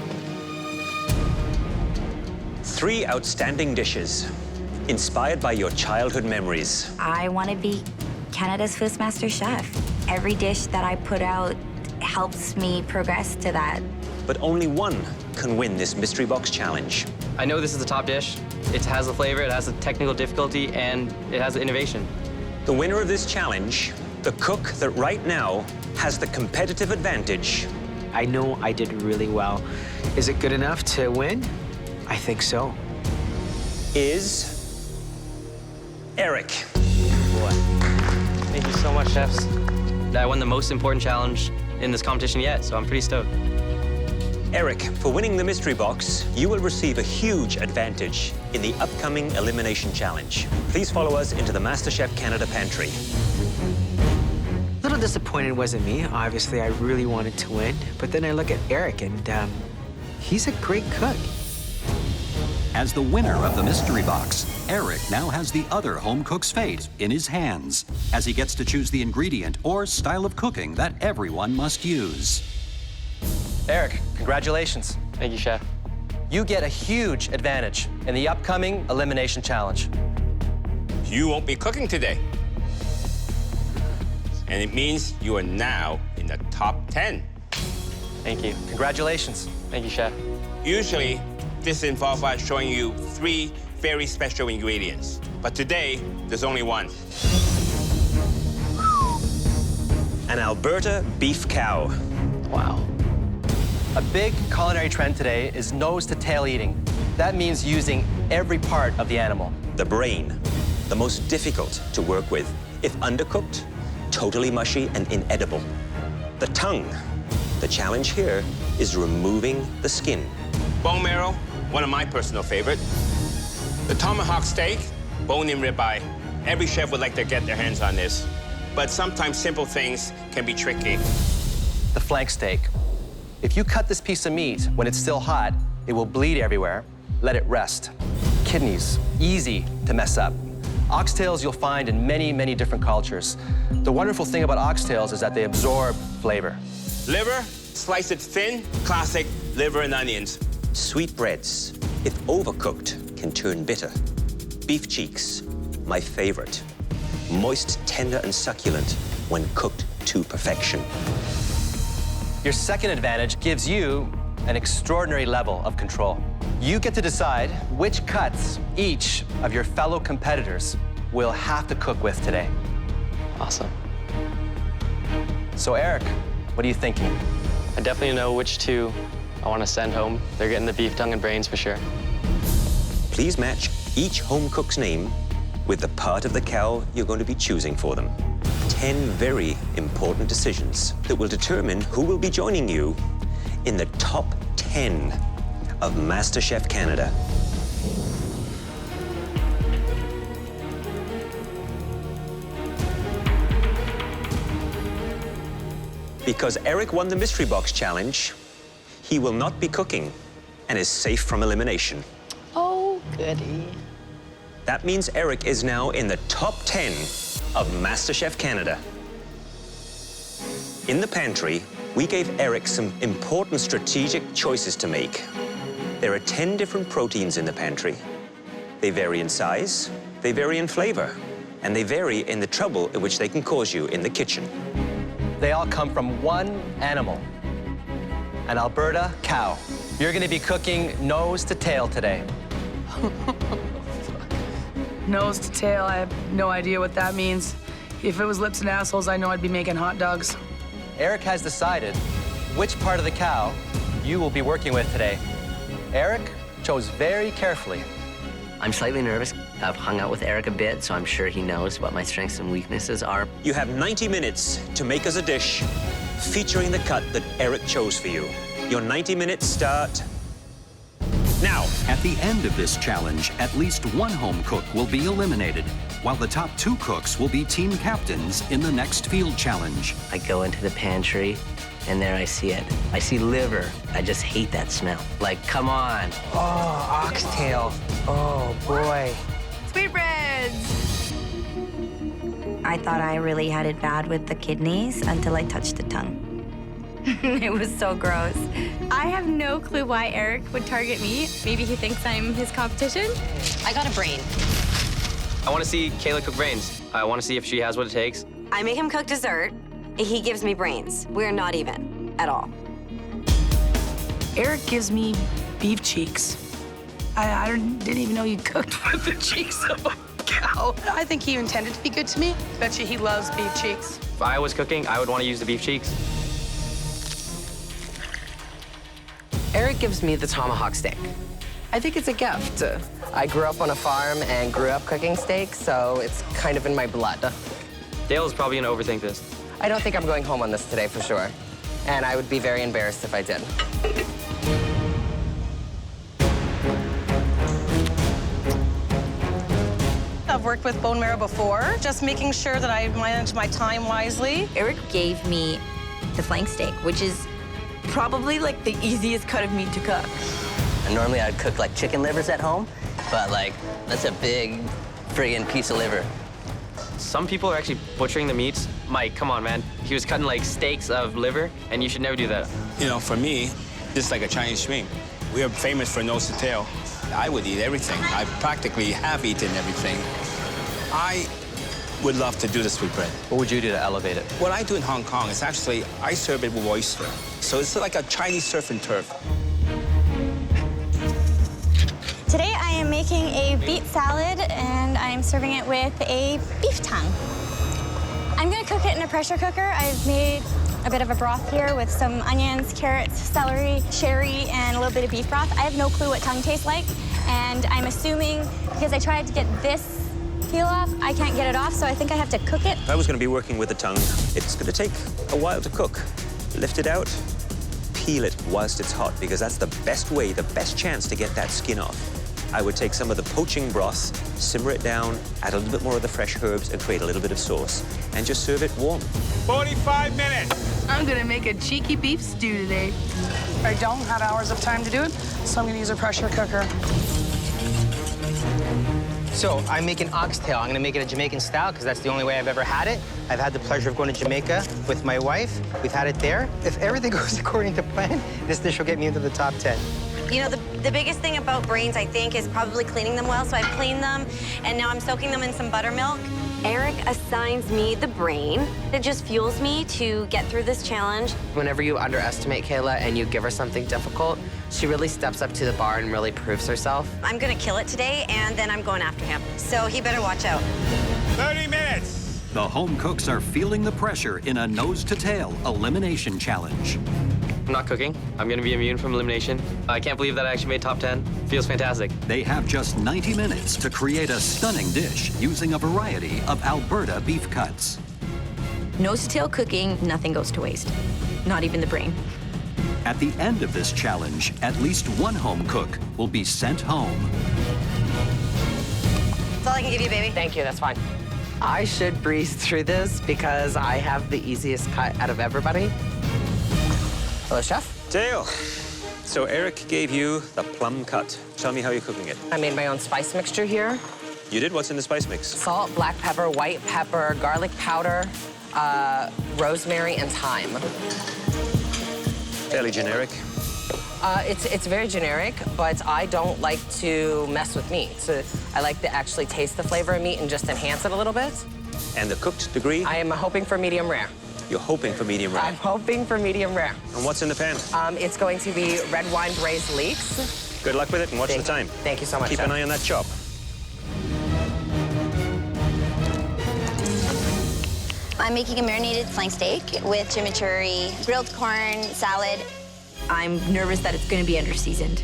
3 outstanding dishes, inspired by your childhood memories. I want to be Canada's first master chef. Every dish that I put out helps me progress to that. But only one can win this mystery box challenge. I know this is the top dish. It has the flavor, it has the technical difficulty, and it has the innovation. The winner of this challenge, the cook that right now has the competitive advantage. I know I did really well. Is it good enough to win? I think so. Is Eric. Boy. Thank you so much, chefs. I won the most important challenge in this competition yet, so I'm pretty stoked. Eric, for winning the mystery box, you will receive a huge advantage in the upcoming elimination challenge. Please follow us into the MasterChef Canada pantry. A little disappointed wasn't me. Obviously, I really wanted to win. But then I look at Eric, and he's a great cook. As the winner of the mystery box, Eric now has the other home cook's fate in his hands, as he gets to choose the ingredient or style of cooking that everyone must use. Eric, congratulations. Thank you, Chef. You get a huge advantage in the upcoming elimination challenge. You won't be cooking today. And it means you are now in the top 10. Thank you. Congratulations. Thank you, Chef. Usually, this involves us showing you 3 very special ingredients. But today, there's only one. An Alberta beef cow. Wow. A big culinary trend today is nose-to-tail eating. That means using every part of the animal. The brain, the most difficult to work with. If undercooked, totally mushy and inedible. The tongue. The challenge here is removing the skin. Bone marrow, one of my personal favorite. The tomahawk steak, bone-in ribeye. Every chef would like to get their hands on this. But sometimes simple things can be tricky. The flank steak. If you cut this piece of meat when it's still hot, it will bleed everywhere. Let it rest. Kidneys, easy to mess up. Oxtails you'll find in many, many different cultures. The wonderful thing about oxtails is that they absorb flavor. Liver, slice it thin, classic liver and onions. Sweetbreads, if overcooked, can turn bitter. Beef cheeks, my favorite. Moist, tender, and succulent when cooked to perfection. Your second advantage gives you an extraordinary level of control. You get to decide which cuts each of your fellow competitors will have to cook with today. Awesome. So Eric, what are you thinking? I definitely know which 2 I want to send home. They're getting the beef tongue and brains for sure. Please match each home cook's name with the part of the cow you're going to be choosing for them. 10 very important decisions that will determine who will be joining you in the top 10 of MasterChef Canada. Because Eric won the Mystery Box Challenge, he will not be cooking and is safe from elimination. Oh, goody. That means Eric is now in the top 10 of MasterChef Canada. In the pantry, we gave Eric some important strategic choices to make. There are 10 different proteins in the pantry. They vary in size, they vary in flavor, and they vary in the trouble in which they can cause you in the kitchen. They all come from one animal, an Alberta cow. You're gonna be cooking nose to tail today. Nose to tail, I have no idea what that means. If it was lips and assholes, I know I'd be making hot dogs. Eric has decided which part of the cow you will be working with today. Eric chose very carefully. I'm slightly nervous. I've hung out with Eric a bit, so I'm sure he knows what my strengths and weaknesses are. You have 90 minutes to make us a dish featuring the cut that Eric chose for you. Your 90 minutes start now. At the end of this challenge, at least one home cook will be eliminated, while the top 2 cooks will be team captains in the next field challenge. I go into the pantry, and there I see it. I see liver. I just hate that smell. Like, come on. Oh, oxtail. Oh, boy. Sweetbreads. I thought I really had it bad with the kidneys until I touched the tongue. It was so gross. I have no clue why Eric would target me. Maybe he thinks I'm his competition. I got a brain. I want to see Kayla cook brains. I want to see if she has what it takes. I make him cook dessert. He gives me brains. We're not even at all. Eric gives me beef cheeks. I didn't even know you cooked with the cheeks of a cow. I think he intended to be good to me. Bet you he loves beef cheeks. If I was cooking, I would want to use the beef cheeks. Eric gives me the tomahawk steak. I think it's a gift. I grew up on a farm and grew up cooking steak, so it's kind of in my blood. Dale is probably going to overthink this. I don't think I'm going home on this today for sure. And I would be very embarrassed if I did. I've worked with bone marrow before, just making sure that I manage my time wisely. Eric gave me the flank steak, which is probably like the easiest cut of meat to cook. And normally I'd cook like chicken livers at home, but like, that's a big friggin' piece of liver. Some people are actually butchering the meats. Mike, come on, man. He was cutting like steaks of liver, and you should never do that. You know, for me, this is like a Chinese swing. We are famous for nose to tail. I would eat everything. I practically have eaten everything. I would love to do the sweetbread. What would you do to elevate it? What I do in Hong Kong is actually, I serve it with oyster. So it's like a Chinese surf and turf. Today I am making a beet salad and I'm serving it with a beef tongue. I'm gonna cook it in a pressure cooker. I've made a bit of a broth here with some onions, carrots, celery, cherry, and a little bit of beef broth. I have no clue what tongue tastes like, and I'm assuming because I tried to get this peel off, I can't get it off, so I think I have to cook it. If I was going to be working with the tongue, it's going to take a while to cook. Lift it out, peel it whilst it's hot, because that's the best way, the best chance to get that skin off. I would take some of the poaching broth, simmer it down, add a little bit more of the fresh herbs, and create a little bit of sauce, and just serve it warm. 45 minutes. I'm gonna make a cheeky beef stew today. I don't have hours of time to do it, so I'm gonna use a pressure cooker. So I'm making oxtail. I'm gonna make it a Jamaican style because that's the only way I've ever had it. I've had the pleasure of going to Jamaica with my wife. We've had it there. If everything goes according to plan, this dish will get me into the top 10. You know, the biggest thing about brains, I think, is probably cleaning them well. So I've cleaned them, and now I'm soaking them in some buttermilk. Eric assigns me the brain. It just fuels me to get through this challenge. Whenever you underestimate Kayla and you give her something difficult, she really steps up to the bar and really proves herself. I'm gonna kill it today, and then I'm going after him. So he better watch out. 30 minutes. The home cooks are feeling the pressure in a nose-to-tail elimination challenge. I'm not cooking. I'm going to be immune from elimination. I can't believe that I actually made top 10. Feels fantastic. They have just 90 minutes to create a stunning dish using a variety of Alberta beef cuts. Nose to tail cooking, nothing goes to waste. Not even the brain. At the end of this challenge, at least one home cook will be sent home. That's all I can give you, baby. Thank you, that's fine. I should breeze through this because I have the easiest cut out of everybody. Hello, Chef. Dale. So Eric gave you the plum cut. Tell me how you're cooking it. I made my own spice mixture here. You did? What's in the spice mix? Salt, black pepper, white pepper, garlic powder, rosemary, and thyme. Fairly generic. It's very generic, but I don't like to mess with meat. So I like to actually taste the flavor of meat and just enhance it a little bit. And the cooked degree? I am hoping for medium rare. You're hoping for medium rare? I'm hoping for medium rare. And what's in the pan? It's going to be red wine braised leeks. Good luck with it and watch the time. Thank you so much, Keep Chef. an eye on that chop. I'm making a marinated flank steak with chimichurri, grilled corn, salad. I'm nervous that it's going to be under-seasoned.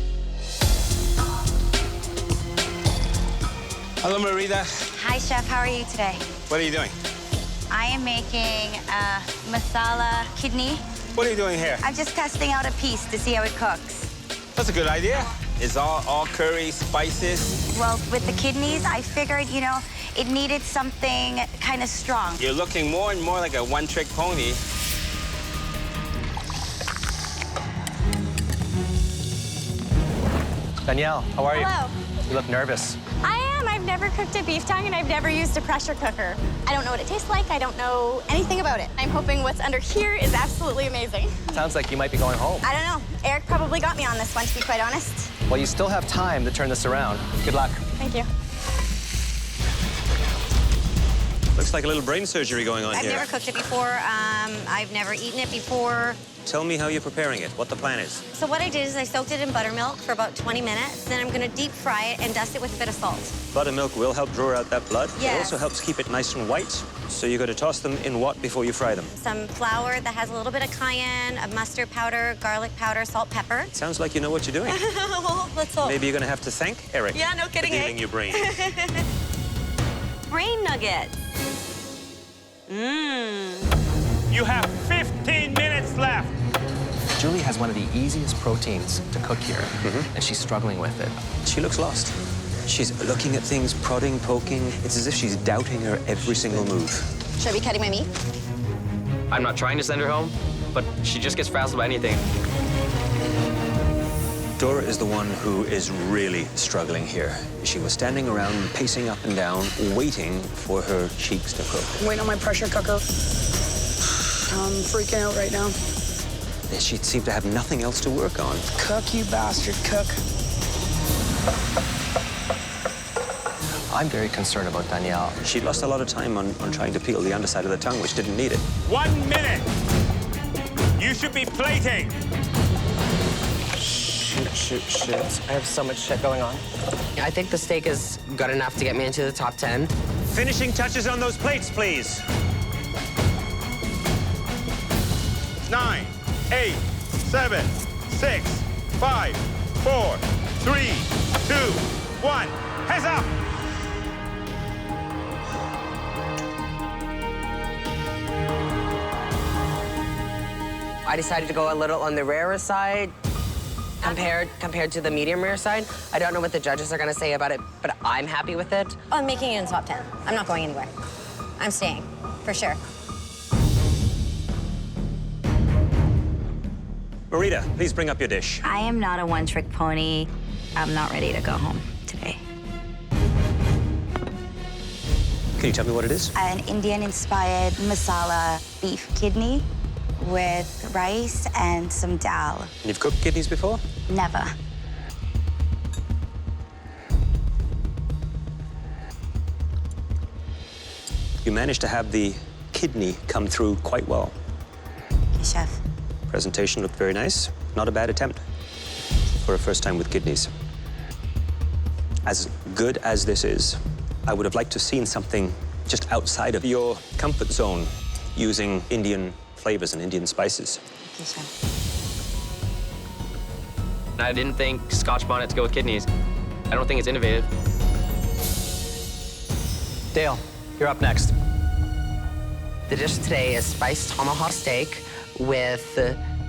Hello, Marita. Hi, Chef. How are you today? What are you doing? I am making a masala kidney. What are you doing here? I'm just testing out a piece to see how it cooks. That's a good idea. It's all curry, spices. Well, with the kidneys, I figured, you know, it needed something kind of strong. You're looking more and more like a one-trick pony. Danielle, how are you? Hello. You look nervous. I am. I've never cooked a beef tongue and I've never used a pressure cooker. I don't know what it tastes like. I don't know anything about it. I'm hoping what's under here is absolutely amazing. Sounds like you might be going home. I don't know. Eric probably got me on this one, to be quite honest. Well, you still have time to turn this around. Good luck. Thank you. Looks like a little brain surgery going on I've here. never cooked it before. I've never eaten it before. Tell me how you're preparing it, what the plan is. So what I did is I soaked it in buttermilk for about 20 minutes. Then I'm going to deep fry it and dust it with a bit of salt. Buttermilk will help draw out that blood. It Yes. also helps keep it nice and white. So you're going to toss them in what before you fry them? Some flour that has a little bit of cayenne, a mustard powder, garlic powder, salt, pepper. Sounds like you know what you're doing. Well, let's hope. Maybe you're going to have to thank Eric Yeah, no kidding, for dealing eh? your brain. Brain nuggets. You have 15 minutes left. Julie has one of the easiest proteins to cook here, and she's struggling with it. She looks lost. She's looking at things, prodding, poking. It's as if she's doubting her every single move. Should I be cutting my meat? I'm not trying to send her home, but she just gets frazzled by anything. Dora is the one who is really struggling here. She was standing around, pacing up and down, waiting for her cheeks to cook. I'm waiting on my pressure cooker. I'm freaking out right now. She seemed to have nothing else to work on. Cook, you bastard, cook. I'm very concerned about Danielle. She lost a lot of time on trying to peel the underside of the tongue, which didn't need it. 1 minute. You should be plating. Shoot. I have so much shit going on. I think the steak is good enough to get me into the top 10. Finishing touches on those plates, please. 9, 8, 7, 6, 5, 4, 3, 2, 1. Heads up. I decided to go a little on the rarer side compared to the medium rare side. I don't know what the judges are gonna say about it, but I'm happy with it. Oh, I'm making it in the top 10. I'm not going anywhere. I'm staying, for sure. Marita, please bring up your dish. I am not a one-trick pony. I'm not ready to go home today. Can you tell me what it is? An Indian-inspired masala beef kidney with rice and some dal. You've cooked kidneys before? Never. You managed to have the kidney come through quite well. Okay, Chef. Presentation looked very nice. Not a bad attempt for a first time with kidneys. As good as this is, I would have liked to have seen something just outside of your comfort zone using Indian flavors and Indian spices. Okay, Chef. I didn't think Scotch bonnet to go with kidneys. I don't think it's innovative. Dale, you're up next. The dish today is spiced tomahawk steak with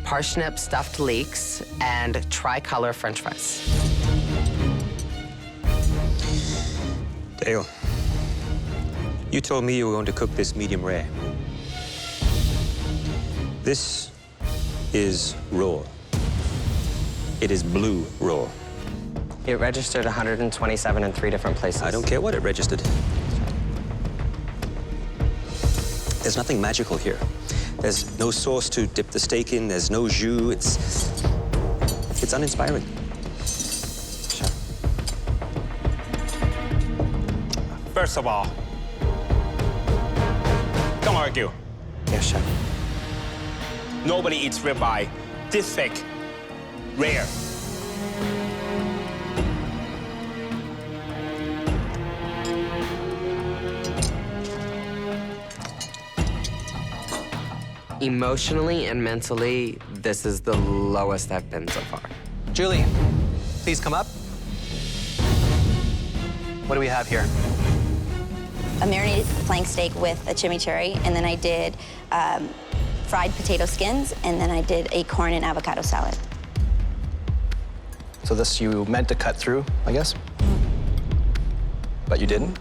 parsnip stuffed leeks and tricolor French fries. Dale, you told me you were going to cook this medium rare. This is raw. It is blue raw. It registered 127 in 3 different places. I don't care what it registered. There's nothing magical here. There's no sauce to dip the steak in. There's no jus. It's uninspiring. Sure. First of all, don't argue. Yes, Chef. Nobody eats ribeye this thick, rare. Emotionally and mentally, this is the lowest I've been so far. Julie, please come up. What do we have here? A marinated flank steak with a chimichurri, and then I did fried potato skins, and then I did a corn and avocado salad. So this you meant to cut through, I guess? But you didn't?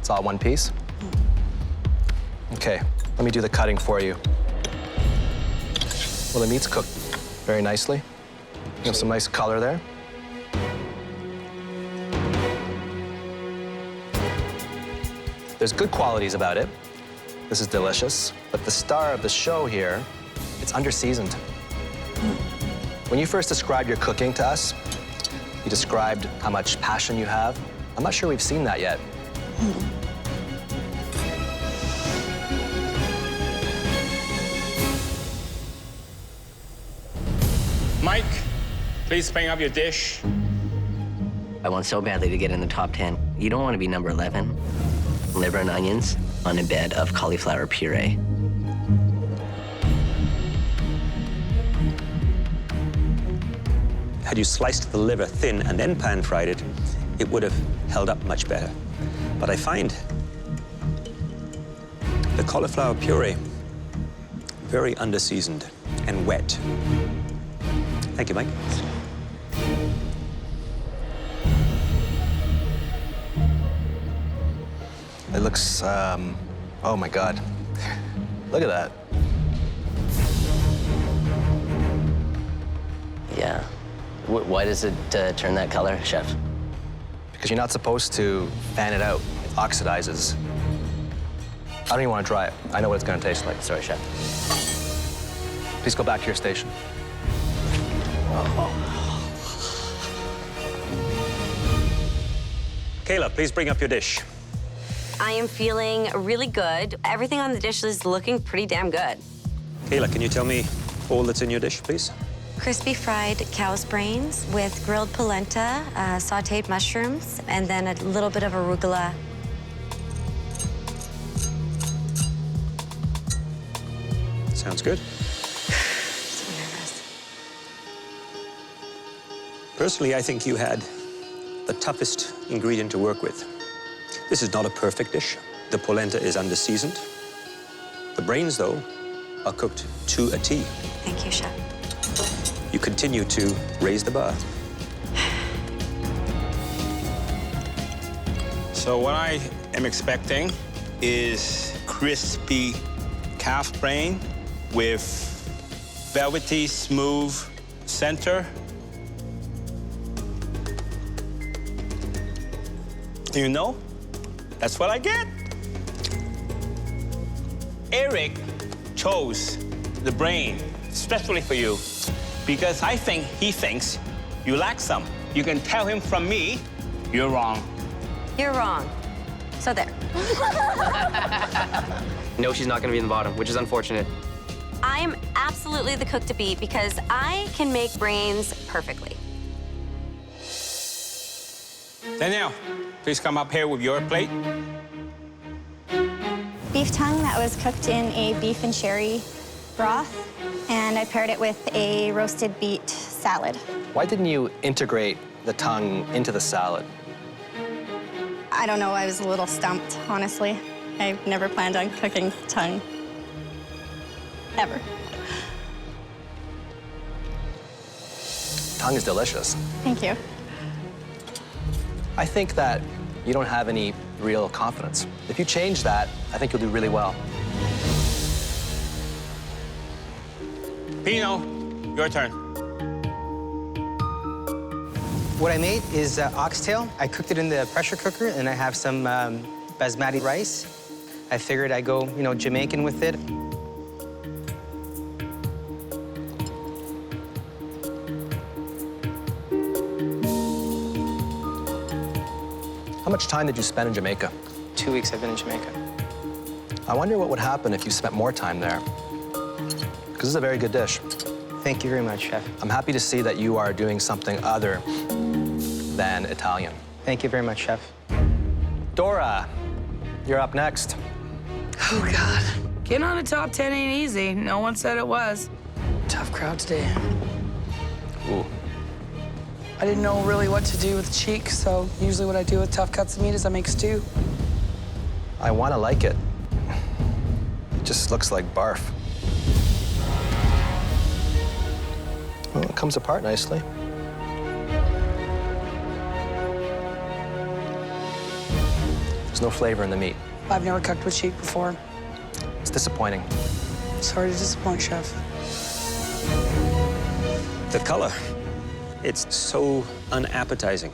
It's all one piece? Okay, let me do the cutting for you. Well, the meat's cooked very nicely. You have some nice color there. There's good qualities about it. This is delicious. But the star of the show here, it's under-seasoned. When you first described your cooking to us, you described how much passion you have. I'm not sure we've seen that yet. Mike, please bring up your dish. I want so badly to get in the top 10. You don't want to be number 11. Liver and onions on a bed of cauliflower puree. Had you sliced the liver thin and then pan-fried it, it would have held up much better. But I find the cauliflower puree very under-seasoned and wet. Thank you, Mike. It looks, oh my God. Look at that. Yeah. Why does it turn that color, Chef? Because you're not supposed to fan it out. It oxidizes. I don't even want to try it. I know what it's going to taste like. Sorry, Chef. Please go back to your station. Kayla, please bring up your dish. I am feeling really good. Everything on the dish is looking pretty damn good. Kayla, can you tell me all that's in your dish, please? Crispy fried cow's brains with grilled polenta, sautéed mushrooms, and then a little bit of arugula. Sounds good. So nervous. Personally, I think you had the toughest ingredient to work with. This is not a perfect dish. The polenta is under-seasoned. The brains, though, are cooked to a T. Thank you, Chef. You continue to raise the bar. So what I am expecting is crispy calf brain with velvety, smooth center. You know, that's what I get. Eric chose the brain especially for you because I think he thinks you lack some. You can tell him from me, you're wrong. You're wrong. So there. No, she's not gonna be in the bottom, which is unfortunate. I'm absolutely the cook to beat because I can make brains perfectly. Danielle, please come up here with your plate. Beef tongue that was cooked in a beef and sherry broth, and I paired it with a roasted beet salad. Why didn't you integrate the tongue into the salad? I don't know, I was a little stumped, honestly. I've never planned on cooking tongue. Ever. Tongue is delicious. Thank you. I think that you don't have any real confidence. If you change that, I think you'll do really well. Pino, your turn. What I made is oxtail. I cooked it in the pressure cooker, and I have some basmati rice. I figured I'd go, Jamaican with it. How much time did you spend in Jamaica? 2 weeks I've been in Jamaica. I wonder what would happen if you spent more time there. Because this is a very good dish. Thank you very much, Chef. I'm happy to see that you are doing something other than Italian. Thank you very much, Chef. Dora, you're up next. Oh, God. Getting on a top 10 ain't easy. No one said it was. Tough crowd today. Ooh. I didn't know really what to do with cheek, so usually what I do with tough cuts of meat is I make stew. I want to like it. It just looks like barf. Well, it comes apart nicely. There's no flavor in the meat. I've never cooked with cheek before. It's disappointing. Sorry to disappoint, Chef. The color, it's so unappetizing.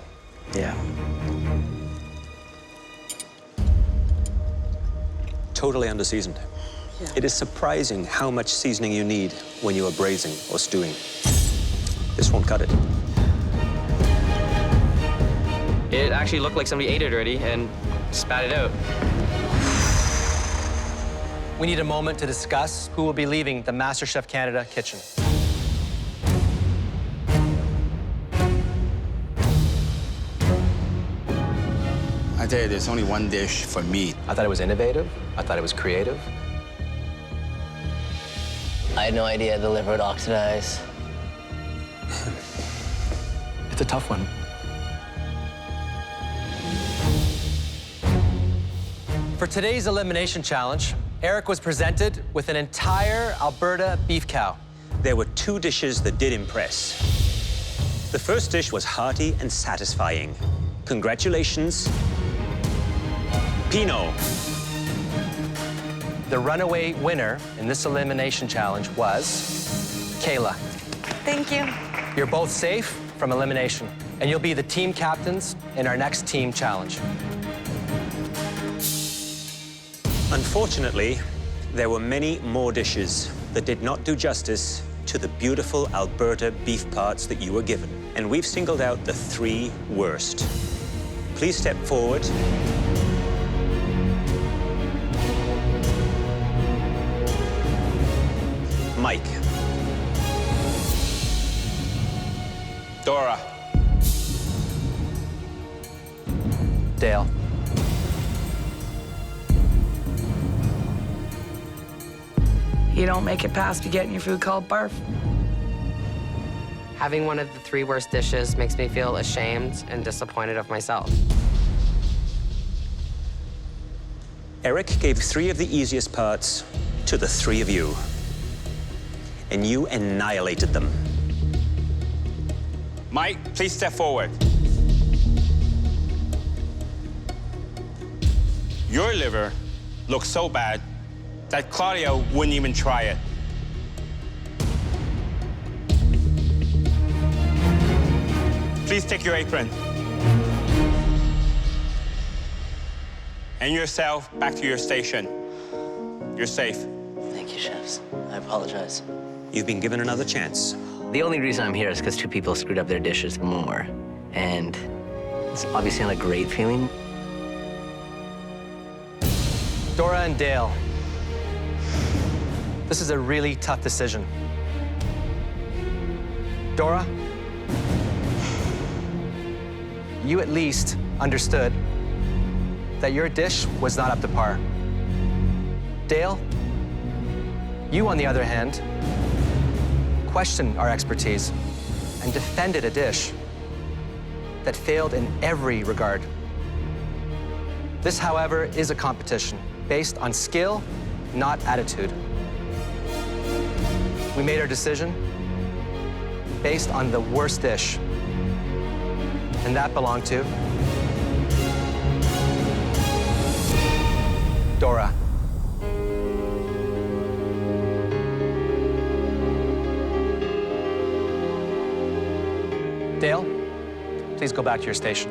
Yeah. Totally underseasoned. Yeah. It is surprising how much seasoning you need when you are braising or stewing. This won't cut it. It actually looked like somebody ate it already and spat it out. We need a moment to discuss who will be leaving the MasterChef Canada kitchen. I tell you, there's only one dish for me. I thought it was innovative. I thought it was creative. I had no idea the liver would oxidize. It's a tough one. For today's elimination challenge, Eric was presented with an entire Alberta beef cow. There were two dishes that did impress. The first dish was hearty and satisfying. Congratulations, Pinot. The runaway winner in this elimination challenge was Kayla. Thank you. You're both safe from elimination, and you'll be the team captains in our next team challenge. Unfortunately, there were many more dishes that did not do justice to the beautiful Alberta beef parts that you were given. And we've singled out the three worst. Please step forward. Mike. Dora. Dale. You don't make it past you getting your food called barf. Having one of the three worst dishes makes me feel ashamed and disappointed of myself. Eric gave three of the easiest parts to the three of you. And you annihilated them. Mike, please step forward. Your liver looks so bad that Claudia wouldn't even try it. Please take your apron. And yourself back to your station. You're safe. Thank you, chefs. I apologize. You've been given another chance. The only reason I'm here is because two people screwed up their dishes more. And it's obviously not a great feeling. Dora and Dale, this is a really tough decision. Dora, you at least understood that your dish was not up to par. Dale, you, on the other hand, questioned our expertise and defended a dish that failed in every regard. This, however, is a competition based on skill, not attitude. We made our decision based on the worst dish, and that belonged to Dora. Dale, please go back to your station.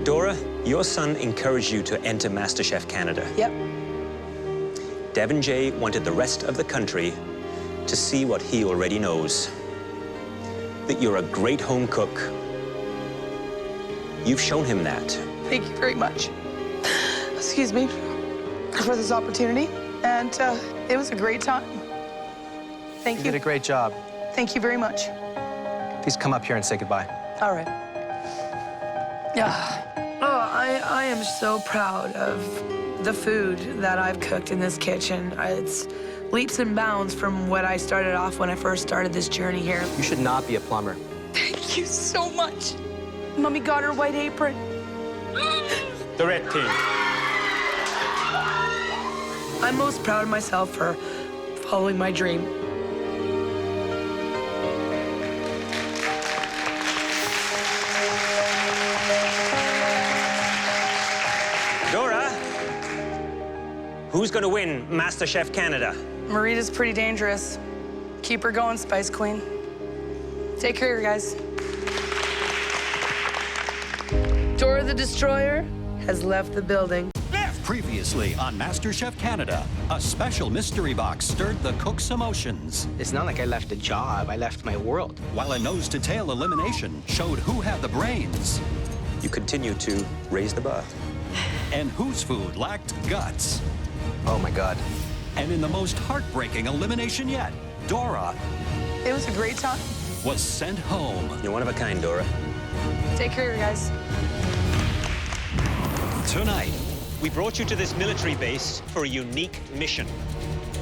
Dora, your son encouraged you to enter MasterChef Canada. Yep. Devin J. wanted the rest of the country to see what he already knows. That you're a great home cook. You've shown him that. Thank you very much. Excuse me for this opportunity. And it was a great time. Thank you. You did a great job. Thank you very much. Please come up here and say goodbye. All right. Yeah. I am so proud of the food that I've cooked in this kitchen. It's leaps and bounds from what I started off when I first started this journey here. You should not be a plumber. Thank you so much. Mommy got her white apron. The red team. I'm most proud of myself for following my dream. Dora, who's going to win MasterChef Canada? Marita's pretty dangerous. Keep her going, Spice Queen. Take care, guys. Dora the Destroyer has left the building. Previously on MasterChef Canada, a special mystery box stirred the cook's emotions. It's not like I left a job, I left my world. While a nose-to-tail elimination showed who had the brains. You continue to raise the bar. And whose food lacked guts. Oh my God. And in the most heartbreaking elimination yet, Dora It was a great time. was sent home. You're one of a kind, Dora. Take care, guys. Tonight, we brought you to this military base for a unique mission.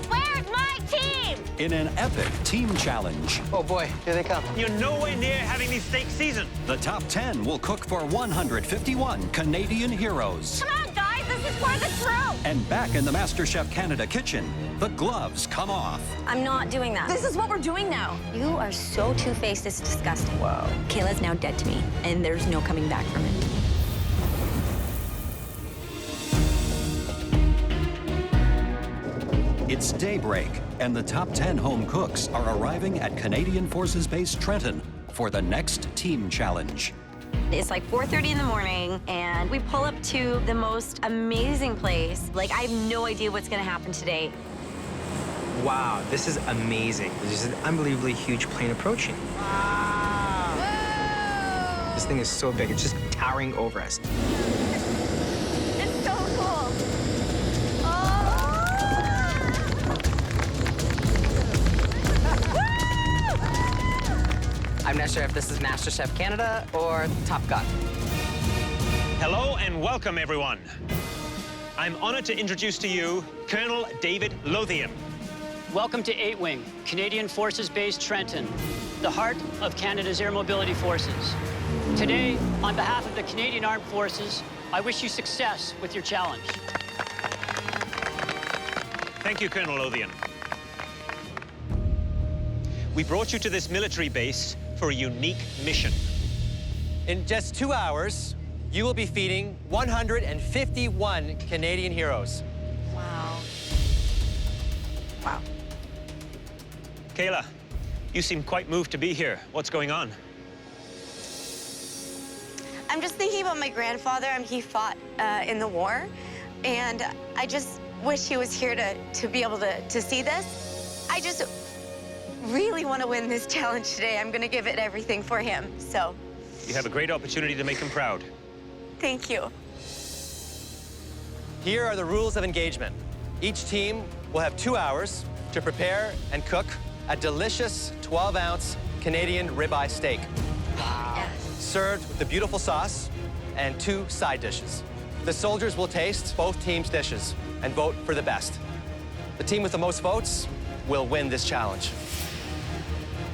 Where's my team? in an epic team challenge. Oh boy, here they come. You're nowhere near having the steak season. The top 10 will cook for 151 Canadian heroes. Come on, guys, this is for the truth. And back in the MasterChef Canada kitchen, the gloves come off. I'm not doing that. This is what we're doing now. You are so two-faced, it's disgusting. Wow. Kayla's now dead to me, and there's no coming back from it. It's daybreak, and the top 10 home cooks are arriving at Canadian Forces Base Trenton for the next team challenge. It's like 4:30 in the morning, and we pull up to the most amazing place. Like, I have no idea what's gonna happen today. Wow, this is amazing. There's an unbelievably huge plane approaching. Wow. This thing is so big, it's just towering over us. It's so cool. I'm not sure if this is MasterChef Canada or Top Gun. Hello and welcome, everyone. I'm honored to introduce to you Colonel David Lothian. Welcome to 8 Wing, Canadian Forces Base Trenton, the heart of Canada's air mobility forces. Today, on behalf of the Canadian Armed Forces, I wish you success with your challenge. Thank you, Colonel Lothian. We brought you to this military base for a unique mission. In just 2 hours, you will be feeding 151 Canadian heroes. Wow. Wow. Kayla, you seem quite moved to be here. What's going on? I'm just thinking about my grandfather. He fought in the war, and I just wish he was here to be able to see this. I just really want to win this challenge today. I'm going to give it everything for him, so. You have a great opportunity to make him proud. Thank you. Here are the rules of engagement. Each team will have 2 hours to prepare and cook a delicious 12-ounce Canadian ribeye steak. Wow. Served with a beautiful sauce and 2 side dishes. The soldiers will taste both teams' dishes and vote for the best. The team with the most votes will win this challenge.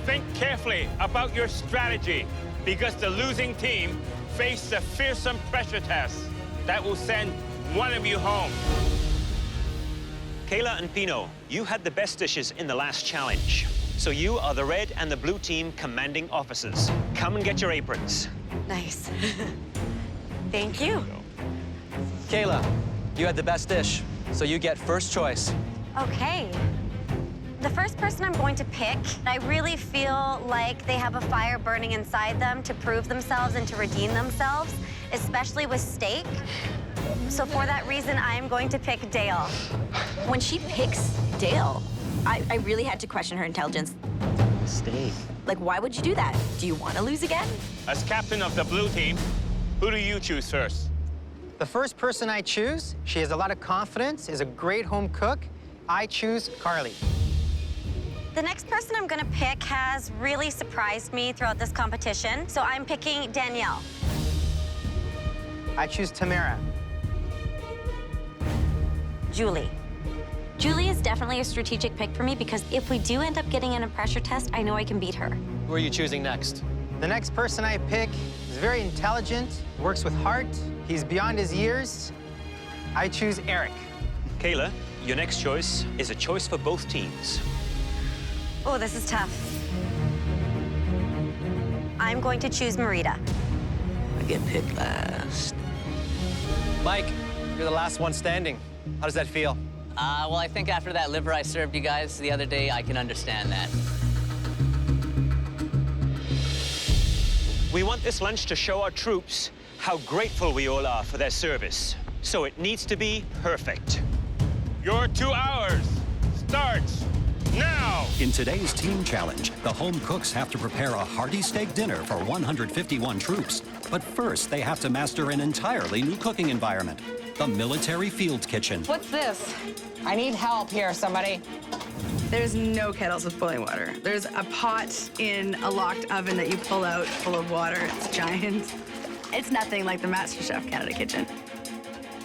Think carefully about your strategy, because the losing team face a fearsome pressure test that will send one of you home. Kayla and Pino, you had the best dishes in the last challenge. So you are the red and the blue team commanding officers. Come and get your aprons. Nice. Thank you. Kayla, you had the best dish, so you get first choice. Okay. The first person I'm going to pick, I really feel like they have a fire burning inside them to prove themselves and to redeem themselves, especially with steak. So for that reason, I'm going to pick Dale. When she picks Dale, I really had to question her intelligence. Steak. Like, why would you do that? Do you want to lose again? As captain of the blue team, who do you choose first? The first person I choose, she has a lot of confidence, is a great home cook. I choose Carly. The next person I'm going to pick has really surprised me throughout this competition, so I'm picking Danielle. I choose Tamara. Julie. Julie is definitely a strategic pick for me because if we do end up getting in a pressure test, I know I can beat her. Who are you choosing next? The next person I pick is very intelligent, works with heart, he's beyond his years. I choose Eric. Kayla, your next choice is a choice for both teams. Oh, this is tough. I'm going to choose Marita. I get picked last. Mike, you're the last one standing. How does that feel? Well, I think after that liver I served you guys the other day, I can understand that. We want this lunch to show our troops how grateful we all are for their service. So it needs to be perfect. Your 2 hours starts now! In today's team challenge, the home cooks have to prepare a hearty steak dinner for 151 troops. But first, they have to master an entirely new cooking environment, the military field kitchen. What's this? I need help here, somebody. There's no kettles with boiling water. There's a pot in a locked oven that you pull out full of water. It's giant. It's nothing like the MasterChef Canada kitchen.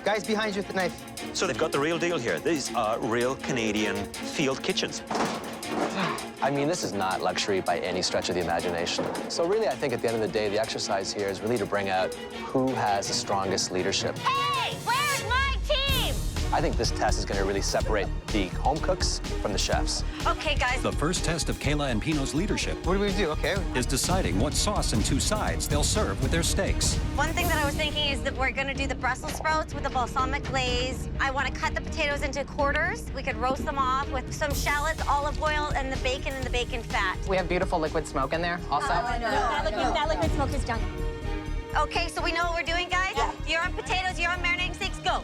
Guys behind you with the knife. So they've got the real deal here. These are real Canadian field kitchens. I mean, this is not luxury by any stretch of the imagination. So really, I think at the end of the day, the exercise here is really to bring out who has the strongest leadership. Hey, where's my team? I think this test is going to really separate the home cooks from the chefs. Okay, guys. The first test of Kayla and Pino's leadership What do we do? Okay. is deciding what sauce and two sides they'll serve with their steaks. One thing that I was thinking is that we're gonna do the Brussels sprouts with the balsamic glaze. I wanna cut the potatoes into quarters. We could roast them off with some shallots, olive oil, and the bacon fat. We have beautiful liquid smoke in there also. That liquid smoke is junk. Okay, so we know what we're doing, guys? Yeah. You're on potatoes, you're on marinating steaks, go.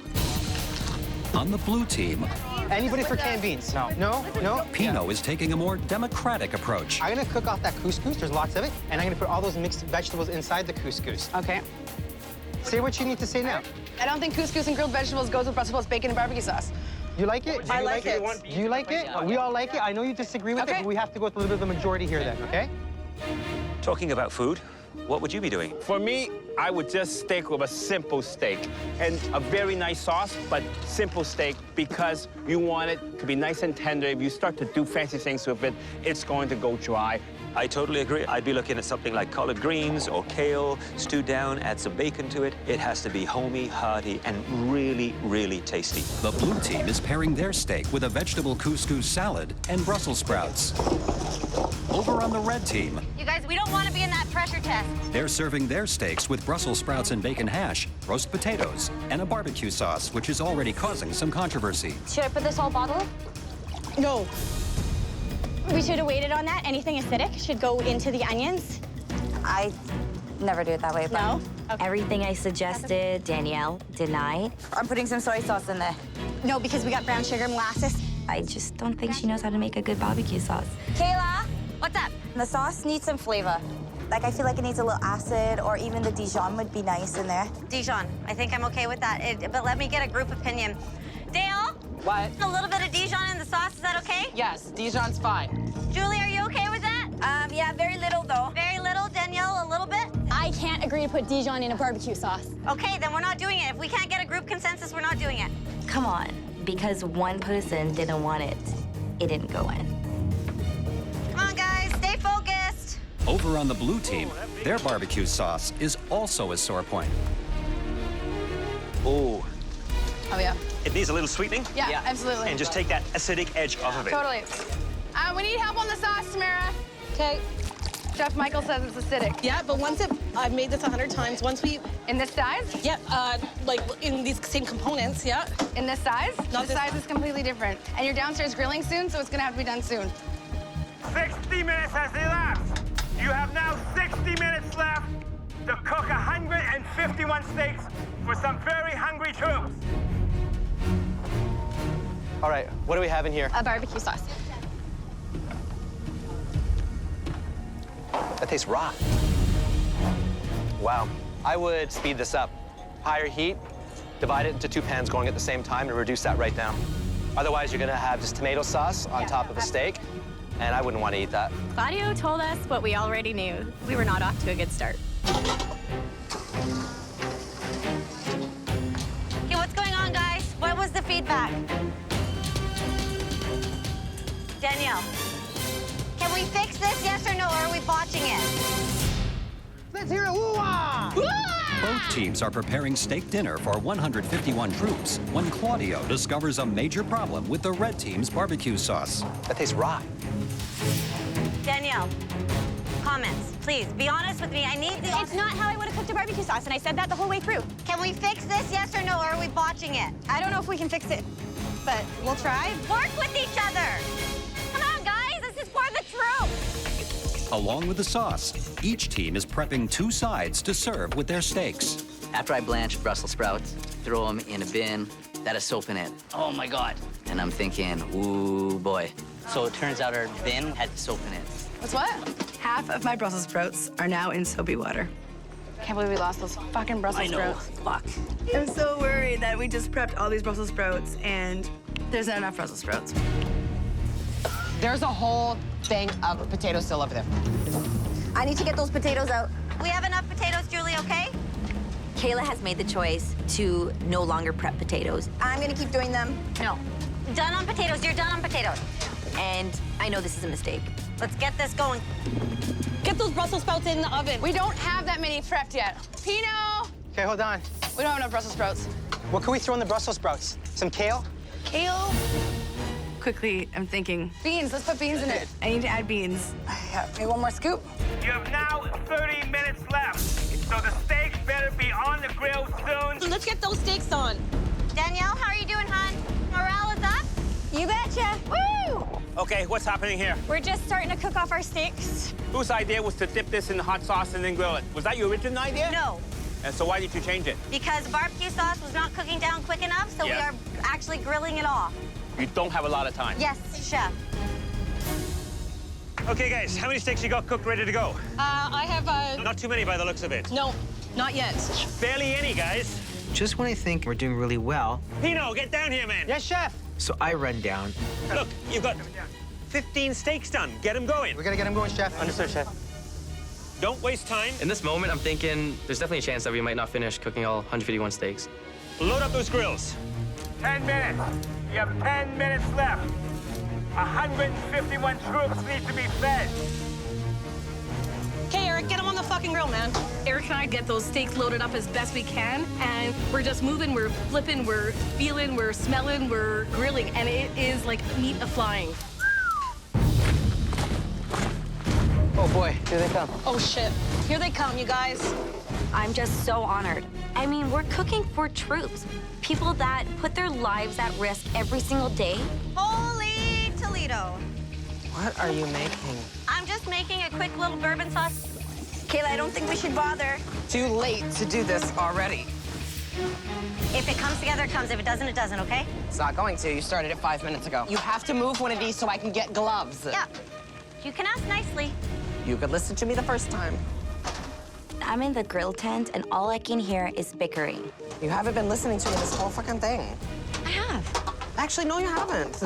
On the blue team, Anybody for canned beans? No. No? No? Pino is taking a more democratic approach. I'm gonna cook off that couscous, there's lots of it, and I'm gonna put all those mixed vegetables inside the couscous. Okay. Say what you need to say now. I don't think couscous and grilled vegetables goes with Brussels sprouts, bacon, and barbecue sauce. You like it? I like it. Do you like it? We all like it. I know you disagree with it, but we have to go with a little bit of the majority here then, okay? Talking about food, what would you be doing? For me, I would just stick with a simple steak and a very nice sauce, but simple steak because you want it to be nice and tender. If you start to do fancy things with it, it's going to go dry. I totally agree. I'd be looking at something like collard greens or kale, stewed down, add some bacon to it. It has to be homey, hearty, and really, really tasty. The blue team is pairing their steak with a vegetable couscous salad and Brussels sprouts. Over on the red team, You guys, we don't want to be in that pressure test. they're serving their steaks with Brussels sprouts and bacon hash, roast potatoes, and a barbecue sauce, which is already causing some controversy. Should I put this whole bottle? No. We should have waited on that. Anything acidic should go into the onions. I never do it that way. But No? Okay. Everything I suggested, Danielle denied. I'm putting some soy sauce in there. No, because we got brown sugar molasses. I just don't think she knows how to make a good barbecue sauce. Kayla, What's up? the sauce needs some flavor. Like, I feel like it needs a little acid, or even the Dijon would be nice in there. Dijon. I think I'm okay with that. But let me get a group opinion. Dale? What? A little bit of Dijon in the sauce, is that okay? Yes, Dijon's fine. Julie, are you okay with that? Yeah, very little, though. Very little. Danielle, a little bit? I can't agree to put Dijon in a barbecue sauce. Okay, then we're not doing it. If we can't get a group consensus, we're not doing it. Come on, because one person didn't want it, it didn't go in. Come on, guys, stay focused. Over on the blue team, their barbecue sauce is also a sore point. Oh, Oh, yeah. it needs a little sweetening. Yeah, absolutely. And just take that acidic edge off of it. Totally. We need help on the sauce, Tamara. Okay. Chef Michael says it's acidic. Yeah, but I've made this 100 times. Once we... In this size? Yeah, like in these same components, yeah. In this size? Not the size is completely different. And you're downstairs grilling soon, so it's gonna have to be done soon. 60 minutes has elapsed. You have now 60 minutes left to cook 151 steaks for some very hungry troops. All right, what do we have in here? A barbecue sauce. That tastes raw. Wow. I would speed this up. Higher heat, divide it into 2 pans going at the same time, and reduce that right down. Otherwise, you're gonna have just tomato sauce on top of a steak, and I wouldn't want to eat that. Claudio told us what we already knew. We were not off to a good start. Okay, what's going on, guys? What was the feedback? Danielle, can we fix this, yes or no, or are we botching it? Let's hear it. Woo-ah! Both teams are preparing steak dinner for 151 troops when Claudio discovers a major problem with the red team's barbecue sauce. That tastes raw. Danielle, comments, please. Be honest with me. I need the... It's not how I would have cooked a barbecue sauce, and I said that the whole way through. Can we fix this, yes or no, or are we botching it? I don't know if we can fix it, but we'll try. Work with each other. Come on, guys. This is for the troops. Along with the sauce, each team is prepping 2 sides to serve with their steaks. After I blanch Brussels sprouts, throw them in a bin that has soap in it. Oh my God. And I'm thinking, ooh, boy. So it turns out our bin had soap in it. What's what? Half of my Brussels sprouts are now in soapy water. Can't believe we lost those fucking Brussels sprouts. Fuck. I'm so worried that we just prepped all these Brussels sprouts and there's not enough Brussels sprouts. There's a whole thing of potatoes still over there. I need to get those potatoes out. We have enough potatoes, Julie, okay? Kayla has made the choice to no longer prep potatoes. I'm gonna keep doing them. No. Done on potatoes. You're done on potatoes. And I know this is a mistake. Let's get this going. Get those Brussels sprouts in the oven. We don't have that many prepped yet. Pino! Okay, hold on. We don't have enough Brussels sprouts. What can we throw in the Brussels sprouts? Some kale? Kale? Quickly, I'm thinking. Beans, let's put beans in it. I need to add beans. Yeah, maybe one more scoop. You have now 30 minutes left, so the steaks better be on the grill soon. Let's get those steaks on. Danielle, how are you doing, hon? Morale is up? You betcha. Woo! Okay, what's happening here? We're just starting to cook off our steaks. Whose idea was to dip this in the hot sauce and then grill it? Was that your original idea? No, And so why did you change it? because barbecue sauce was not cooking down quick enough, so Yeah. we are actually grilling it off. You don't have a lot of time. Yes, chef. Okay, guys, how many steaks you got cooked, ready to go? I have, Not too many by the looks of it. no, not yet. Barely any, guys. Just when I think we're doing really well, Pino, get down here, man. Yes, chef. so I run down. Look, you've got 15 steaks done. Get them going. We gotta get him going, chef. Understood, chef. Don't waste time. In this moment, I'm thinking there's definitely a chance that we might not finish cooking all 151 steaks. Load up those grills. 10 minutes. You have 10 minutes left. 151 troops need to be fed. Okay, Eric, get them on the fucking grill, man. Eric and I get those steaks loaded up as best we can, and we're just moving, we're flipping, we're feeling, we're smelling, we're grilling, and it is like meat a-flying. Oh boy, here they come. Oh, shit. Here they come, you guys. I'm just so honored. I mean, we're cooking for troops. People that put their lives at risk every single day. Holy Toledo. What are you making? I'm just making a quick little bourbon sauce. Kayla, I don't think we should bother. Too late to do this already. If it comes together, it comes. If it doesn't, it doesn't, okay? It's not going to. You started it 5 minutes ago. You have to move one of these so I can get gloves. Yeah. You can ask nicely. You could listen to me the first time. I'm in the grill tent, and all I can hear is bickering. You haven't been listening to me this whole fucking thing. I have. Actually, no, you haven't.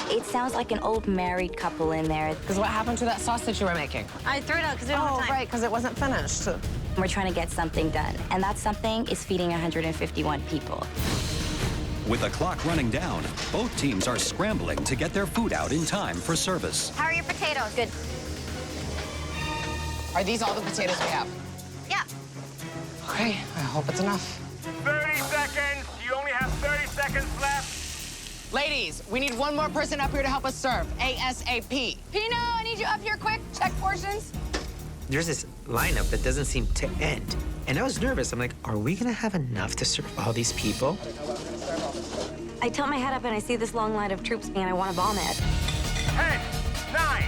It sounds like an old married couple in there. Because what happened to that sauce that you were making? I threw it out because we don't have time. Right, because it wasn't finished. We're trying to get something done, and that something is feeding 151 people. With the clock running down, both teams are scrambling to get their food out in time for service. How are your potatoes? Good. Are these all the potatoes we have? Yeah. Okay, I hope it's enough. 30 seconds. You only have 30 seconds left. Ladies, we need one more person up here to help us serve. ASAP. Pino, I need you up here quick. Check portions. There's this lineup that doesn't seem to end. And I was nervous. I'm like, are we gonna have enough to serve all these people? I tilt my head up and I see this long line of troops and I want to vomit. 10, 9,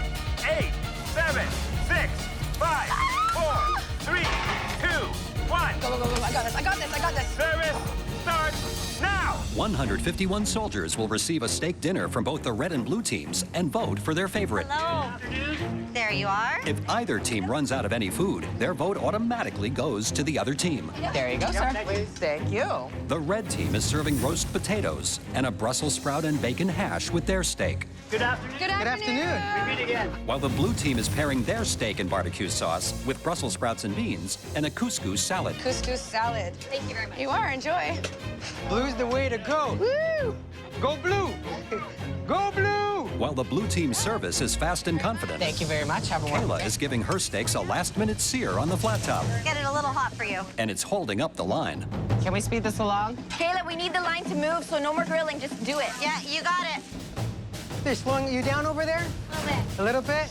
8, 7, 6, 5, 4, 3, 2, 1. Go, go, go, go. I got this, I got this, I got this. Service starts now. 151 soldiers will receive a steak dinner from both the red and blue teams and vote for their favorite. Hello. There you are. If either team runs out of any food, their vote automatically goes to the other team. There you go, sir. Thank you. The red team is serving roast potatoes and a Brussels sprout and bacon hash with their steak. Good afternoon. Good afternoon. We meet again. While the blue team is pairing their steak and barbecue sauce with Brussels sprouts and beans and a couscous salad. Couscous salad. Thank you very much. You are, enjoy. Blue's the way to go. Woo! Go blue. Go blue. while the blue team's service is fast and confident. Thank you very much. Have a wonderful Kayla day. is giving her steaks a last-minute sear on the flat top, Get it a little hot for you. and it's holding up the line. Can we speed this along? Kayla, we need the line to move, so no more grilling. Just do it. Yeah, you got it. They're slowing you down over there? A little bit. A little bit?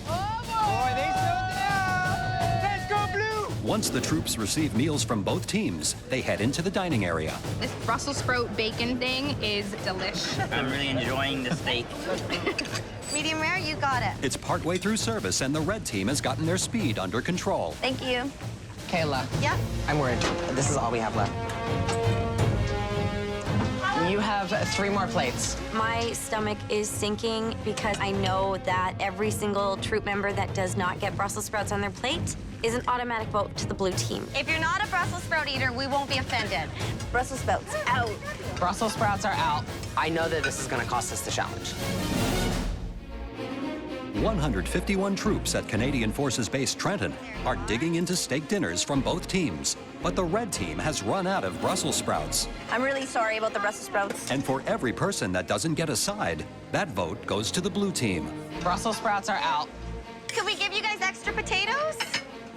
Boy, they slowed down! Let's go blue! Once the troops receive meals from both teams, they head into the dining area. This Brussels sprout bacon thing is delish. I'm really enjoying the steak. Medium rare, you got it. It's partway through service, and the red team has gotten their speed under control. Thank you. Kayla. Yeah? I'm worried. This is all we have left. You have 3 more plates. My stomach is sinking because I know that every single troop member that does not get Brussels sprouts on their plate is an automatic vote to the blue team. If you're not a Brussels sprout eater, we won't be offended. Brussels sprouts out. Brussels sprouts are out. I know that this is going to cost us the challenge. 151 troops at Canadian Forces Base Trenton are digging into steak dinners from both teams. But the red team has run out of Brussels sprouts. I'm really sorry about the Brussels sprouts. And for every person that doesn't get a side, that vote goes to the blue team. Brussels sprouts are out. Could we give you guys extra potatoes?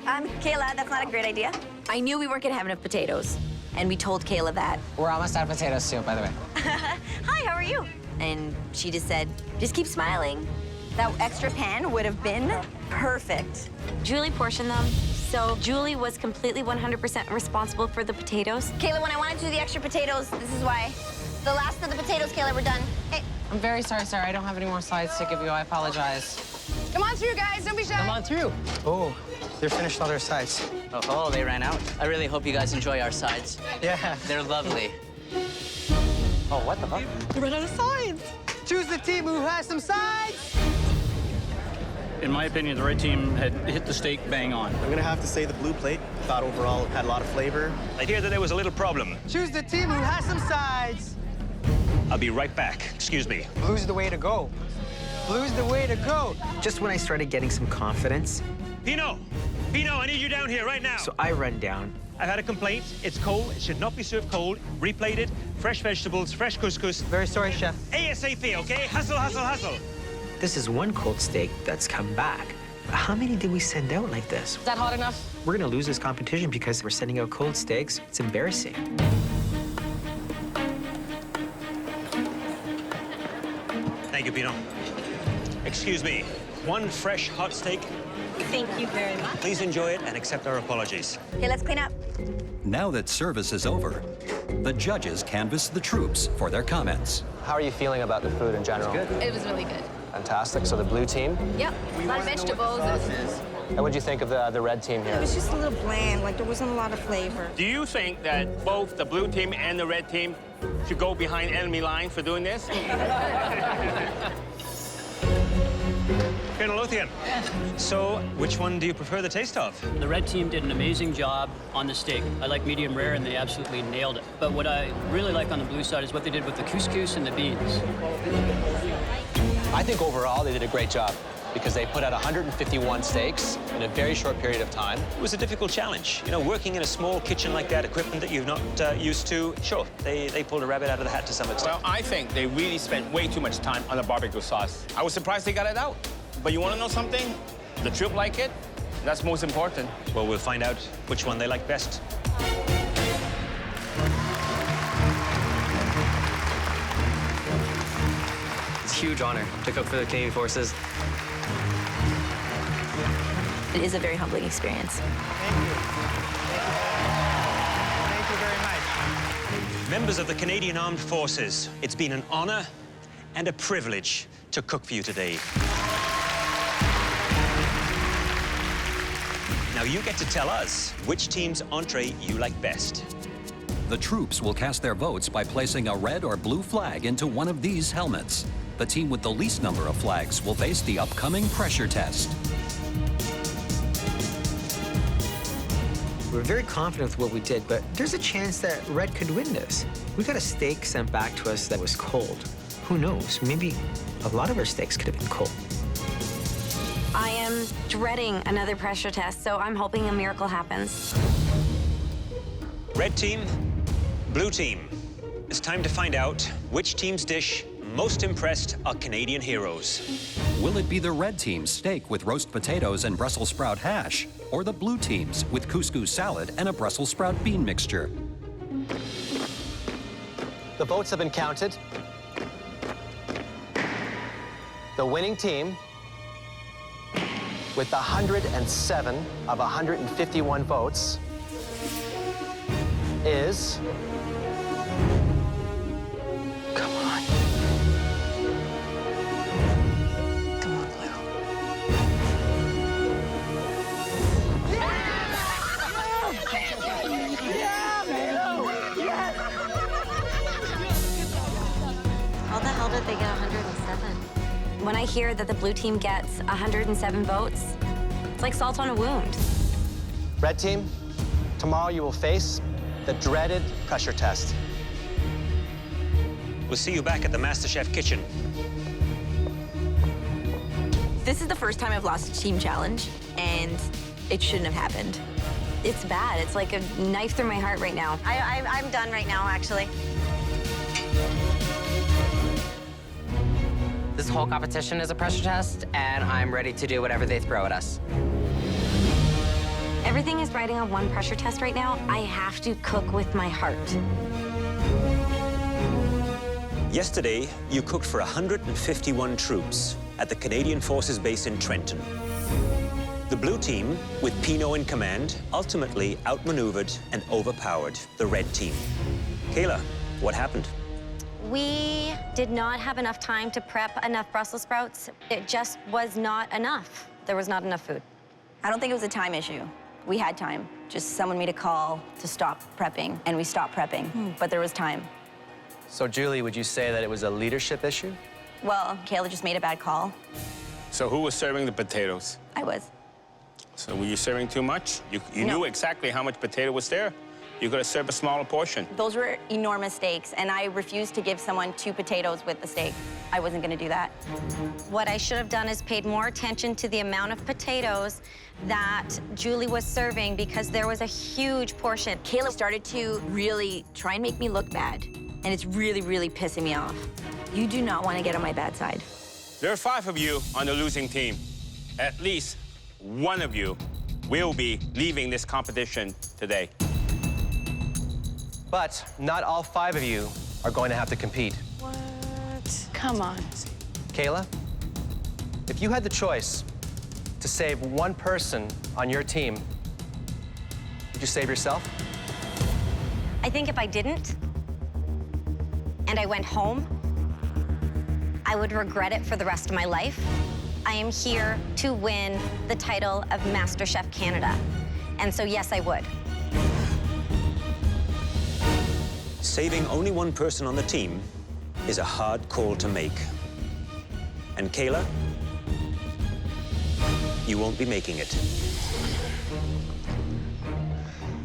Kayla, that's not a great idea. I knew we weren't gonna have enough potatoes, and we told Kayla that. We're almost out of potatoes too, by the way. Hi, how are you? And she just said, just keep smiling. That extra pan would have been perfect. Julie portioned them, so Julie was completely 100% responsible for the potatoes. Kayla, when I wanted to do the extra potatoes, this is why. The last of the potatoes, Kayla, we're done. Hey. I'm very sorry, sir. I don't have any more sides to give you. I apologize. Come on through, guys. Don't be shy. Come on through. Oh, they're finished all their sides. Oh, they ran out. I really hope you guys enjoy our sides. Yeah. They're lovely. Oh, what the fuck? You ran out of sides. Choose the team who has some sides. In my opinion, the red team had hit the steak bang on. I'm gonna have to say the blue plate. Thought overall it had a lot of flavor. I hear that there was a little problem. Choose the team who has some sides. I'll be right back. Excuse me. Blue's the way to go. Blue's the way to go. Just when I started getting some confidence, Pino! Pino, I need you down here right now. so I run down. I've had a complaint. It's cold. It should not be served cold. Replated. Fresh vegetables, fresh couscous. Very sorry, chef. ASAP, okay? Hustle, hustle, hustle. This is one cold steak that's come back. How many did we send out like this? Is that hot enough? We're gonna lose this competition because we're sending out cold steaks. It's embarrassing. Thank you, Pino. Excuse me. 1 fresh hot steak. Thank you very much. Please enjoy it and accept our apologies. Okay, let's clean up. Now that service is over, the judges canvass the troops for their comments. How are you feeling about the food in general? It was really good. Fantastic. So the blue team. Yep. A lot of vegetables. And what do you think of the red team here? It was just a little bland, like there wasn't a lot of flavor. Do you think that both the blue team and the red team should go behind enemy lines for doing this? Colonel Lothian. So, which one do you prefer the taste of? The red team did an amazing job on the steak. I like medium rare, and they absolutely nailed it. But what I really like on the blue side is what they did with the couscous and the beans. I think overall they did a great job because they put out 151 steaks in a very short period of time. It was a difficult challenge. You know, working in a small kitchen like that, equipment that you're not used to, sure, they pulled a rabbit out of the hat to some extent. Well, I think they really spent way too much time on the barbecue sauce. I was surprised they got it out. But you want to know something? The troop like it. That's most important. Well, we'll find out which one they like best. It's a huge honor to cook for the Canadian Forces. It is a very humbling experience. Thank you very much. Members of the Canadian Armed Forces, it's been an honor and a privilege to cook for you today. Now you get to tell us which team's entree you like best. The troops will cast their votes by placing a red or blue flag into one of these helmets. The team with the least number of flags will face the upcoming pressure test. We're very confident with what we did, but there's a chance that red could win this. We got a steak sent back to us that was cold. Who knows? Maybe a lot of our steaks could have been cold. I am dreading another pressure test, so I'm hoping a miracle happens. Red team, blue team. It's time to find out which team's dish most impressed are Canadian heroes. Will it be the red team's steak with roast potatoes and Brussels sprout hash, or the blue team's with couscous salad and a Brussels sprout bean mixture? The votes have been counted. The winning team, with 107 of 151 votes, is... Come on. Come on, Blue. How the hell did they get 107? When I hear that the blue team gets 107 votes, it's like salt on a wound. Red team, tomorrow you will face the dreaded pressure test. We'll see you back at the MasterChef kitchen. This is the first time I've lost a team challenge, and it shouldn't have happened. It's bad. It's like a knife through my heart right now. I'm done right now, actually. This whole competition is a pressure test, and I'm ready to do whatever they throw at us. Everything is riding on one pressure test right now. I have to cook with my heart. Yesterday, you cooked for 151 troops at the Canadian Forces Base in Trenton. The blue team, with Pino in command, ultimately outmaneuvered and overpowered the red team. Kayla, what happened? We did not have enough time to prep enough Brussels sprouts. It just was not enough. There was not enough food. I don't think it was a time issue. We had time. Just someone made a call to stop prepping, and we stopped prepping, but there was time. So, Julie, would you say that it was a leadership issue? Well, Kayla just made a bad call. So who was serving the potatoes? I was. So were you serving too much? You No. knew exactly how much potato was there. You could have served a smaller portion. Those were enormous steaks, and I refused to give someone 2 potatoes with the steak. I wasn't gonna do that. What I should have done is paid more attention to the amount of potatoes that Julie was serving because there was a huge portion. Kayla started to really try and make me look bad, and it's really, really pissing me off. You do not want to get on my bad side. There are 5 of you on the losing team. At least one of you will be leaving this competition today. But not all 5 of you are going to have to compete. What? Come on. Kayla, if you had the choice to save one person on your team, would you save yourself? I think if I didn't, and I went home, I would regret it for the rest of my life. I am here to win the title of MasterChef Canada. And so, yes, I would. Saving only one person on the team is a hard call to make. And Kayla, you won't be making it.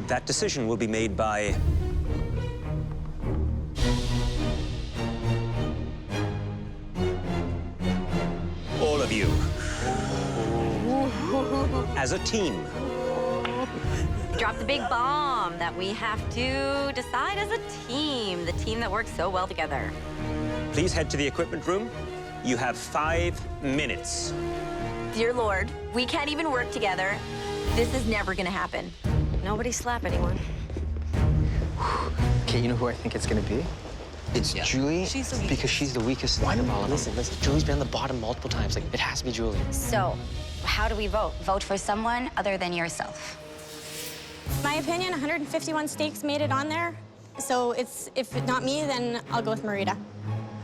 That decision will be made by all of you as a team. Drop the big bomb that we have to decide as a team, the team that works so well together. Please head to the equipment room. You have 5 minutes. Dear Lord, we can't even work together. This is never gonna happen. Nobody slap anyone. Okay, you know who I think it's gonna be? It's Julie, She's the weakest. because she's the weakest out of all of them. Listen, Julie's been on the bottom multiple times. Like, it has to be Julie. So, how do we vote? Vote for someone other than yourself. My opinion, 151 steaks made it on there. So it's, if not me, then I'll go with Marita.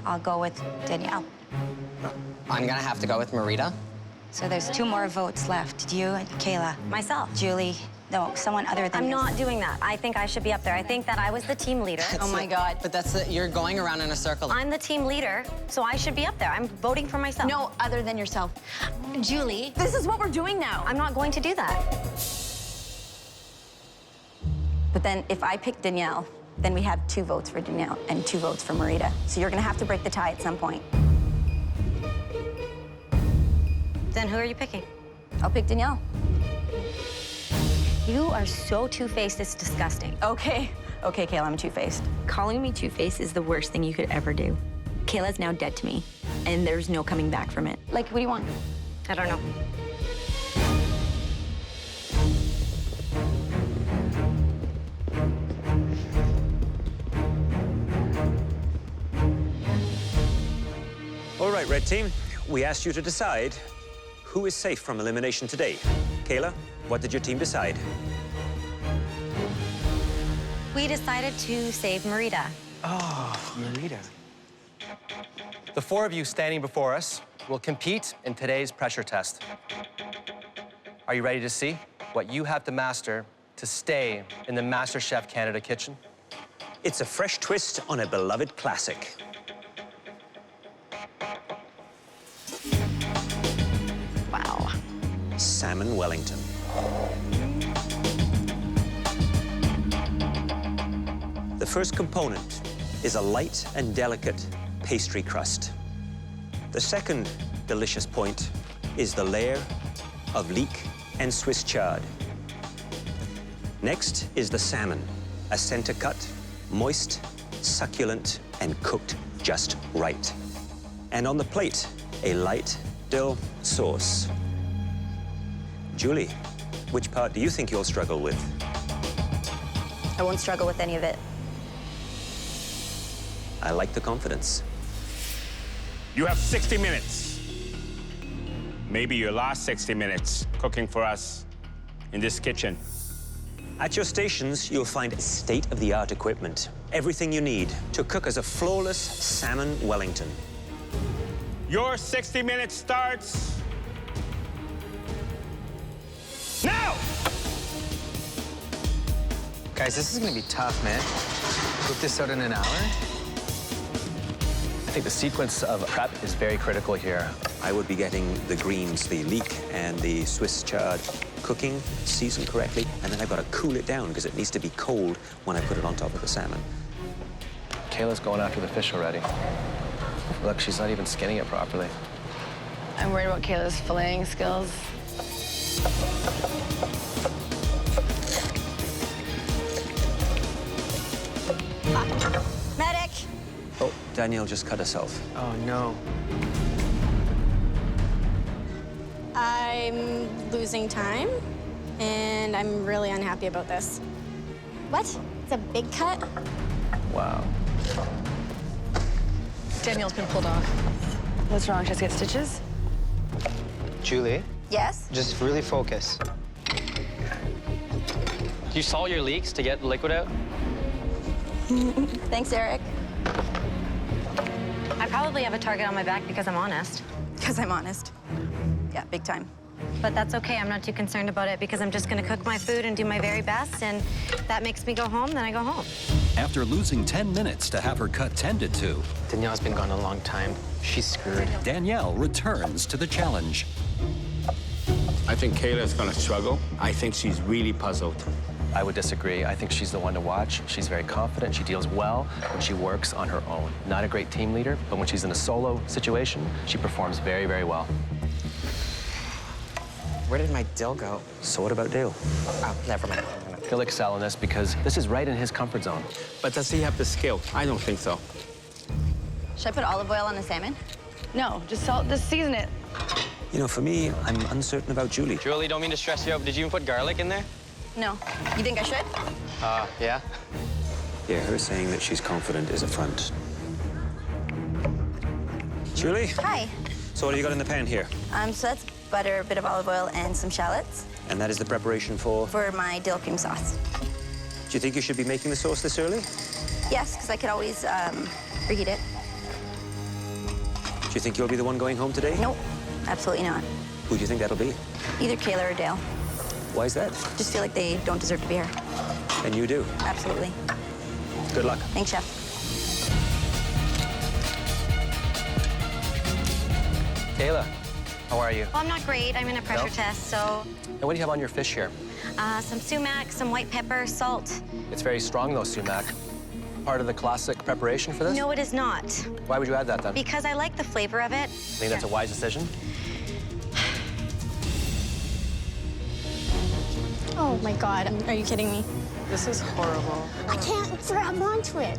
I'll go with Danielle. I'm gonna have to go with Marita. So there's 2 more votes left. You and Kayla. Myself. Julie. No, someone other than I'm yourself. not doing that. I think I should be up there. I think that I was the team leader. Oh my God. But you're going around in a circle. I'm the team leader, so I should be up there. I'm voting for myself. No, other than yourself. Julie. This is what we're doing now. I'm not going to do that. But then if I pick Danielle, then we have 2 votes for Danielle and 2 votes for Marita. So you're gonna have to break the tie at some point. Then who are you picking? I'll pick Danielle. You are so two-faced, it's disgusting. Okay, Kayla, I'm two-faced. Calling me two-faced is the worst thing you could ever do. Kayla's now dead to me, and there's no coming back from it. Like, what do you want? I don't know. All right, Red Team, we asked you to decide who is safe from elimination today. Kayla, what did your team decide? We decided to save Marita. Oh, Marita. The four of you standing before us will compete in today's pressure test. Are you ready to see what you have to master to stay in the MasterChef Canada kitchen? It's a fresh twist on a beloved classic. Wow. Salmon Wellington. The first component is a light and delicate pastry crust. The second delicious point is the layer of leek and Swiss chard. Next is the salmon, a center cut, moist, succulent, and cooked just right. And on the plate, a light dill sauce. Julie, which part do you think you'll struggle with? I won't struggle with any of it. I like the confidence. You have 60 minutes. Maybe your last 60 minutes cooking for us in this kitchen. At your stations, you'll find state-of-the-art equipment. Everything you need to cook as a flawless Salmon Wellington. Your 60 minutes starts now! Guys, this is gonna be tough, man. Cook this out in an hour? I think the sequence of prep is very critical here. I would be getting the greens, the leek and the Swiss chard cooking, seasoned correctly, and then I've got to cool it down because it needs to be cold when I put it on top of the salmon. Kayla's going after the fish already. Look, she's not even skinning it properly. I'm worried about Kayla's filleting skills. Medic! Oh, Danielle just cut herself. Oh, no. I'm losing time, and I'm really unhappy about this. What? It's a big cut? Wow. Danielle's been pulled off. What's wrong? Just get stitches? Julie, Yes? just really focus. Do you salt your leeks to get the liquid out? Thanks, Eric. I probably have a target on my back because I'm honest. Because I'm honest. Yeah, big time. But that's okay. I'm not too concerned about it because I'm just going to cook my food and do my very best. And if that makes me go home, then I go home. After losing 10 minutes to have her cut tended to, Danielle's been gone a long time. She's screwed. Danielle returns to the challenge. I think Kayla's gonna struggle. I think she's really puzzled. I would disagree. I think she's the one to watch. She's very confident. She deals well when she works on her own. Not a great team leader, but when she's in a solo situation, she performs very, very well. Where did my dill go? So what about Dale? Oh, never mind. He'll excel in this because this is right in his comfort zone. But does he have the skill? I don't think so. Should I put olive oil on the salmon? No, just season it. You know, for me, I'm uncertain about Julie. Julie, don't mean to stress you out, but did you even put garlic in there? No. You think I should? Yeah. Yeah, her saying that she's confident is a front. Julie? Hi. So what have you got in the pan here? So that's butter, a bit of olive oil, and some shallots And that is the preparation for? for my dill cream sauce. Do you think you should be making the sauce this early? Yes, because I could always reheat it. Do you think you'll be the one going home today? Nope, absolutely not. Who do you think that'll be? Either Kayla or Dale. Why is that? Just feel like they don't deserve to be here. And you do. Absolutely. Good luck. Thanks, Chef. Kayla, how are you? Well, I'm not great. I'm in a pressure test, so And what do you have on your fish here? some sumac, some white pepper, salt. It's very strong, though, sumac. Part of the classic preparation for this? No, it is not. Why would you add that, then? Because I like the flavor of it. Think that's a wise decision? Oh my God, are you kidding me? This is horrible. I can't grab onto it.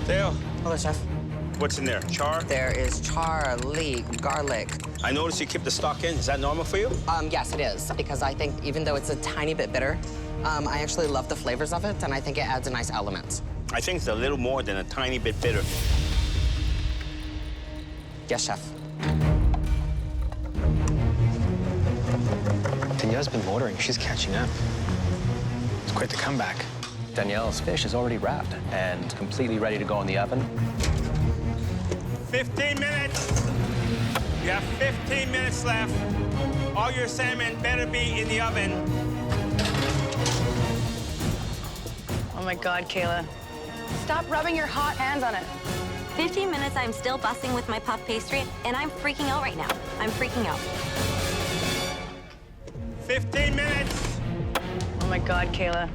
Dale. Hello, Chef. What's in there? Char? There is char, leek, garlic. I noticed you keep the stock in. Is that normal for you? Yes, it is, because I think even though it's a tiny bit bitter, I actually love the flavors of it, and I think it adds a nice element. I think it's a little more than a tiny bit bitter. Yes, Chef. Danielle's been motoring. She's catching up. It's quite the comeback. Danielle's fish is already wrapped and completely ready to go in the oven. 15 minutes. You have 15 minutes left. All your salmon better be in the oven. Oh my God, Kayla. Stop rubbing your hot hands on it. 15 minutes, I'm still busting with my puff pastry, and I'm freaking out right now. I'm freaking out. 15 minutes. Oh my God, Kayla.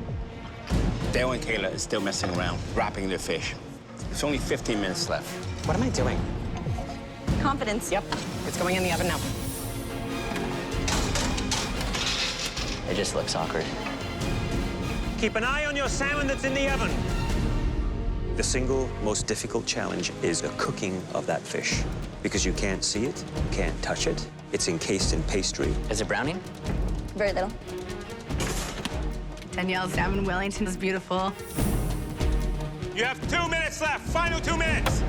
Dale and Kayla is still messing around, wrapping their fish. There's only 15 minutes left. What am I doing? Confidence. Yep, it's going in the oven now. It just looks awkward. Keep an eye on your salmon that's in the oven. The single most difficult challenge is the cooking of that fish, because you can't see it, can't touch it. It's encased in pastry. Is it browning? Very little. Danielle's Salmon Wellington is beautiful. You have 2 minutes left. Final 2 minutes.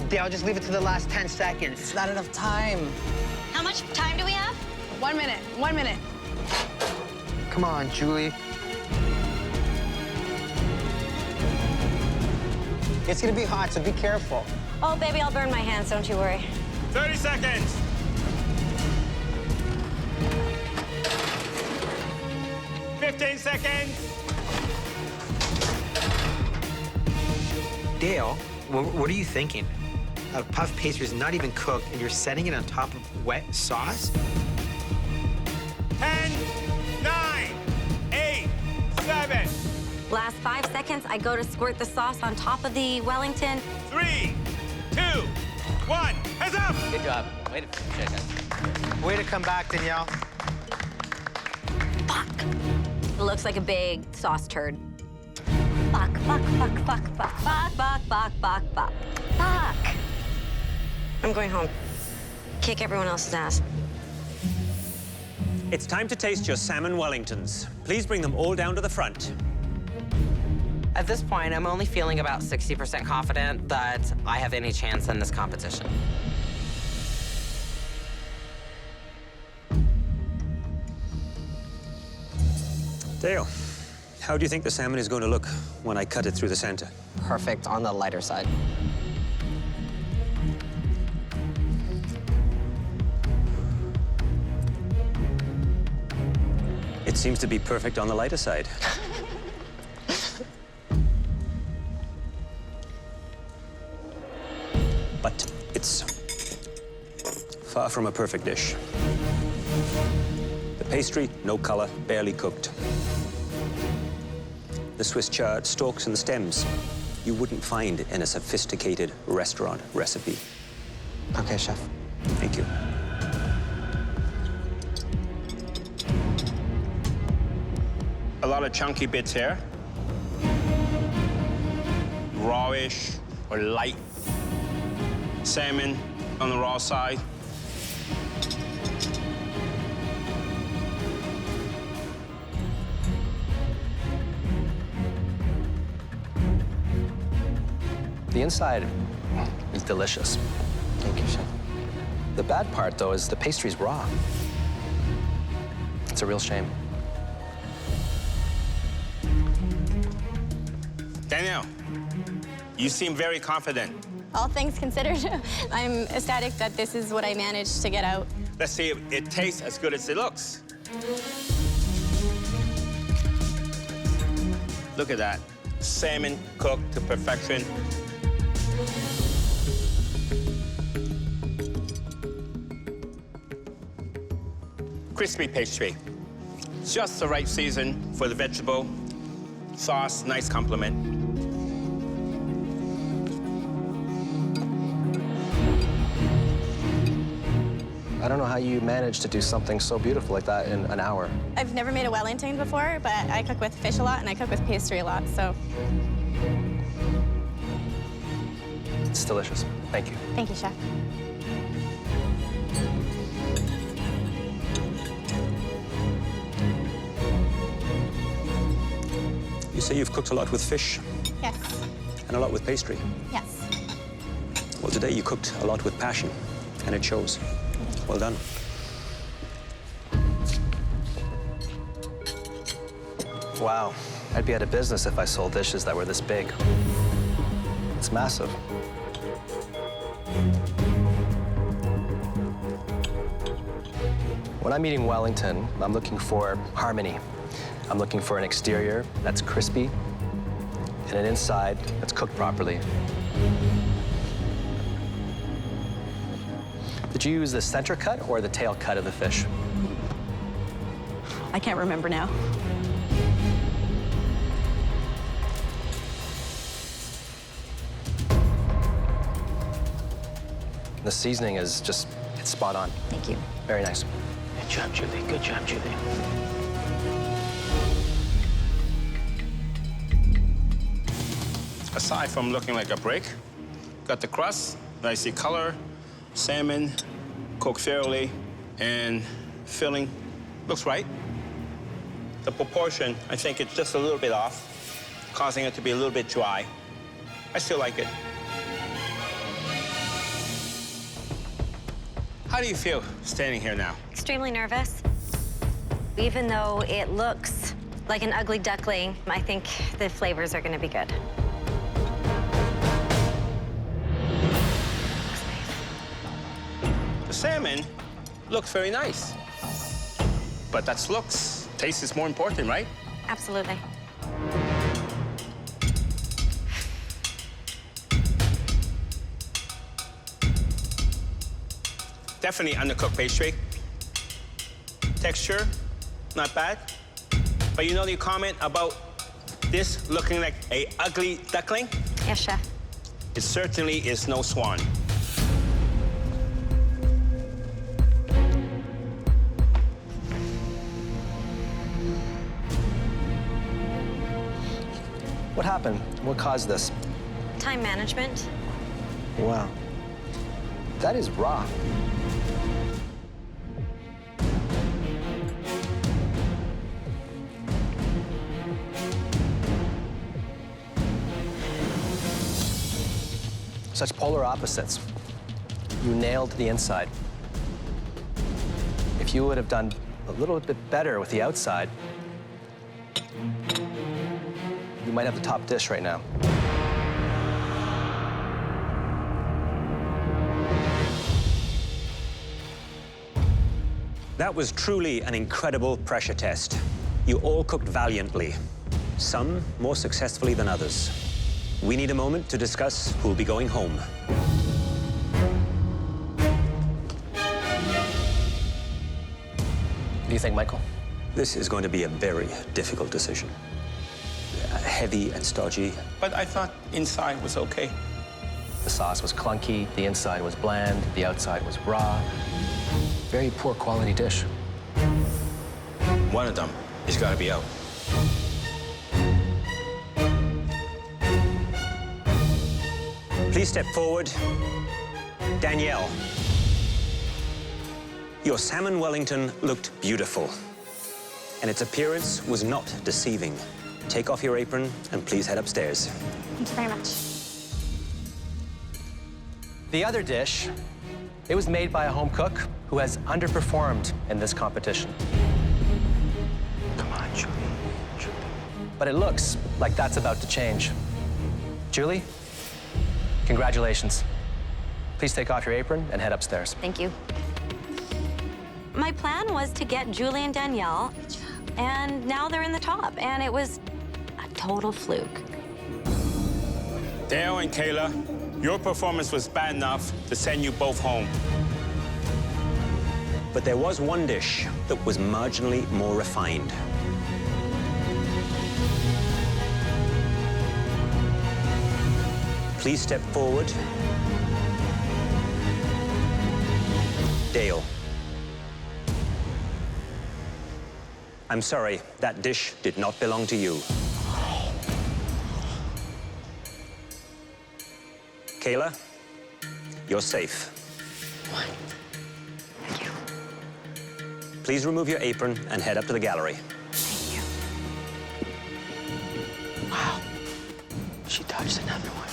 Dale, just leave it to the last 10 seconds. It's not enough time. How much time do we have? 1 minute. 1 minute. Come on, Julie. It's gonna be hot, so be careful. Oh, baby, I'll burn my hands, don't you worry. 30 seconds. 15 seconds. Dale, what are you thinking? A puff pastry is not even cooked, and you're setting it on top of wet sauce? 10, 9, 8, 7. Last 5 seconds, I go to squirt the sauce on top of the Wellington. 3, 2, 1. Heads up! Good job. Way to finish it, guys. Way to come back, Danielle. Fuck. It looks like a big sauce turd. Fuck, fuck, fuck, fuck, fuck, fuck, fuck, fuck, fuck, fuck. Fuck. I'm going home. Kick everyone else's ass. It's time to taste your Salmon Wellingtons. Please bring them all down to the front. At this point, I'm only feeling about 60% confident that I have any chance in this competition. Dale, how do you think the salmon is going to look when I cut it through the center? Perfect on the lighter side. It seems to be perfect on the lighter side. But it's far from a perfect dish. The pastry, no color, barely cooked. The Swiss chard, stalks and stems, you wouldn't find in a sophisticated restaurant recipe. Okay, Chef. Thank you. A lot of chunky bits here. Rawish or light salmon on the raw side. The inside is delicious. Thank you, Chef. The bad part, though, is the pastry's raw. It's a real shame. Danielle, you seem very confident. All things considered, I'm ecstatic that this is what I managed to get out. Let's see if it tastes as good as it looks. Look at that. Salmon cooked to perfection. Crispy pastry. Just the right season for the vegetable. Sauce, nice compliment. I don't know how you managed to do something so beautiful like that in an hour. I've never made a Wellington before, but I cook with fish a lot and I cook with pastry a lot, so. It's delicious. Thank you. Thank you, Chef. You say you've cooked a lot with fish Yes. and a lot with pastry. Yes. Well, today you cooked a lot with passion, and it shows. Well done. Wow. I'd be out of business if I sold dishes that were this big. It's massive. When I'm eating Wellington, I'm looking for harmony. I'm looking for an exterior that's crispy and an inside that's cooked properly. Did you use the center cut or the tail cut of the fish? I can't remember now. The seasoning is just, it's spot on. Thank you. Very nice. Good job, Julie. Good job, Julie. Aside from looking like a brick, got the crust, nicely color, salmon, cooked thoroughly, and filling looks right. The proportion, I think it's just a little bit off, causing it to be a little bit dry. I still like it. How do you feel standing here now? Extremely nervous. Even though it looks like an ugly duckling, I think the flavors are going to be good. The salmon looks very nice. But that's looks. Taste is more important, right? Absolutely. Definitely undercooked pastry. Texture, not bad. But you know your comment about this looking like a ugly duckling? Yes, Chef. It certainly is no swan. What happened? What caused this? Time management. Wow. That is raw. Such polar opposites. You nailed the inside. If you would have done a little bit better with the outside, you might have the top dish right now. That was truly an incredible pressure test. You all cooked valiantly, some more successfully than others. We need a moment to discuss who'll be going home. What do you think, Michael? This is going to be a very difficult decision. Heavy and stodgy. But I thought inside was okay. The sauce was clunky, the inside was bland, the outside was raw. Very poor quality dish. One of them has got to be out. Please step forward. Danielle. Your Salmon Wellington looked beautiful, and its appearance was not deceiving. Take off your apron and please head upstairs. Thank you very much. The other dish, it was made by a home cook who has underperformed in this competition. Come on, Julie. Julie. But it looks like that's about to change. Julie, congratulations. Please take off your apron and head upstairs. Thank you. My plan was to get Julie and Danielle, and now they're in the top, and it was a total fluke. Dale and Kayla, your performance was bad enough to send you both home. But there was one dish that was marginally more refined. Please step forward. Dale. I'm sorry, that dish did not belong to you. Kayla, you're safe. Thank you. Please remove your apron and head up to the gallery. Thank you. Wow. She touched another one.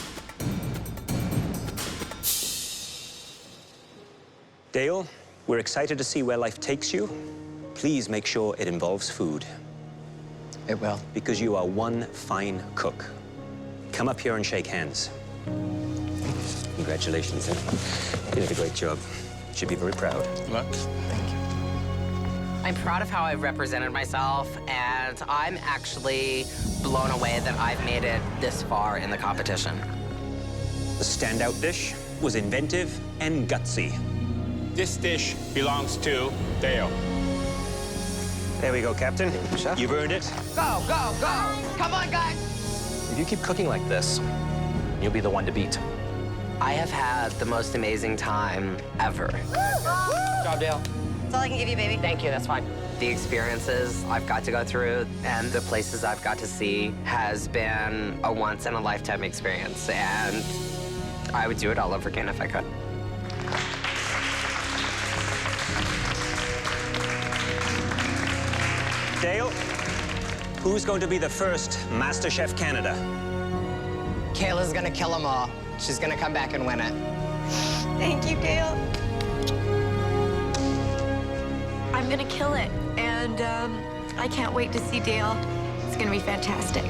Dale, we're excited to see where life takes you. Please make sure it involves food. It will. Because you are one fine cook. Come up here and shake hands. Congratulations. You did a great job. You should be very proud. Good luck. Thank you. I'm proud of how I've represented myself, and I'm actually blown away that I've made it this far in the competition. The standout dish was inventive and gutsy. This dish belongs to Dale. There we go, Captain. Chef. You've earned it. Go, go, go. Come on, guys. If you keep cooking like this, you'll be the one to beat. I have had the most amazing time ever. Good job, Dale. That's all I can give you, baby. Thank you, that's fine. The experiences I've got to go through and the places I've got to see has been a once-in-a-lifetime experience, and I would do it all over again if I could. Dale, who's going to be the first MasterChef Canada? Kayla's gonna kill them all. She's gonna come back and win it. Thank you, Dale. I'm gonna kill it, and I can't wait to see Dale. It's gonna be fantastic.